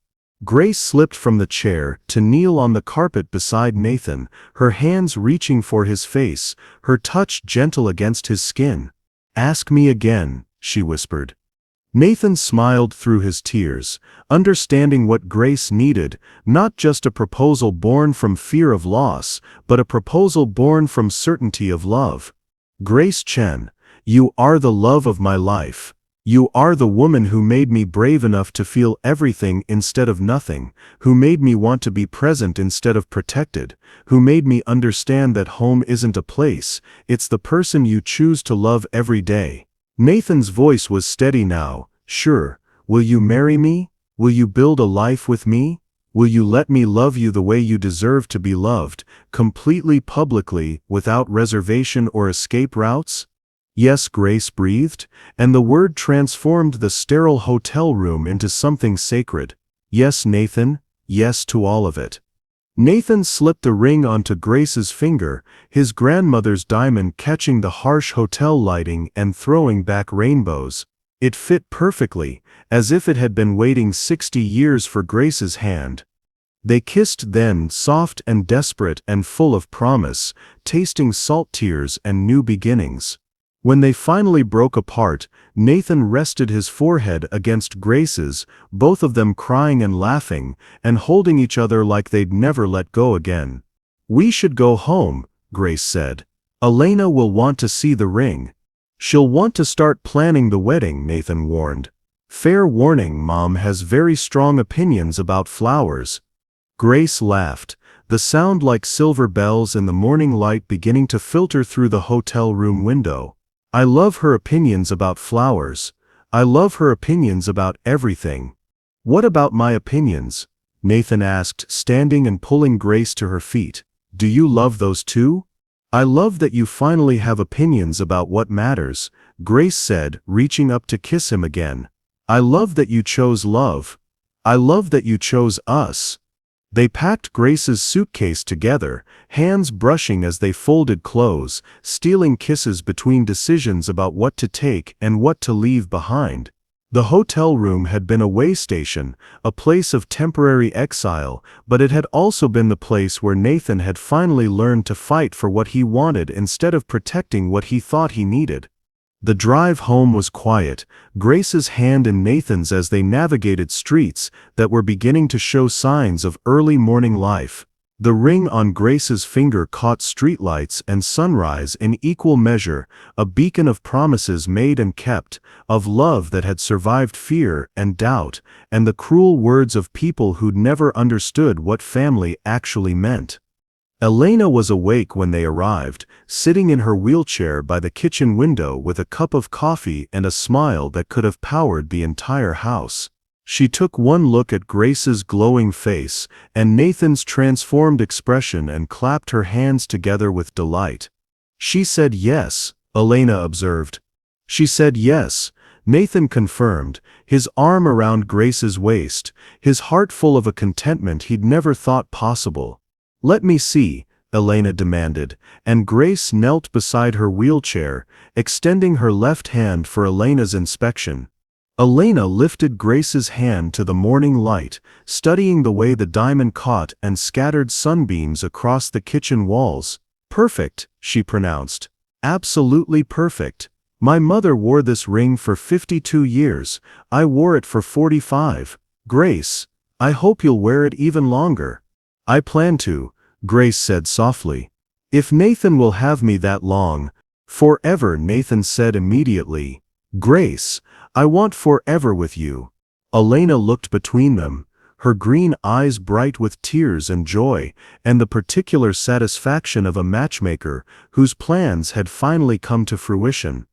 Grace slipped from the chair to kneel on the carpet beside Nathan, her hands reaching for his face, her touch gentle against his skin. "Ask me again," she whispered. Nathan smiled through his tears, understanding what Grace needed, not just a proposal born from fear of loss, but a proposal born from certainty of love. "Grace Chen, you are the love of my life. You are the woman who made me brave enough to feel everything instead of nothing, who made me want to be present instead of protected, who made me understand that home isn't a place, it's the person you choose to love every day." Nathan's voice was steady now. "Sure, will you marry me? Will you build a life with me? Will you let me love you the way you deserve to be loved, completely, publicly, without reservation or escape routes?" "Yes," Grace breathed, and the word transformed the sterile hotel room into something sacred. "Yes, Nathan, yes to all of it." Nathan slipped the ring onto Grace's finger, his grandmother's diamond catching the harsh hotel lighting and throwing back rainbows. It fit perfectly, as if it had been waiting 60 years for Grace's hand. They kissed then, soft and desperate and full of promise, tasting salt tears and new beginnings. When they finally broke apart, Nathan rested his forehead against Grace's, both of them crying and laughing, and holding each other like they'd never let go again. "We should go home," Grace said. "Elena will want to see the ring. She'll want to start planning the wedding," Nathan warned. Fair warning, Mom has very strong opinions about flowers. Grace laughed, the sound like silver bells in the morning light beginning to filter through the hotel room window. I love her opinions about flowers. I love her opinions about everything. What about my opinions? Nathan asked, standing and pulling Grace to her feet. Do you love those too? I love that you finally have opinions about what matters, Grace said, reaching up to kiss him again. I love that you chose love. I love that you chose us. They packed Grace's suitcase together, hands brushing as they folded clothes, stealing kisses between decisions about what to take and what to leave behind. The hotel room had been a way station, a place of temporary exile, but it had also been the place where Nathan had finally learned to fight for what he wanted instead of protecting what he thought he needed. The drive home was quiet, Grace's hand in Nathan's as they navigated streets that were beginning to show signs of early morning life. The ring on Grace's finger caught streetlights and sunrise in equal measure, a beacon of promises made and kept, of love that had survived fear and doubt, and the cruel words of people who'd never understood what family actually meant. Elena was awake when they arrived, sitting in her wheelchair by the kitchen window with a cup of coffee and a smile that could have powered the entire house. She took one look at Grace's glowing face and Nathan's transformed expression and clapped her hands together with delight. She said yes, Elena observed. She said yes, Nathan confirmed, his arm around Grace's waist, his heart full of a contentment he'd never thought possible. Let me see, Elena demanded, and Grace knelt beside her wheelchair, extending her left hand for Elena's inspection. Elena lifted Grace's hand to the morning light, studying the way the diamond caught and scattered sunbeams across the kitchen walls. Perfect, she pronounced. Absolutely perfect. My mother wore this ring for 52 years, I wore it for 45. Grace, I hope you'll wear it even longer. I plan to, Grace said softly. If Nathan will have me that long. Forever, Nathan said immediately. Grace, I want forever with you. Elena looked between them, her green eyes bright with tears and joy, and the particular satisfaction of a matchmaker whose plans had finally come to fruition.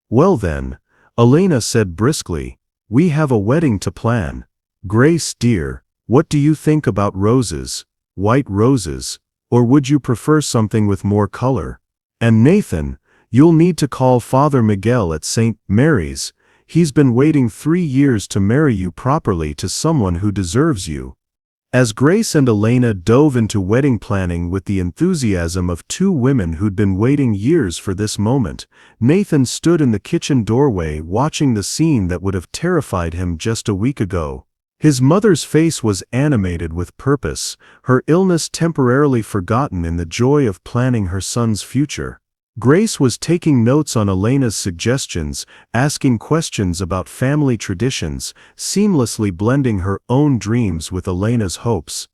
Well then, Elena said briskly, we have a wedding to plan. Grace, dear, what do you think about roses? White roses, or would you prefer something with more color? And Nathan, you'll need to call Father Miguel at St. Mary's. He's been waiting 3 years to marry you properly to someone who deserves you. As Grace and Elena dove into wedding planning with the enthusiasm of two women who'd been waiting years for this moment, Nathan stood in the kitchen doorway watching the scene that would have terrified him just a week ago. His mother's face was animated with purpose, her illness temporarily forgotten in the joy of planning her son's future. Grace was taking notes on Elena's suggestions, asking questions about family traditions, seamlessly blending her own dreams with Elena's hopes.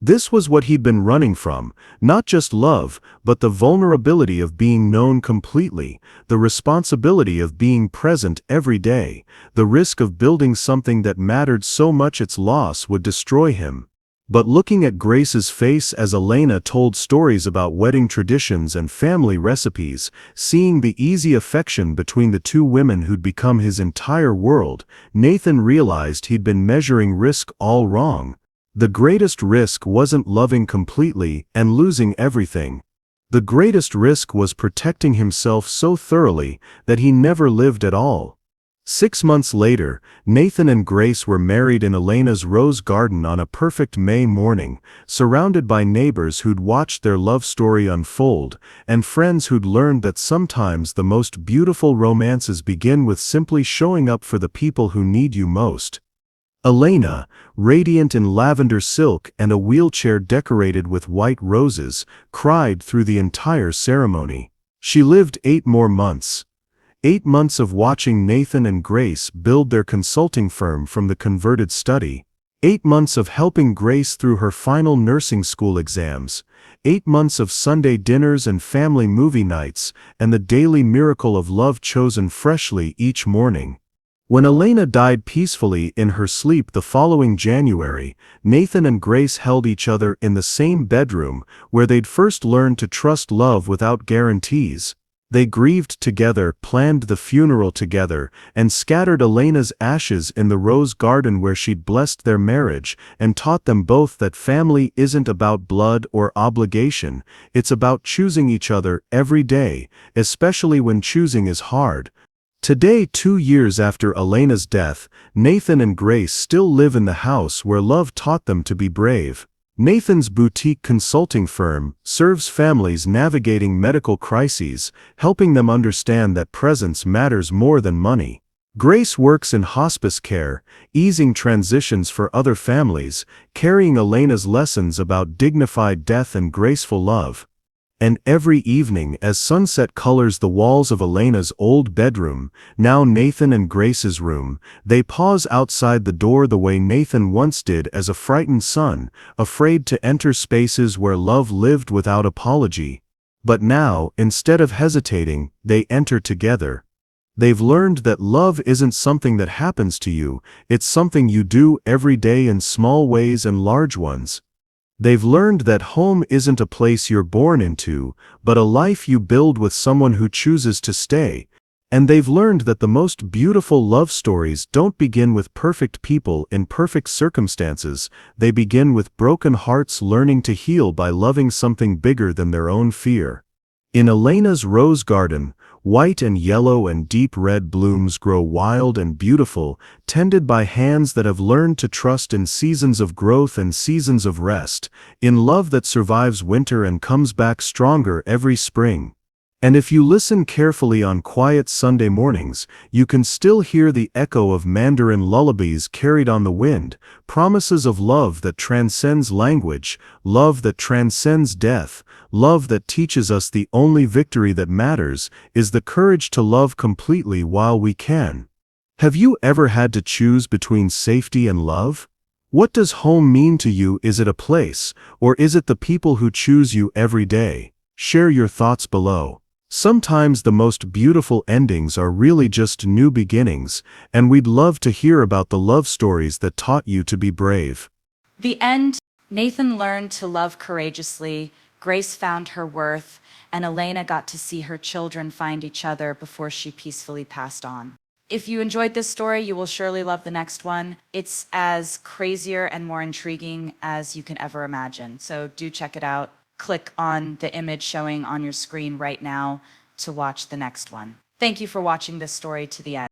This was what he'd been running from, not just love, but the vulnerability of being known completely, the responsibility of being present every day, the risk of building something that mattered so much its loss would destroy him. But looking at Grace's face as Elena told stories about wedding traditions and family recipes, seeing the easy affection between the two women who'd become his entire world, Nathan realized he'd been measuring risk all wrong. The greatest risk wasn't loving completely and losing everything. The greatest risk was protecting himself so thoroughly that he never lived at all. 6 months later, Nathan and Grace were married in Elena's rose garden on a perfect May morning, surrounded by neighbors who'd watched their love story unfold, and friends who'd learned that sometimes the most beautiful romances begin with simply showing up for the people who need you most. Elena, radiant in lavender silk and a wheelchair decorated with white roses, cried through the entire ceremony. She lived 8 more months. 8 months of watching Nathan and Grace build their consulting firm from the converted study. 8 months of helping Grace through her final nursing school exams. 8 months of Sunday dinners and family movie nights, and the daily miracle of love chosen freshly each morning. When Elena died peacefully in her sleep the following January, Nathan and Grace held each other in the same bedroom where they'd first learned to trust love without guarantees. They grieved together, planned the funeral together, and scattered Elena's ashes in the rose garden where she'd blessed their marriage and taught them both that family isn't about blood or obligation, it's about choosing each other every day, especially when choosing is hard. Today, 2 years after Elena's death, Nathan and Grace still live in the house where love taught them to be brave. Nathan's boutique consulting firm serves families navigating medical crises, helping them understand that presence matters more than money. Grace works in hospice care, easing transitions for other families, carrying Elena's lessons about dignified death and graceful love. And every evening as sunset colors the walls of Elena's old bedroom, now Nathan and Grace's room, they pause outside the door the way Nathan once did as a frightened son, afraid to enter spaces where love lived without apology. But now, instead of hesitating, they enter together. They've learned that love isn't something that happens to you, it's something you do every day in small ways and large ones. They've learned that home isn't a place you're born into, but a life you build with someone who chooses to stay. And they've learned that the most beautiful love stories don't begin with perfect people in perfect circumstances, they begin with broken hearts learning to heal by loving something bigger than their own fear. In Elena's rose garden, white and yellow and deep red blooms grow wild and beautiful, tended by hands that have learned to trust in seasons of growth and seasons of rest, in love that survives winter and comes back stronger every spring. And if you listen carefully on quiet Sunday mornings, you can still hear the echo of mandarin lullabies carried on the wind, promises of love that transcends language, love that transcends death, love that teaches us the only victory that matters is the courage to love completely while we can. Have you ever had to choose between safety and love? What does home mean to you? Is it a place, or is it the people who choose you every day? Share your thoughts below. Sometimes the most beautiful endings are really just new beginnings, and we'd love to hear about the love stories that taught you to be brave. The end. Nathan learned to love courageously, Grace found her worth, and Elena got to see her children find each other before she peacefully passed on. If you enjoyed this story, you will surely love the next one. It's as crazier and more intriguing as you can ever imagine. So do check it out. Click on the image showing on your screen right now to watch the next one. Thank you for watching this story to the end.